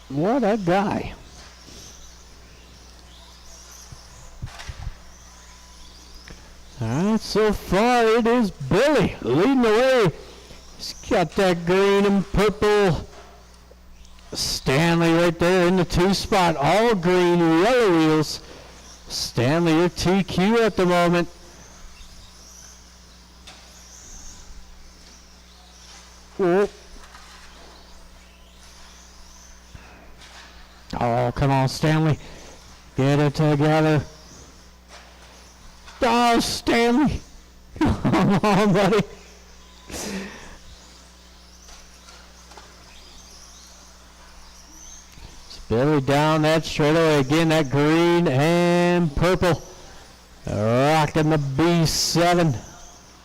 What a guy. All right, so far it is Billy leading the way. He's got that green and purple Stanley right there in the 2 spot. All green, yellow wheels. Stanley, your TQ at the moment. Whoa. Oh, come on, Stanley. Get it together. Oh, Stanley. Come on, buddy. It's Billy down that straightaway again, that green and purple. Rocking the B7.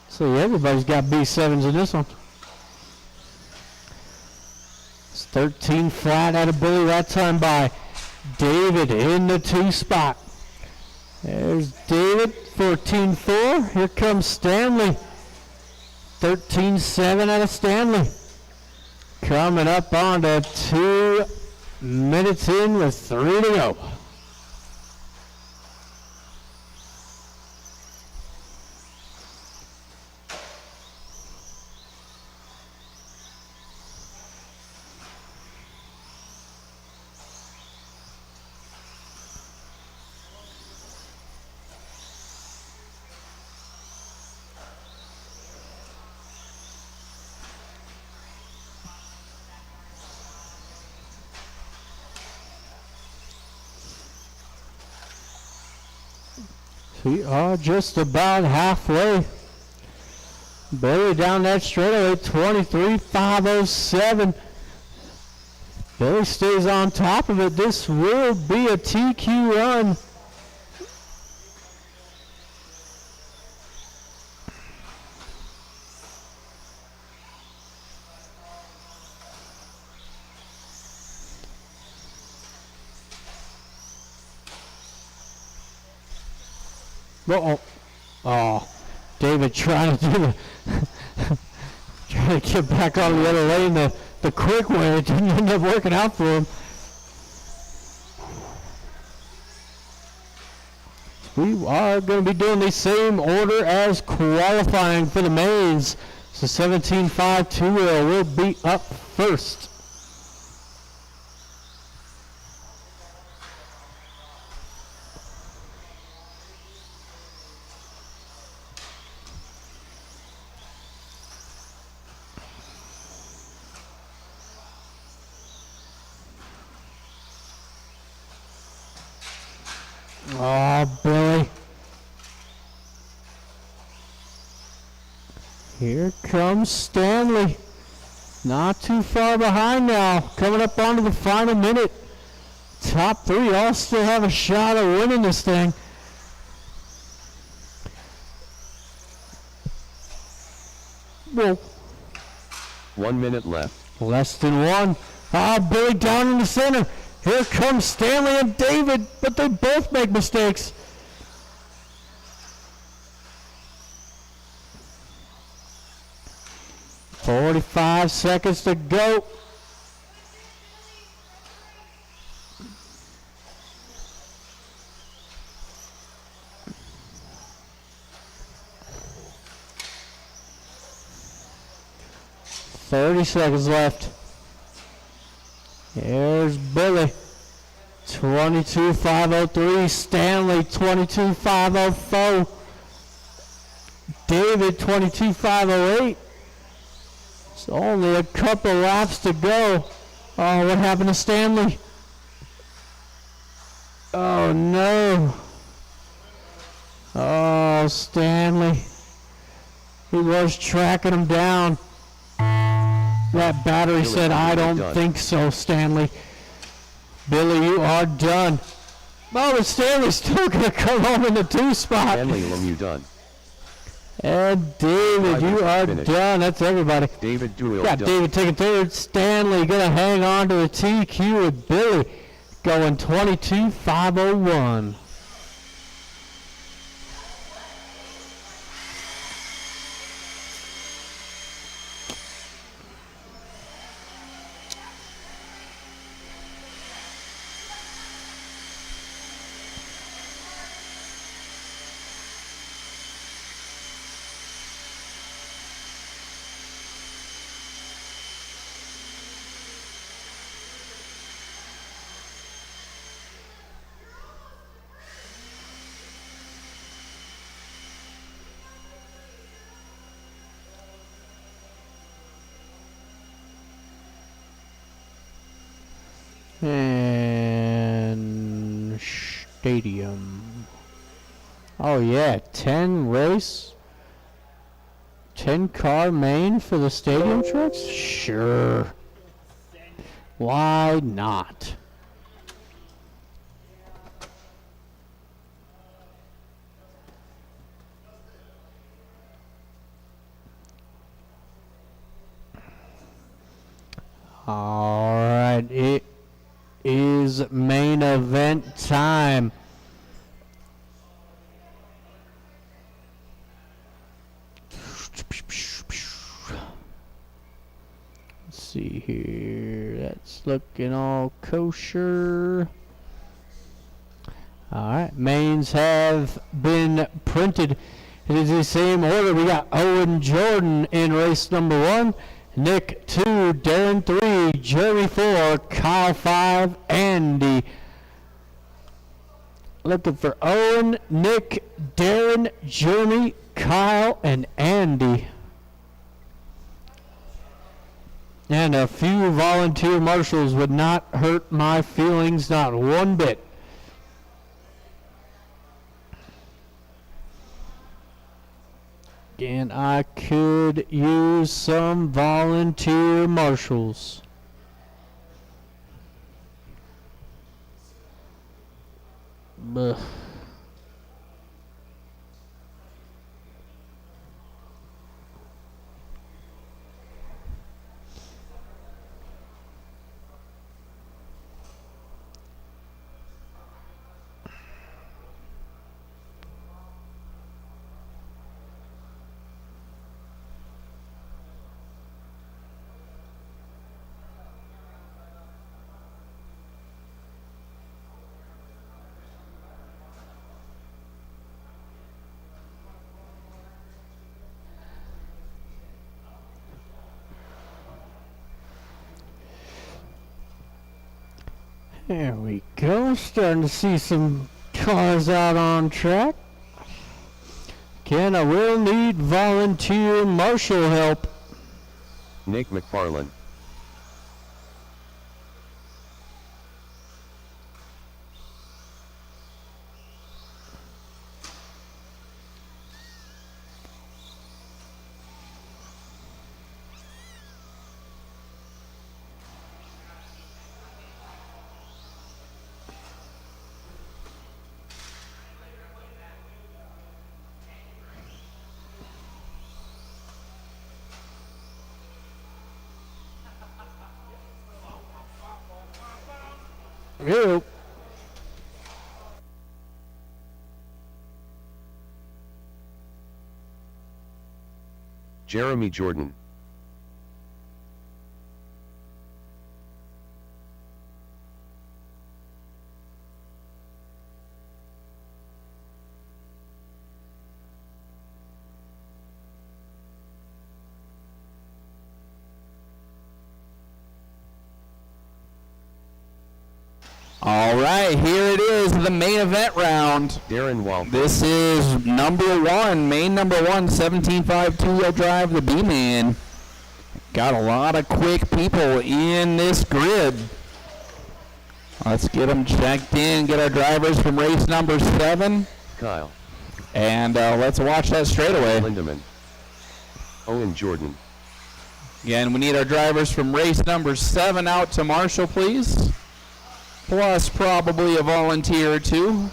So everybody's got B7s in this one. It's 13 flat out of Billy that time by David in the 2 spot. There's David, 14-4. Here comes Stanley. 13-7 out of Stanley. Coming up on to 2 minutes in with 3 to go. We are just about halfway. Billy down that straightaway, 23.507. Billy stays on top of it. This will be a TQ run. Oh, David trying to trying to get back on the other lane the quick way. It didn't end up working out for him. We are going to be doing the same order as qualifying for the mains. So 17.5 two-wheel will be up first. Oh, Billy. Here comes Stanley. Not too far behind now. Coming up onto the final minute. Top 3 all still have a shot of winning this thing. Whoa. 1 minute left. Less than 1. Ah, Billy down in the center. Here comes Stanley and David, but they both make mistakes. "45 seconds to go." "30 seconds left." Here's Billy, 22.503. Stanley, 22.504. David, 22.508. It's only a couple laps to go. Oh, what happened to Stanley? Oh, no. Oh, Stanley. He was tracking him down. That battery said, "I don't think so, Stanley." Billy, you are done. Oh, but Stanley's still going to come home in the 2 spot. Stanley Lemieux done. And David, you are done. That's everybody. David Doyle Got done. David taking 3rd. Stanley going to hang on to the TQ with Billy going 22.501. And stadium. Oh yeah, 10 race. 10 car main for the stadium trucks? Sure. Why not? All right, it is main event time. Let's see here. That's looking all kosher. All right, mains have been printed. It is the same order. We got Owen Jordan in race number 1. Nick 2, Darren 3, Jeremy 4, Kyle 5, Andy. Looking for Owen, Nick, Darren, Jeremy, Kyle, and Andy. And a few volunteer marshals would not hurt my feelings, not one bit. And I could use some volunteer marshals. Buh. There we go. Starting to see some cars out on track. Again, I will need volunteer marshal help. Nick McFarland. Ew. Jeremy Jordan. All right, here it is, the main event round. Darren Walton. This is number 1, main number 1, 17.5 two-wheel drive, the B-Man. Got a lot of quick people in this grid. Let's get them checked in, get our drivers from race number 7. Kyle. And let's watch that straightaway. Lindemann. Owen Jordan. Again, we need our drivers from race number 7 out to Marshall, please. Plus probably a volunteer or two.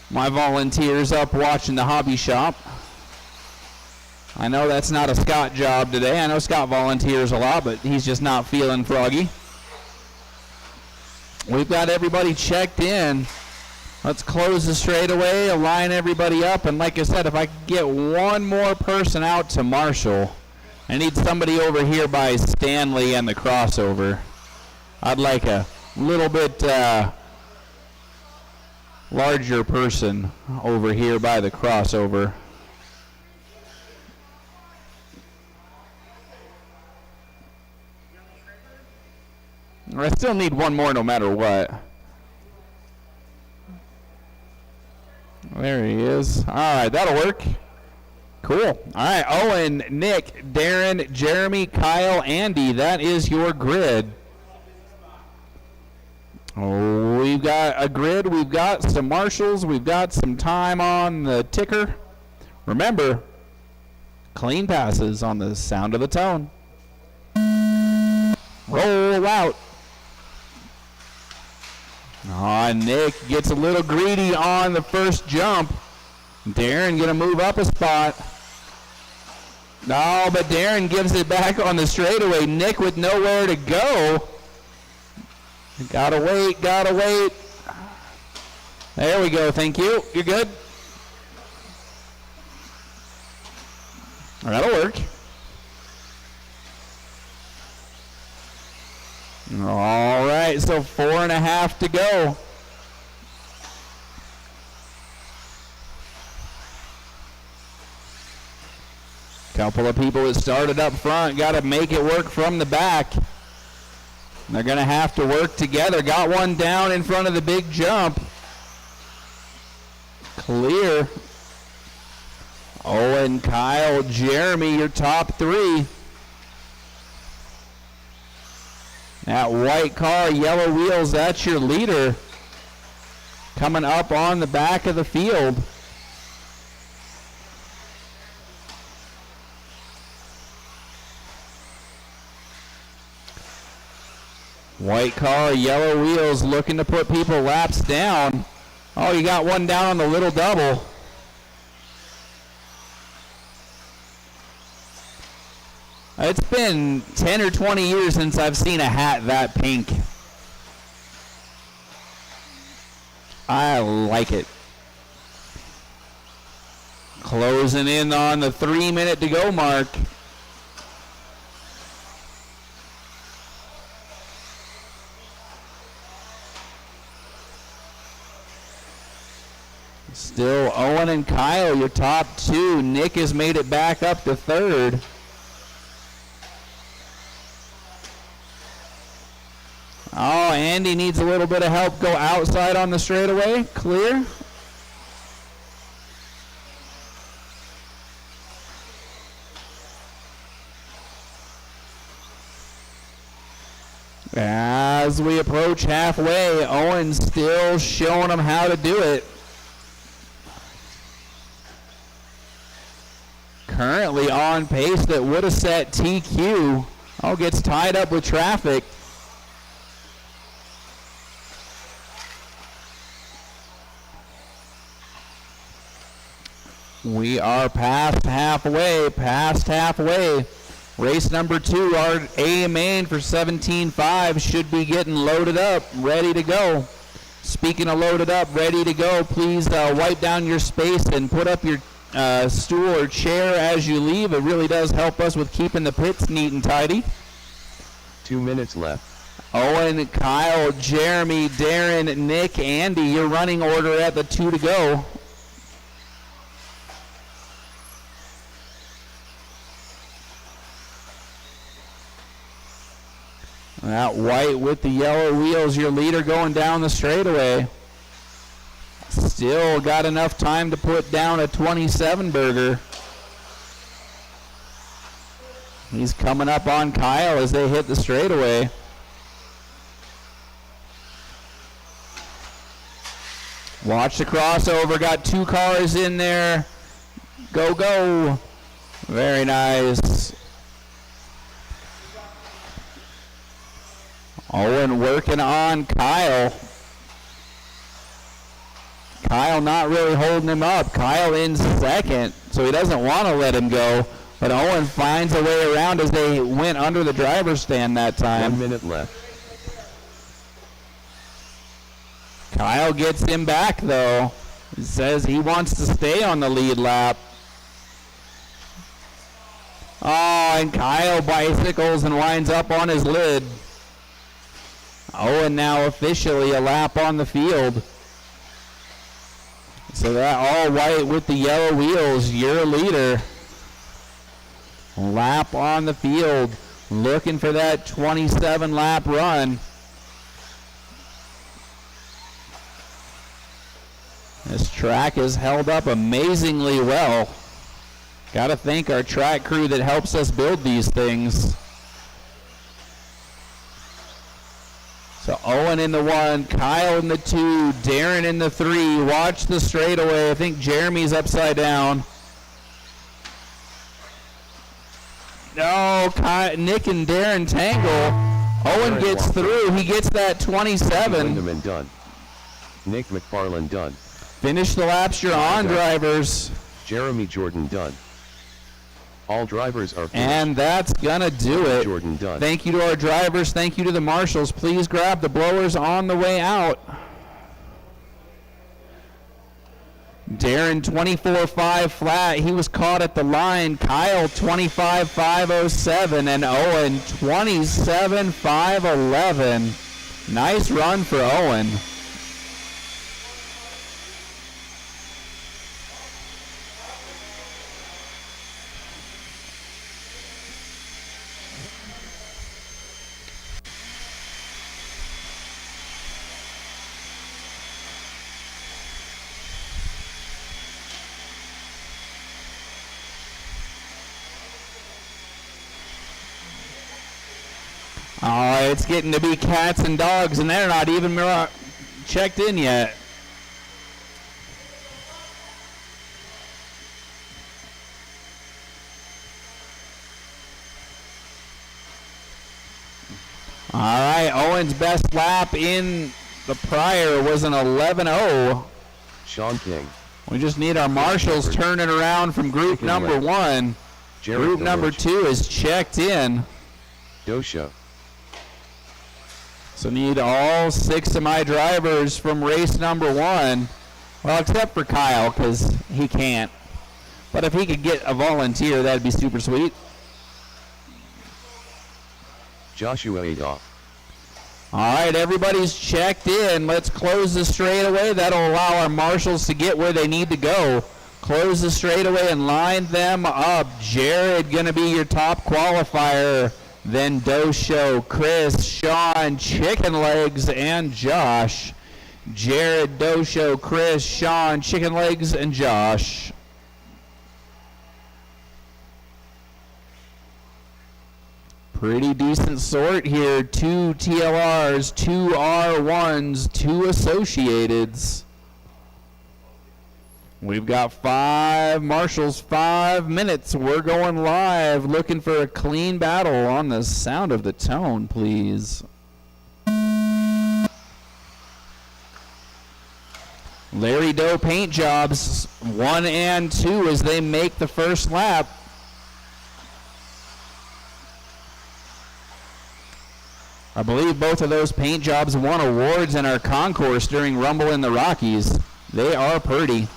My volunteer's up watching the hobby shop. I know that's not a Scott job today. I know Scott volunteers a lot, but he's just not feeling froggy. We've got everybody checked in. Let's close the straightaway, align everybody up, and like I said, if I could get one more person out to Marshall, I need somebody over here by Stanley and the crossover. I'd like a little bit larger person over here by the crossover. I still need one more no matter what. There he is. All right, that'll work. Cool. All right, Owen, Nick, Darren, Jeremy, Kyle, Andy. That is your grid. Oh, we've got a grid. We've got some marshals. We've got some time on the ticker. Remember, clean passes on the sound of the tone. Roll out. Nick gets a little greedy on the first jump. Darren going to move up a spot. No, but Darren gives it back on the straightaway. Nick with nowhere to go. Gotta wait, gotta wait. There we go, thank you. You're good. That'll work. All right, so 4.5 to go. Couple of people that started up front, got to make it work from the back. They're going to have to work together. Got one down in front of the big jump. Clear. Owen, Kyle, Jeremy, your top three. That white car, yellow wheels, that's your leader. Coming up on the back of the field. White car, yellow wheels, looking to put people laps down. Oh, you got one down on the little double. It's been 10 or 20 years since I've seen a hat that pink. I like it. Closing in on the 3 minute to go mark. Still Owen and Kyle, your top two. Nick has made it back up to third. Oh, Andy needs a little bit of help. Go outside on the straightaway. Clear. As we approach halfway, Owen still showing them how to do it. Currently on pace that would have set TQ. Oh, gets tied up with traffic. We are past halfway. Race number 2, our A main for 17.5 should be getting loaded up, ready to go. Speaking of loaded up, ready to go, please wipe down your space and put up your stool or chair as you leave. It really does help us with keeping the pits neat and tidy. 2 minutes left. Owen, Kyle, Jeremy, Darren, Nick, Andy, your running order at the 2 to go. That white with the yellow wheels, your leader going down the straightaway. Still got enough time to put down a 27 burger. He's coming up on Kyle as they hit the straightaway. Watch the crossover. Got 2 cars in there. Go, go. Very nice. Owen working on Kyle. Kyle not really holding him up. Kyle in second, so he doesn't want to let him go. But Owen finds a way around as they went under the driver's stand that time. 1 minute left. Kyle gets him back, though. He says he wants to stay on the lead lap. Oh, and Kyle bicycles and winds up on his lid. Owen now officially a lap on the field. So that all white with the yellow wheels, your leader. Lap on the field, looking for that 27 lap run. This track is held up amazingly well. Got to thank our track crew that helps us build these things. So Owen in the 1, Kyle in the 2, Darren in the 3. Watch the straightaway. I think Jeremy's upside down. No, Nick and Darren tangle. Owen gets through. He gets that 27. Lindemann done. Nick McFarland done. Finish the laps you're on, drivers. Jeremy Jordan done. All drivers are finished. And that's going to do it. Jordan done. Thank you to our drivers. Thank you to the marshals. Please grab the blowers on the way out. Darren 24.5 flat. He was caught at the line. Kyle 25.507 and Owen 27.511. Nice run for Owen. Oh, it's getting to be cats and dogs, and they're not even checked in yet. All right, Owen's best lap in the prior was an 11.0. Sean King. We just need our marshals turning around from group number 1. Group number 2 is checked in. Dosha. So need all 6 of my drivers from race number 1. Well, except for Kyle, because he can't. But if he could get a volunteer, that'd be super sweet. Joshua Adolph. All right, everybody's checked in. Let's close the straightaway. That'll allow our marshals to get where they need to go. Close the straightaway and line them up. Jared going to be your top qualifier. Then Dosho, Chris, Sean, Chicken Legs, and Josh. Jared, Dosho, Chris, Sean, Chicken Legs, and Josh. Pretty decent sort here. 2 TLRs, 2 R1s, 2 Associateds. We've got 5 marshals, 5 minutes. We're going live, looking for a clean battle on the sound of the tone, please. Larry Doe paint jobs, 1 and 2 as they make the first lap. I believe both of those paint jobs won awards in our concourse during Rumble in the Rockies. They are pretty.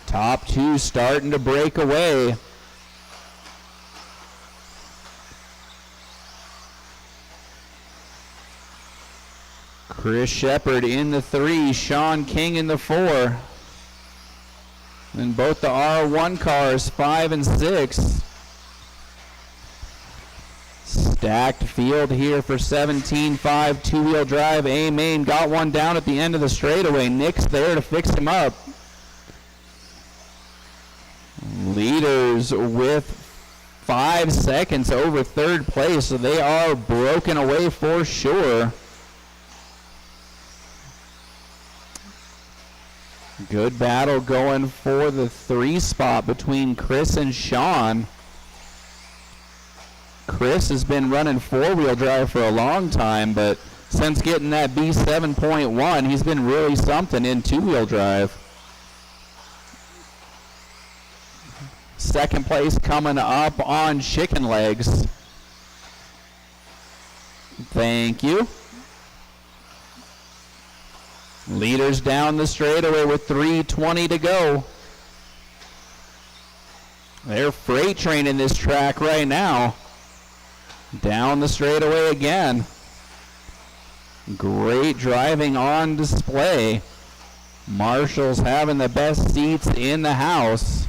Top 2 starting to break away. Chris Shepard in the 3, Sean King in the 4. And both the R1 cars, 5 and 6. Stacked field here for 17.5 two-wheel drive. A-Main got one down at the end of the straightaway. Nick's there to fix him up. Leaders with 5 seconds over third place, so they are broken away for sure. Good battle going for the 3 spot between Chris and Sean. Chris has been running 4-wheel drive for a long time, but since getting that B7.1, he's been really something in 2-wheel drive. Second place coming up on Chicken Legs. Thank you. Leaders down the straightaway with 3:20 to go. They're freight training this track right now. Down the straightaway again. Great driving on display. Marshall's having the best seats in the house.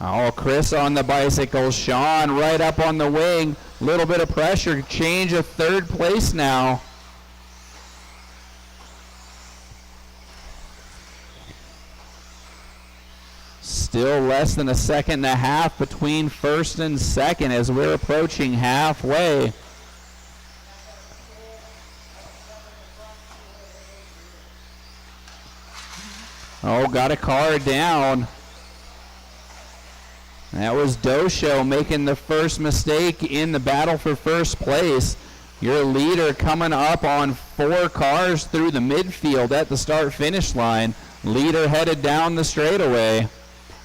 Oh, Chris on the bicycle. Sean right up on the wing. Little bit of pressure. Change of third place now. Still less than a second and a half between first and second as we're approaching halfway. Oh, got a car down. That was Dosho making the first mistake in the battle for first place. Your leader coming up on 4 cars through the midfield at the start-finish line. Leader headed down the straightaway.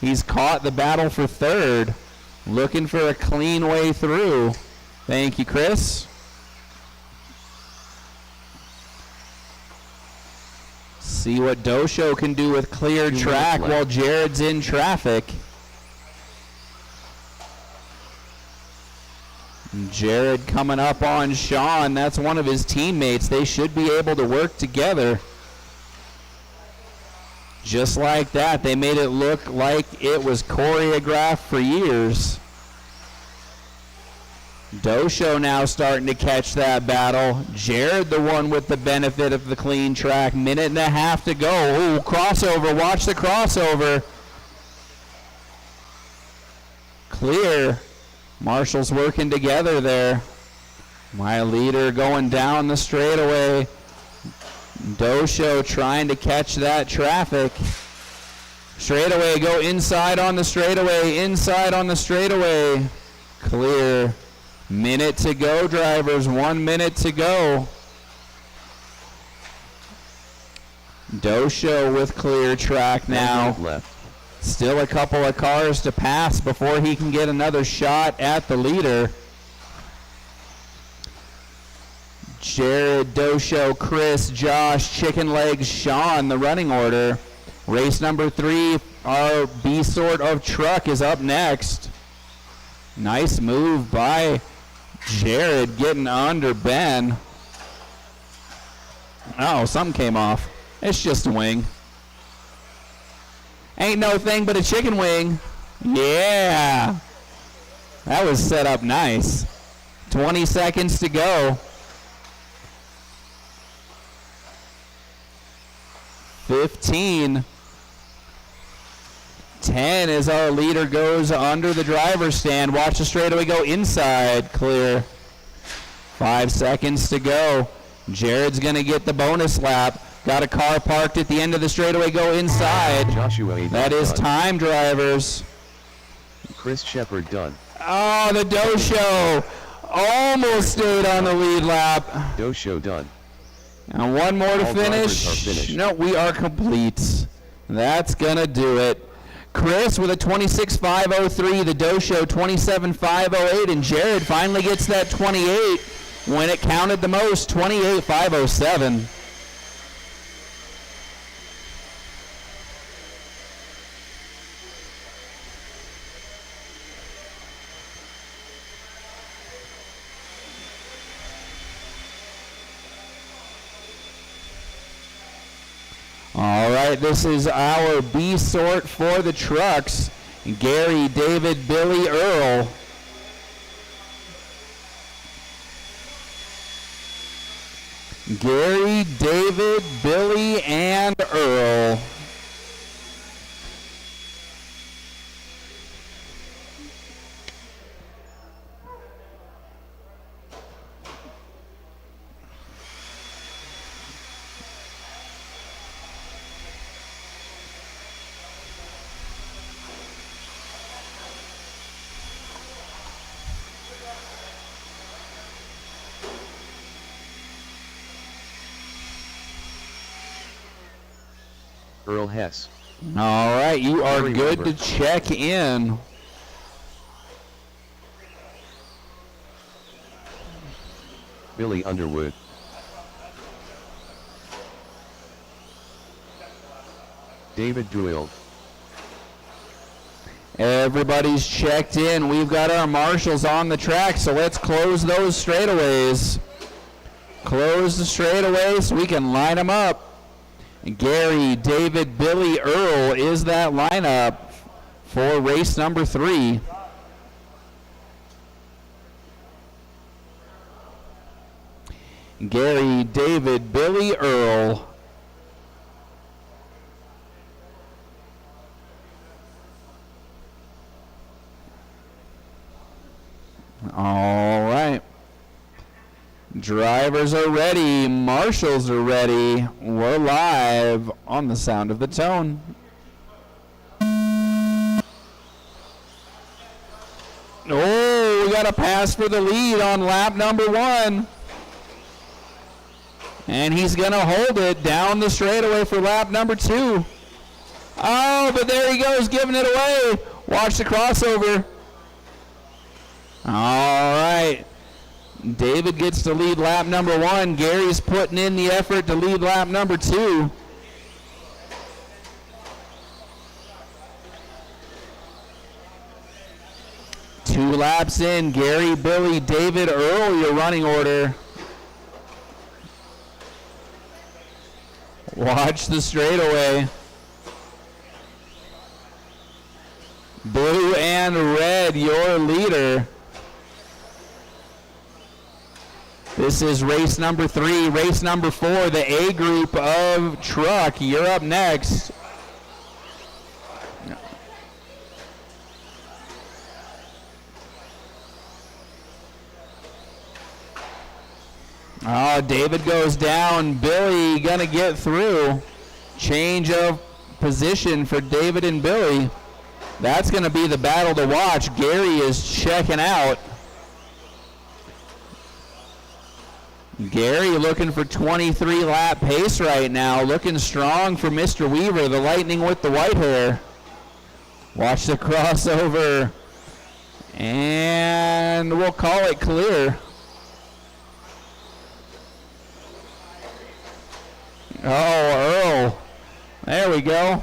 He's caught the battle for third. Looking for a clean way through. Thank you, Chris. See what Dosho can do with clear track while Jared's in traffic. Jared coming up on Sean. That's one of his teammates. They should be able to work together. Just like that, they made it look like it was choreographed for years. Dosho now starting to catch that battle. Jared the one with the benefit of the clean track. Minute and a half to go. Ooh, crossover. Watch the crossover. Clear. Marshall's working together there. My leader going down the straightaway. Dosho trying to catch that traffic. Straightaway, go inside on the straightaway, inside on the straightaway. Clear. Minute to go, drivers, 1 minute to go. Dosho with clear track now. Left. Still a couple of cars to pass before he can get another shot at the leader. Jared, Dosho, Chris, Josh, Chicken Legs, Sean, the running order. Race number 3, our B sort of truck is up next. Nice move by Jared getting under Ben. Oh, something came off. It's just a wing. Ain't no thing but a chicken wing. Yeah. That was set up nice. 20 seconds to go. 15. 10 as our leader goes under the driver's stand. Watch the straightaway go inside. Clear. 5 seconds to go. Jared's going to get the bonus lap. Got a car parked at the end of the straightaway. Go inside. Joshua that is done. time, drivers. Chris Shepard done. Oh, the Dosho almost stayed on the lead lap. Dosho done. And one more to All drivers finish. are finished. No, we are complete. That's going to do it. Chris with a 26.503, the Dosho 27.508, and Jared finally gets that 28 when it counted the most, 28.507. All right, this is our B sort for the trucks. Gary, David, Billy, Earl. Gary, David, Billy, and Earl. Earl Hess. All right, you are Very good rubber. to check in. Billy Underwood. David Doyle. Everybody's checked in. We've got our marshals on the track, so let's close those straightaways. Close the straightaways so we can line them up. Gary, David, Billy, Earl is that lineup for race number 3. Gary, David, Billy, Earl. All right. Drivers are ready. Marshals are ready. We're live on the sound of the tone. Oh, we got a pass for the lead on lap number 1. And he's going to hold it down the straightaway for lap number 2. Oh, but there he goes, giving it away. Watch the crossover. All right. David gets to lead lap number 1. Gary's putting in the effort to lead lap number 2. Two laps in. Gary, Billy, David, Earl, your running order. Watch the straightaway. Blue and red, your leader. This is race number 3. Race number 4, the A group of truck. You're up next. Oh, David goes down. Billy gonna get through. Change of position for David and Billy. That's gonna be the battle to watch. Gary is checking out. Gary looking for 23 lap pace right now. Looking strong for Mr. Weaver, the Lightning with the white hair. Watch the crossover. And we'll call it clear. Oh, Earl. There we go.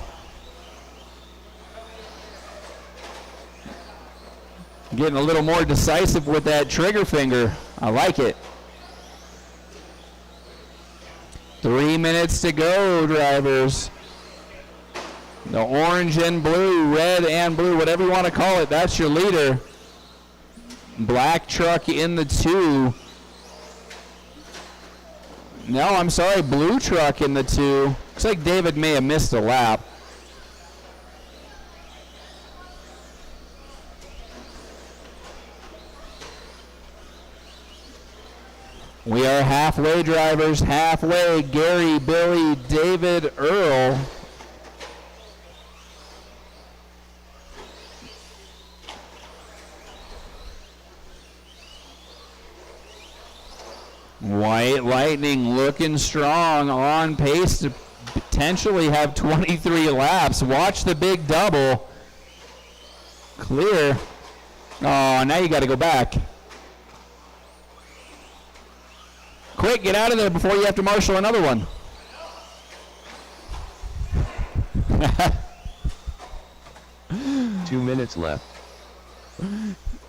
Getting a little more decisive with that trigger finger. I like it. 3 minutes to go, drivers. The orange and blue, red and blue, whatever you want to call it, that's your leader. Black truck in the 2. No, I'm sorry, blue truck in the 2. Looks like David may have missed a lap. We are halfway, drivers, halfway. Gary, Billy, David, Earl. White Lightning looking strong, on pace to potentially have 23 laps. Watch the big double. Clear. Oh, now you got to go back. Quick, get out of there before you have to marshal another one. Two minutes left.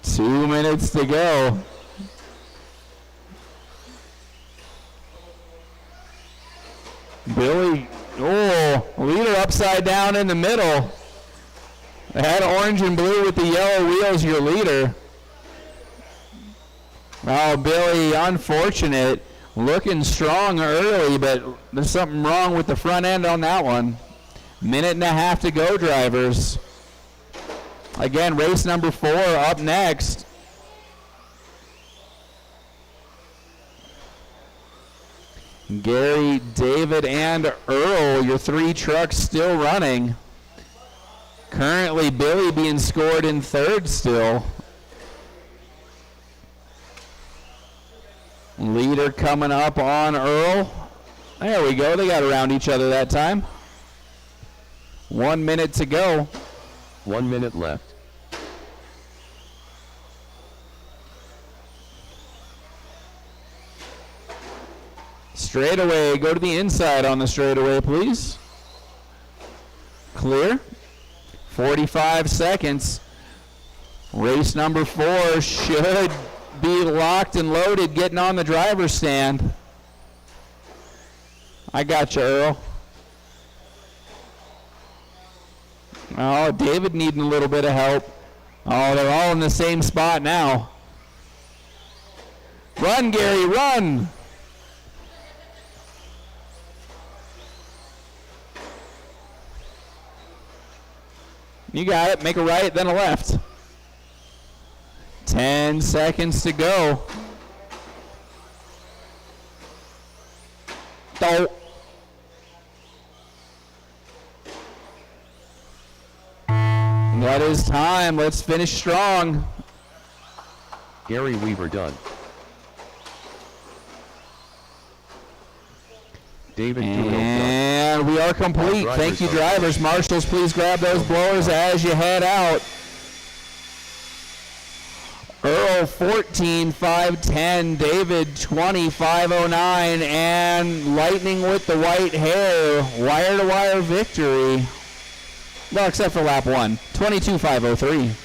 2 minutes to go. Billy, oh, leader upside down in the middle. That orange and blue with the yellow wheels, your leader. Oh, Billy, unfortunate. Looking strong early, but there's something wrong with the front end on that one. Minute and a half to go, drivers. Again, race number 4 up next. Gary, David, and Earl, your 3 trucks still running. Currently, Billy being scored in 3rd still. Leader coming up on Earl. There we go. They got around each other that time. 1 minute to go. 1 minute left. Straightaway, go to the inside on the straightaway, please. Clear. 45 seconds. Race number 4 should be locked and loaded, getting on the driver's stand. I got you, Earl. Oh, David needing a little bit of help. Oh, they're all in the same spot now. Run, Gary, run! You got it. Make a right, then a left. 10 seconds to go. Oh. That is time. Let's finish strong. Gary Weaver done. David Doolittle done. And we are complete. Thank you, drivers. Marshals, please grab those blowers as you head out. Earl 14.510, David 20.509, and Lightning with the white hair, wire-to-wire victory. Well, except for lap 1, 22.503.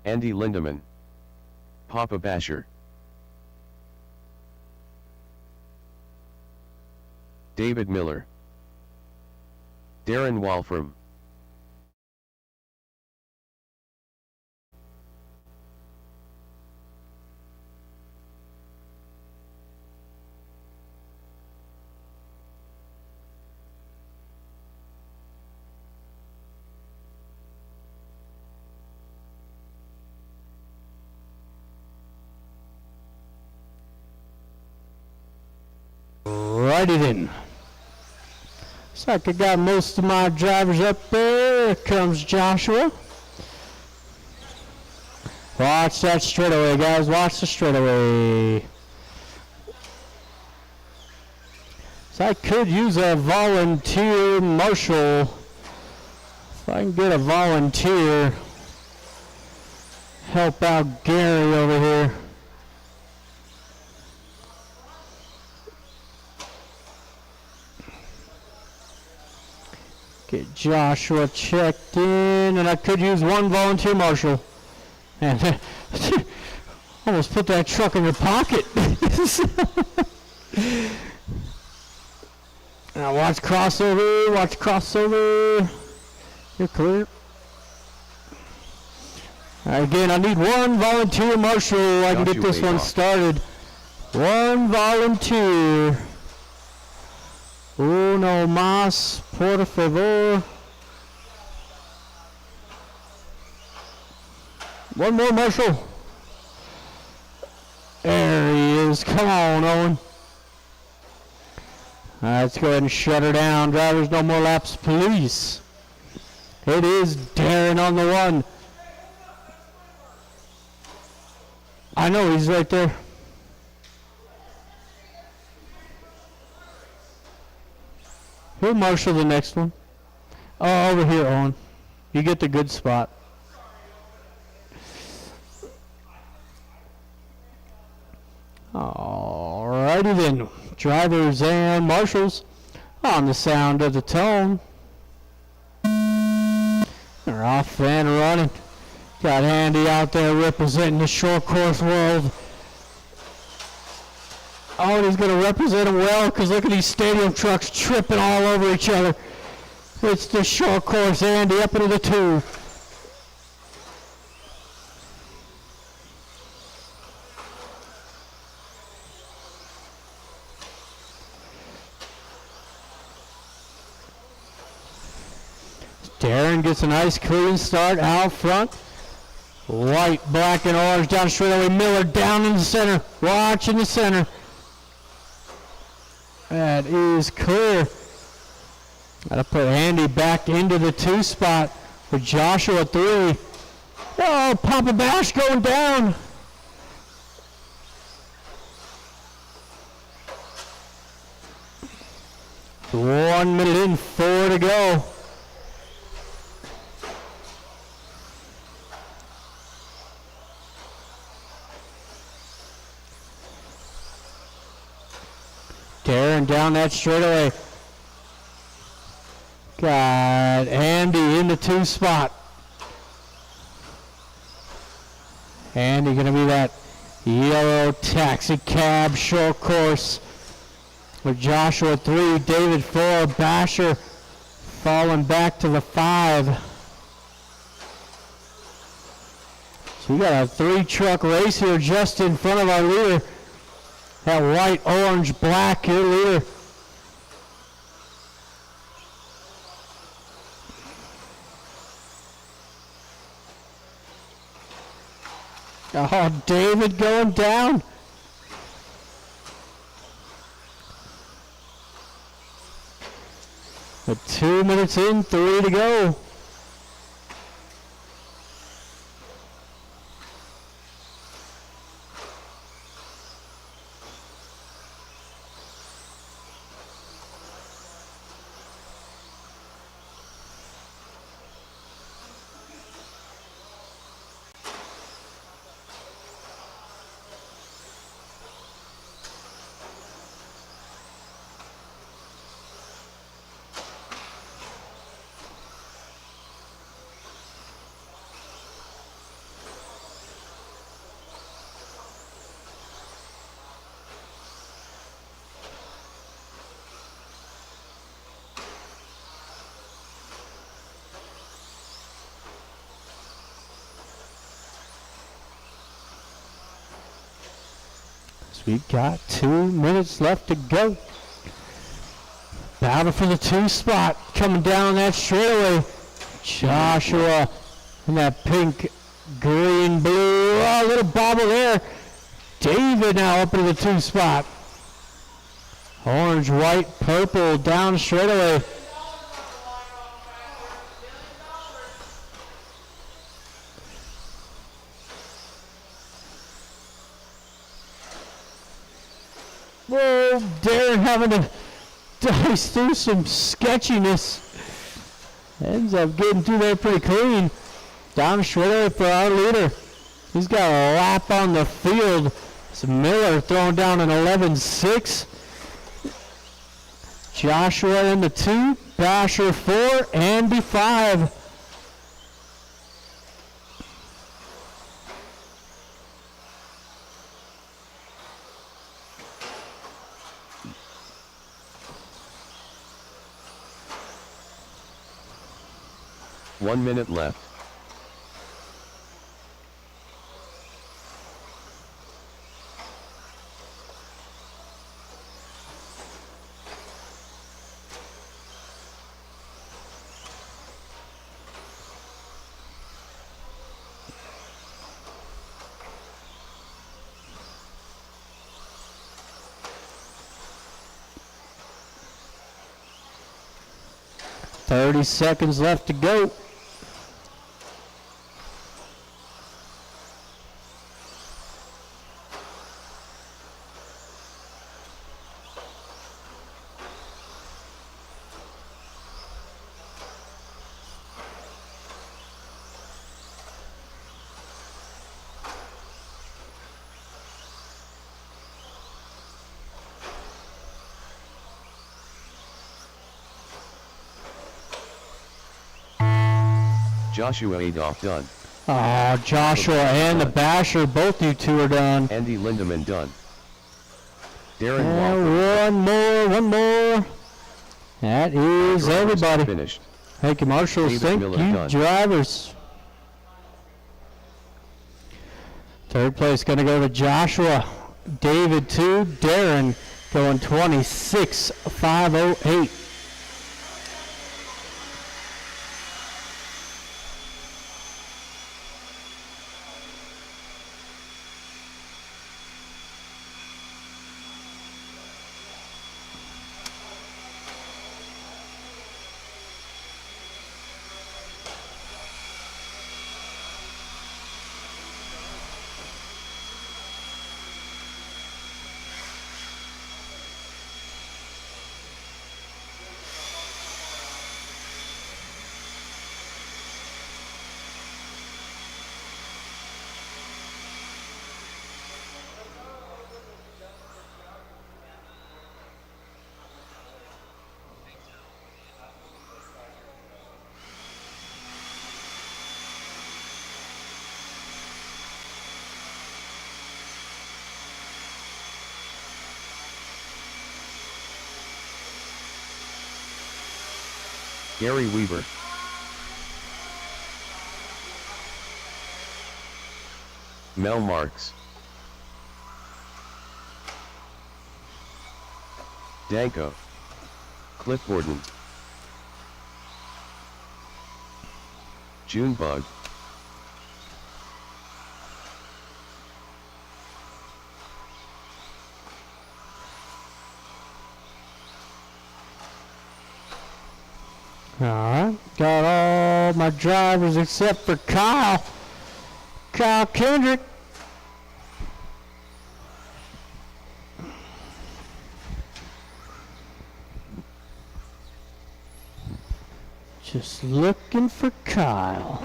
Andy Lindemann. Papa Basher. David Miller. Darren Walfram. Righty then. Looks like I got most of my drivers up there. Here comes Joshua. Watch that straightaway, guys. Watch the straightaway. So I could use a volunteer marshal. If I can get a volunteer, help out Gary over here. Get Joshua checked in, and I could use one volunteer marshal. And almost put that truck in your pocket. Now watch crossover, watch crossover. You're clear. Again, I need one volunteer marshal. I can get this one started. One volunteer. Uno más, por favor. One more, Marshall. There he is. Come on, Owen. All right, let's go ahead and shut her down. Drivers, no more laps, please. It is Darren on the one. I know, he's right there. He'll marshal the next one. Oh, over here, Owen. You get the good spot. Alrighty then. Drivers and marshals on the sound of the tone. They're off and running. Got Andy out there representing the short course world. Oh, and he's going to represent him well, because look at these stadium trucks tripping all over each other. It's the short course Andy up into the 2. Darren gets a nice clean start out front. White, black, and orange down straightaway. Miller down in the center. Watch in the center. That is clear. Got to put Andy back into the 2 spot with Joshua 3. Oh, Papa Bash going down. 1 minute in, 4 to go. Darren down that straightaway. Got Andy in the 2 spot. Andy gonna be that yellow taxi cab short course with Joshua 3, David 4, Basher falling back to the 5. So we got a 3-truck race here just in front of our leader. That white, orange, black here leader. Oh, David going down. With 2 minutes in, 3 to go. We've got 2 minutes left to go. Battle for the 2 spot. Coming down that straightaway. Joshua in that pink, green, blue. Oh, a little bobble there. David now up into the 2 spot. Orange, white, purple down straightaway. Whoa, Darren having to dice through some sketchiness. Ends up getting through there pretty clean. Down straightaway for our leader. He's got a lap on the field. It's Miller throwing down an 11.6. Joshua in the 2, Basher 4, Andy 5. One minute left. Thirty seconds left to go. Joshua Adolph done. Oh, Joshua and the Basher, both you two are done. Andy Lindemann done. Darren And one more. That is everybody. Finished. Thank you, marshals. David Thank Miller you, done. drivers. Third place going to go to Joshua. David 2, Darren going 26.508. Gary Weaver. Mel Marks. Danko. Cliff Borden. Junebug. Alright, got all my drivers except for Kyle Kendrick. Just looking for Kyle.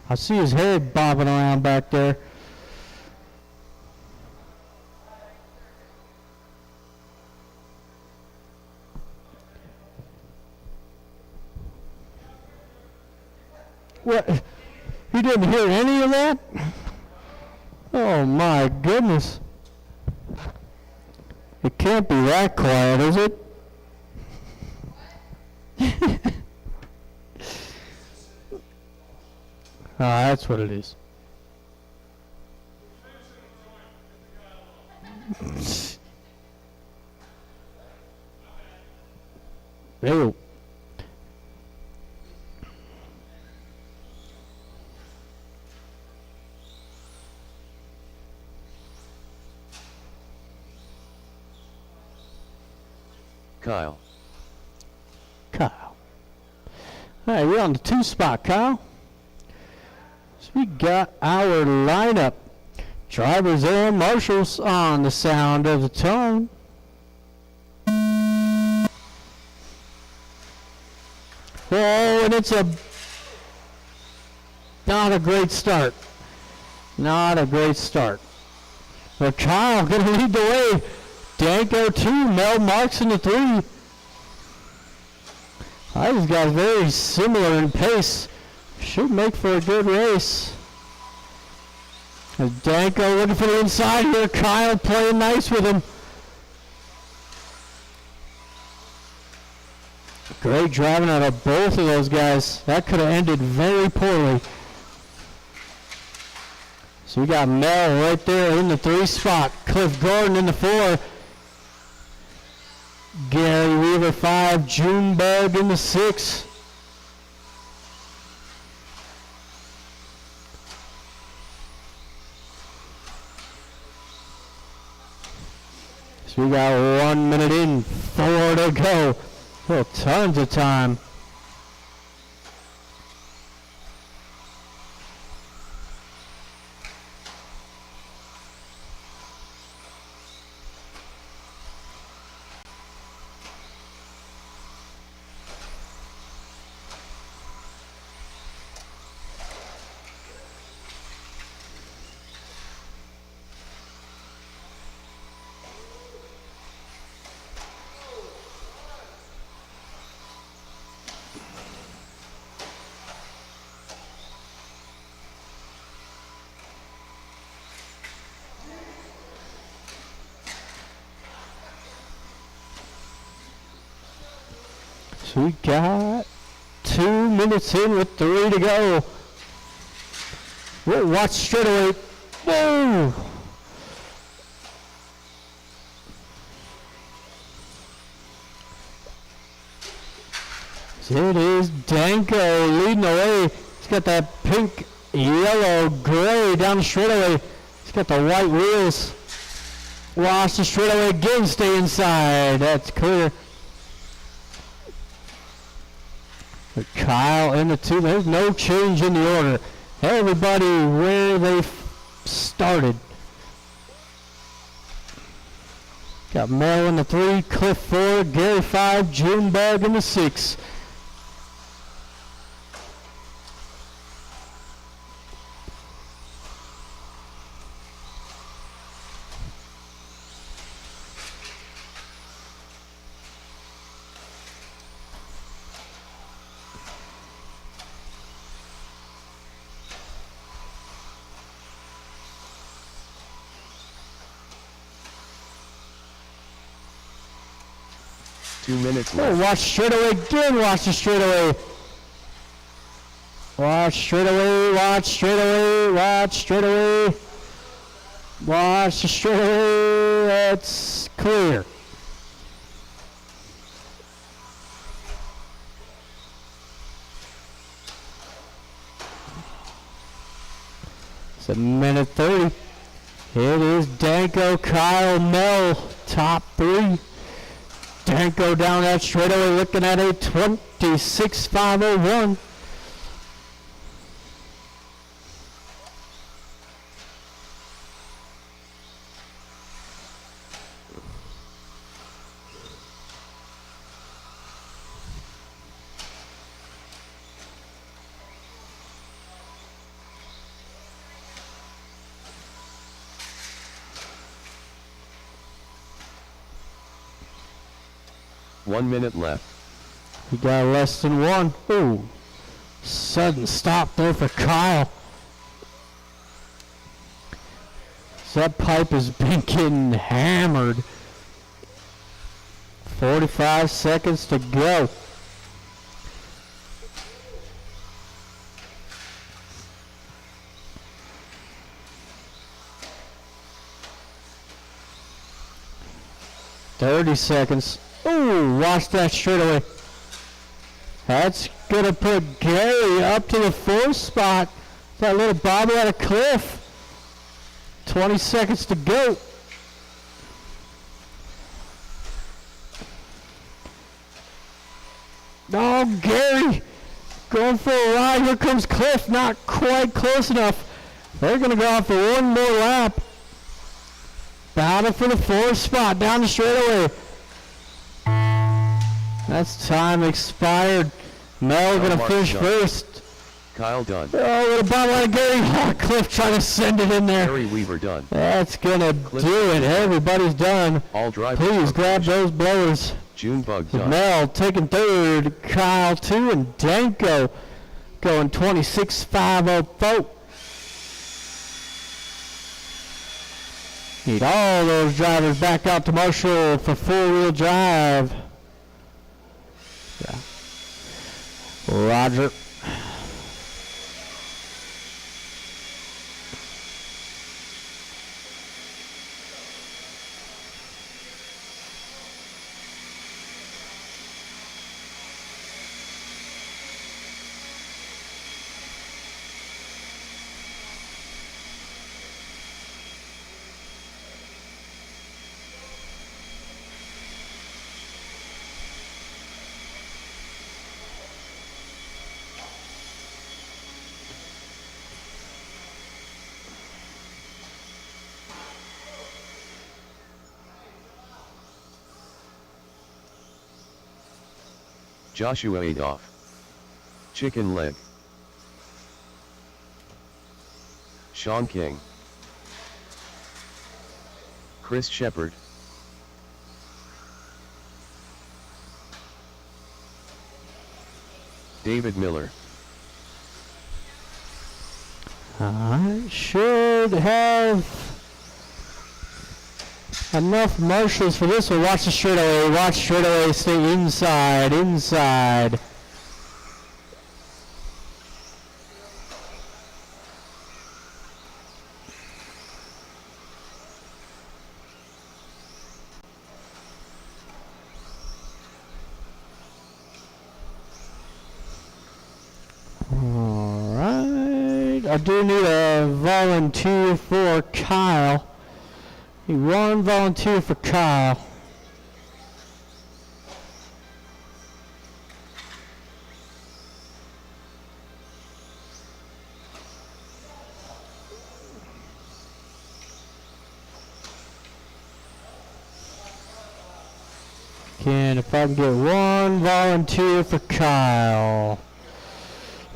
I see his head bobbing around back there. What? You didn't hear any of that? Oh my goodness. It can't be that quiet, is it? That's what it is. Ew. Kyle. Kyle. Hey, we're on the 2 spot, Kyle. So we got our lineup. Drivers and marshals on the sound of the tone. Oh, and it's not a great start. Not a great start. But Kyle going to lead the way. Danko 2, Mel Marks in the 3. These guys very similar in pace. Should make for a good race. As Danko looking for the inside here. Kyle playing nice with him. Great driving out of both of those guys. That could have ended very poorly. So we got Mel right there in the 3 spot. Cliff Gordon in the 4. Gary Weaver 5. Junebug in the 6. So we got 1 minute in, 4 to go. Oh, tons of time. So we got 2 minutes in with 3 to go. We'll watch straightaway. Whoa! So it is Danko leading the way. He's got that pink, yellow, gray down the straightaway. He's got the white wheels. Watch the straightaway again, stay inside. That's clear. But Kyle in the 2. There's no change in the order. Everybody where they started. Got Mel in the 3, Cliff 4, Gary 5, Junebug in the 6. 2 minutes Oh, left. watch straightaway again. Watch the straightaway. Watch straightaway. Watch straightaway. Watch straightaway. Watch the straightaway. That's clear. It's a minute 30. It is Danko, Kyle, Mel, top 3. Danko down that straightaway looking at a 26.501. One minute left. He got less than 1. Ooh. Sudden stop there for Kyle. So that pipe has been getting hammered. 45 seconds to go. $30 seconds. Ooh, watch that straightaway. That's going to put Gary up to the 4th spot. That little bobble at a cliff. 20 seconds to go. Oh, Gary going for a ride. Here comes Cliff. Not quite close enough. They're going to go out for one more lap. Battle for the 4th spot down the straightaway. That's time expired. Mel going to finish first. Kyle done. Oh, what about that Gary? Oh, Cliff trying to send it in there. Gary Weaver done. That's going to do it. Everybody's done. All drivers. Please grab those blowers. Junebug done. Mel taking 3rd. Kyle 2. And Danko going 26.504. Need all those drivers back out to Marshall for 4-wheel drive. Yeah. Roger. Joshua Adolph. Chicken leg. Sean King. Chris Shepard. David Miller. I should have enough marshals for this one. Watch the straightaway. Watch straightaway. Stay inside. Inside. All right. I do need a volunteer for Kyle. One volunteer for Kyle. If I can get one volunteer for Kyle.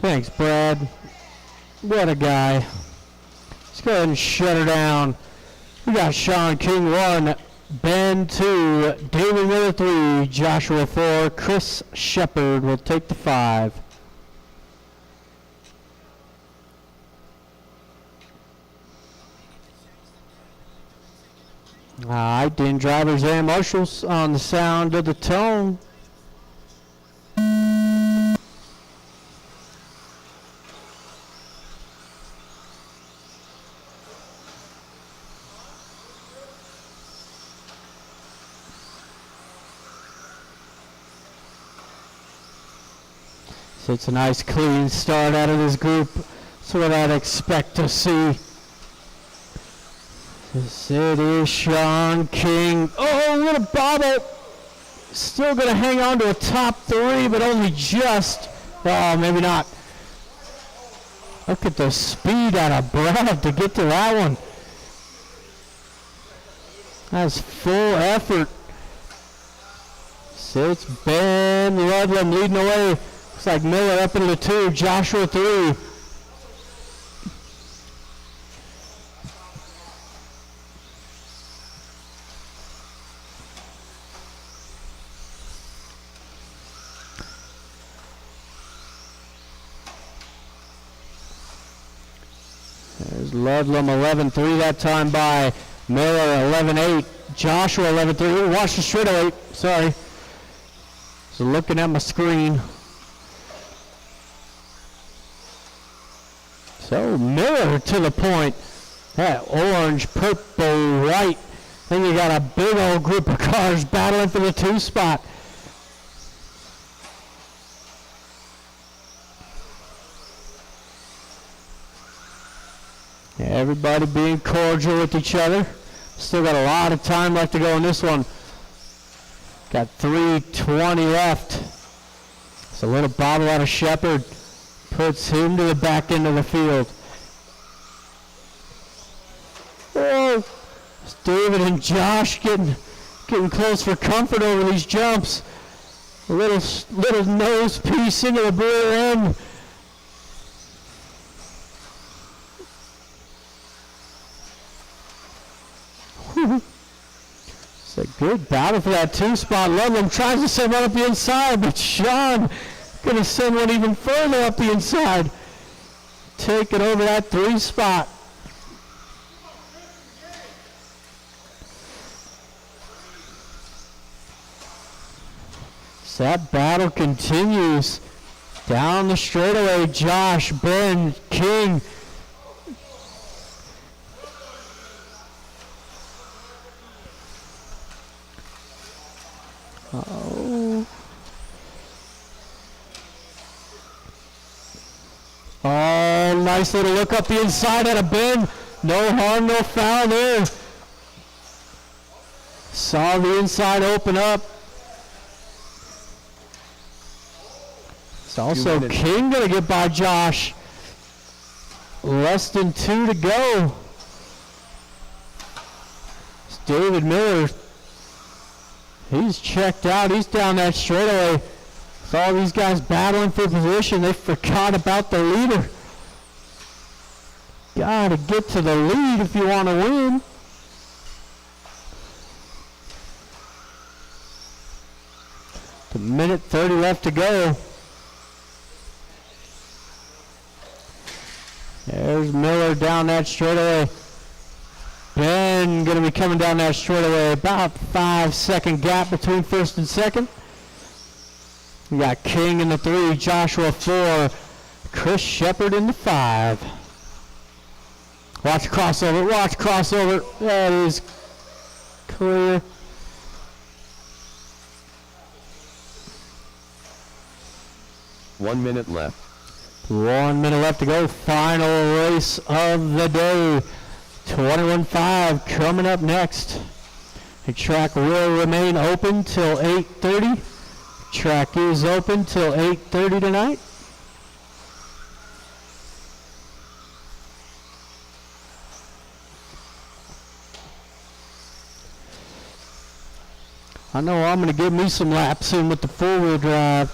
Thanks, Brad. What a guy. Let's go ahead and shut her down. We got Sean King 1, Ben 2, David Miller 3, Joshua 4, Chris Shepard will take the 5. All right, then drivers and marshals on the sound of the tone. So it's a nice clean start out of this group. That's what I'd expect to see. It is Sean King. Oh, little bobble. Still going to hang on to a top 3, but only just. Oh, maybe not. Look at the speed out of Brad to get to that one. That's full effort. So it's Ben Ludlam leading away. Looks like Miller up into 2, Joshua 3. There's Ludlam 11-3 that time by Miller 11-8. Joshua 11-3. Watch the straightaway. Sorry. So looking at my screen. So Miller to the point. That orange, purple, white. Then you got a big old group of cars battling for the 2 spot. Everybody being cordial with each other. Still got a lot of time left to go in this one. Got 3:20 left. It's a little bobble out of Shepard. Puts him to the back end of the field. Oh, it's David and Josh getting close for comfort over these jumps. A little nose piece into the rear end. It's a good battle for that 2 spot. Ludlam tries to send one up the inside, but Sean going to send one even further up the inside. Take it over that 3 spot. So that battle continues. Down the straightaway, Josh, Ben, King. Oh, nice little look up the inside at a Ben. No harm, no foul there. Saw the inside open up. It's also King going to get by Josh. Less than 2 to go. It's David Miller. He's checked out. He's down that straightaway. With all these guys battling for position, they forgot about the leader. Got to get to the lead if you want to win. A minute 30 left to go. There's Miller down that straightaway. Ben going to be coming down that straightaway. About 5-second gap between first and second. We got King in the 3, Joshua 4, Chris Shepard in the 5. Watch crossover, watch crossover. That is clear. One minute left. 1 minute left to go. Final race of the day. 21.5 coming up next. The track will remain open till 8:30. Track is open till 8:30 tonight. I know I'm going to give me some laps in with the four-wheel drive.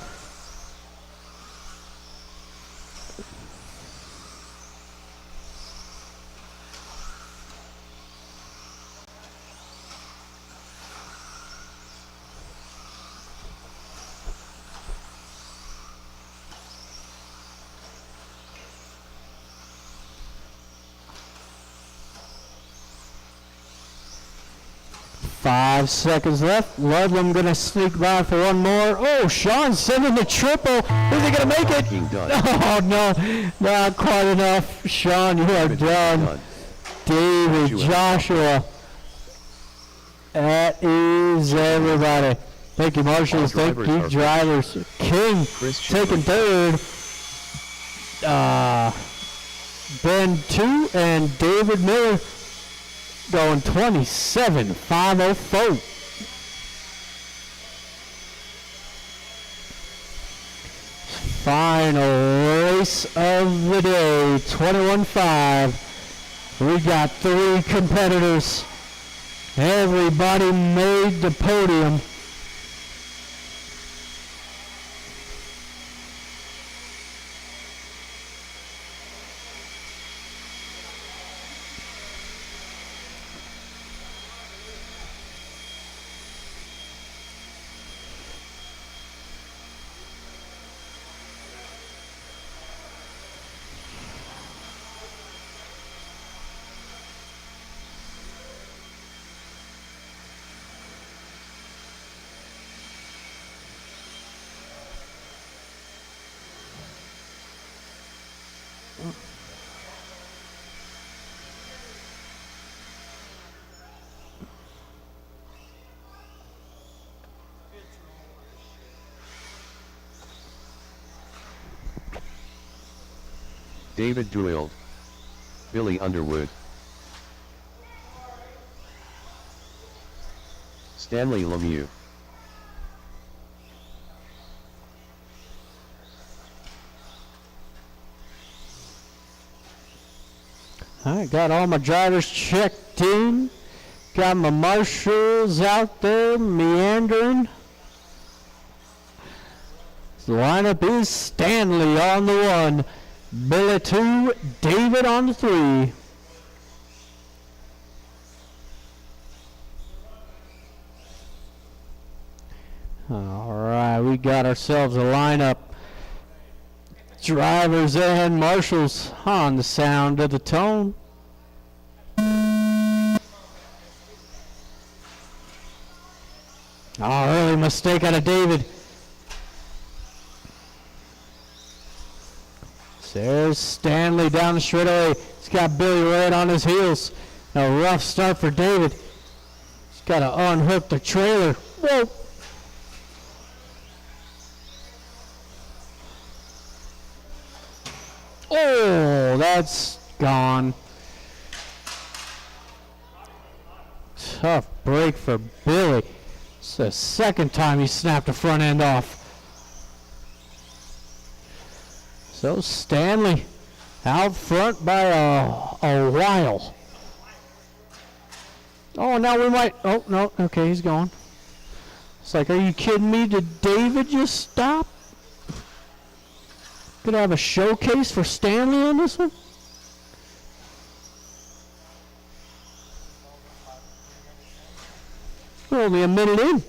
5 seconds left. Ludlam gonna sneak by for one more. Oh, Sean sending the triple. Is he gonna make it? Oh no, not quite enough. Sean, you are done. David, Joshua. That is everybody. Thank you, marshals. Thank you, drivers. King taking third. Ben 2 and David Miller going 27.504. Final race of the day, 21.5. We got 3 competitors. Everybody made the podium. David Doyle, Billy Underwood, Stanley Lemieux, I got all my drivers checked in. Got my marshals out there meandering. The lineup is Stanley on the 1, Billy 2, David on the 3. All right, we got ourselves a lineup. Drivers and marshals on the sound of the tone. Oh, early mistake out of David. There's Stanley down the straightaway. He's got Billy right on his heels. A rough start for David. He's got to unhook the trailer. Whoa. Oh, that's gone. Tough break for Billy. It's the second time he snapped the front end off. So Stanley out front by a while. Oh, now we might. Oh, no. Okay, he's gone. It's like, are you kidding me? Did David just stop? Gonna have a showcase for Stanley on this one? We're only a minute in.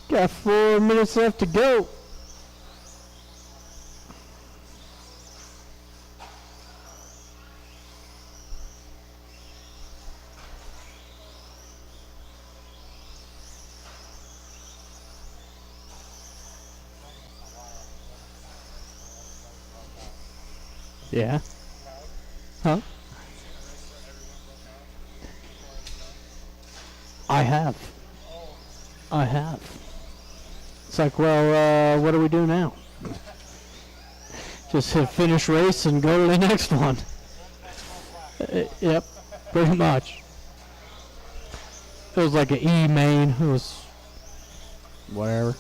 Got 4 minutes left to go. Yeah. Huh? I have. It's like, well, what do we do now? Just hit finish race and go to the next one. Yep, pretty much. It was like an E main. It was whatever.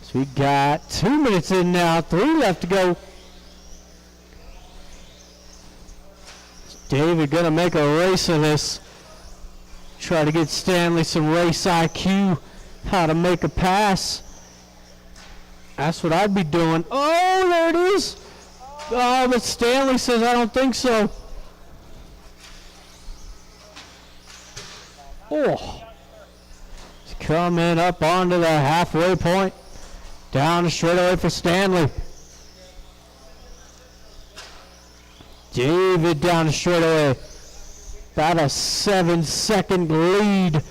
So we got 2 minutes in now, 3 left to go. Is David gonna make a race of this? Try to get Stanley some race IQ, how to make a pass. That's what I'd be doing. Oh, there it is. Oh, but Stanley says, I don't think so. Oh. It's coming up onto the halfway point. Down the straightaway for Stanley. David down the straightaway. About a 7-second lead. Let's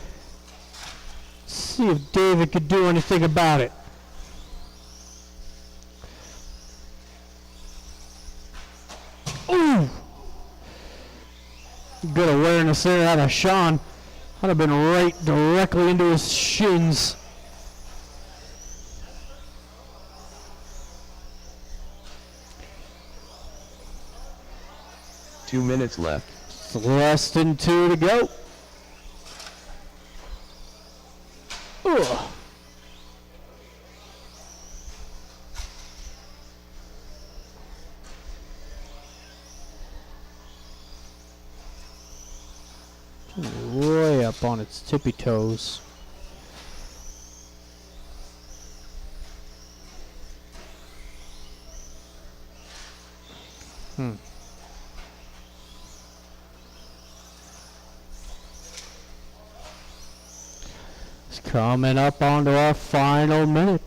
see if David could do anything about it. Ooh! Good awareness there out of Sean. I'd have been right directly into his shins. Two minutes left. It's less than 2 to go. Ugh. Way up on its tippy toes. It's coming up onto our final minute.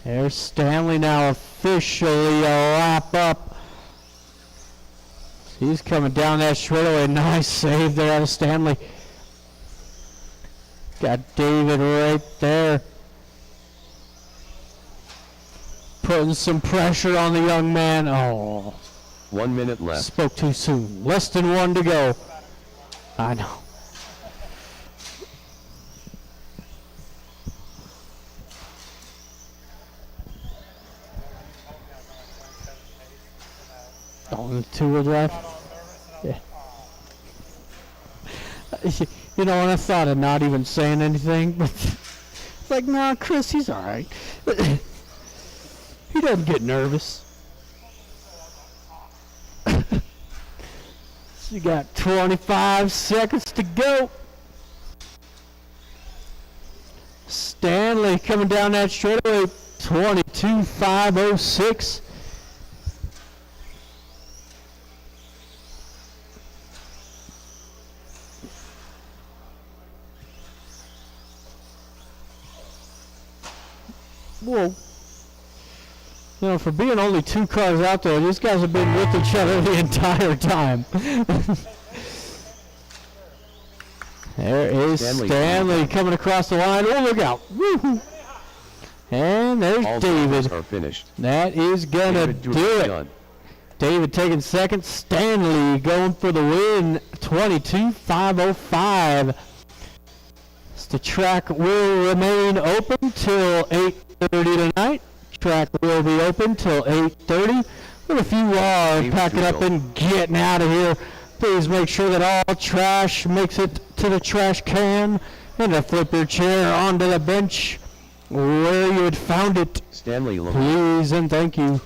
There's Stanley now officially a lap up. He's coming down that straightaway. Nice save there out of Stanley. Got David right there. Putting some pressure on the young man. Oh. 1 minute left. Spoke too soon. Less than 1 to go. I know. On the 2 drive. Yeah. You know, and I thought of not even saying anything, but it's like, nah, Chris, he's all right. He doesn't get nervous. So you got 25 seconds to go. Stanley coming down that straightaway, 22.506. Whoa. You know, for being only 2 cars out there, these guys have been with each other the entire time. There is Stanley coming across the line. Oh, look out. Woo-hoo. And there's All David. are finished. That is going to do it. Done. David taking second. Stanley going for the win. 22.505. The track will remain open till 8:30 tonight. Track will be open till 8:30. But if you are packing up and getting out of here, please make sure that all trash makes it to the trash can and to flip your chair onto the bench where you had found it. Stanley, Please and thank you.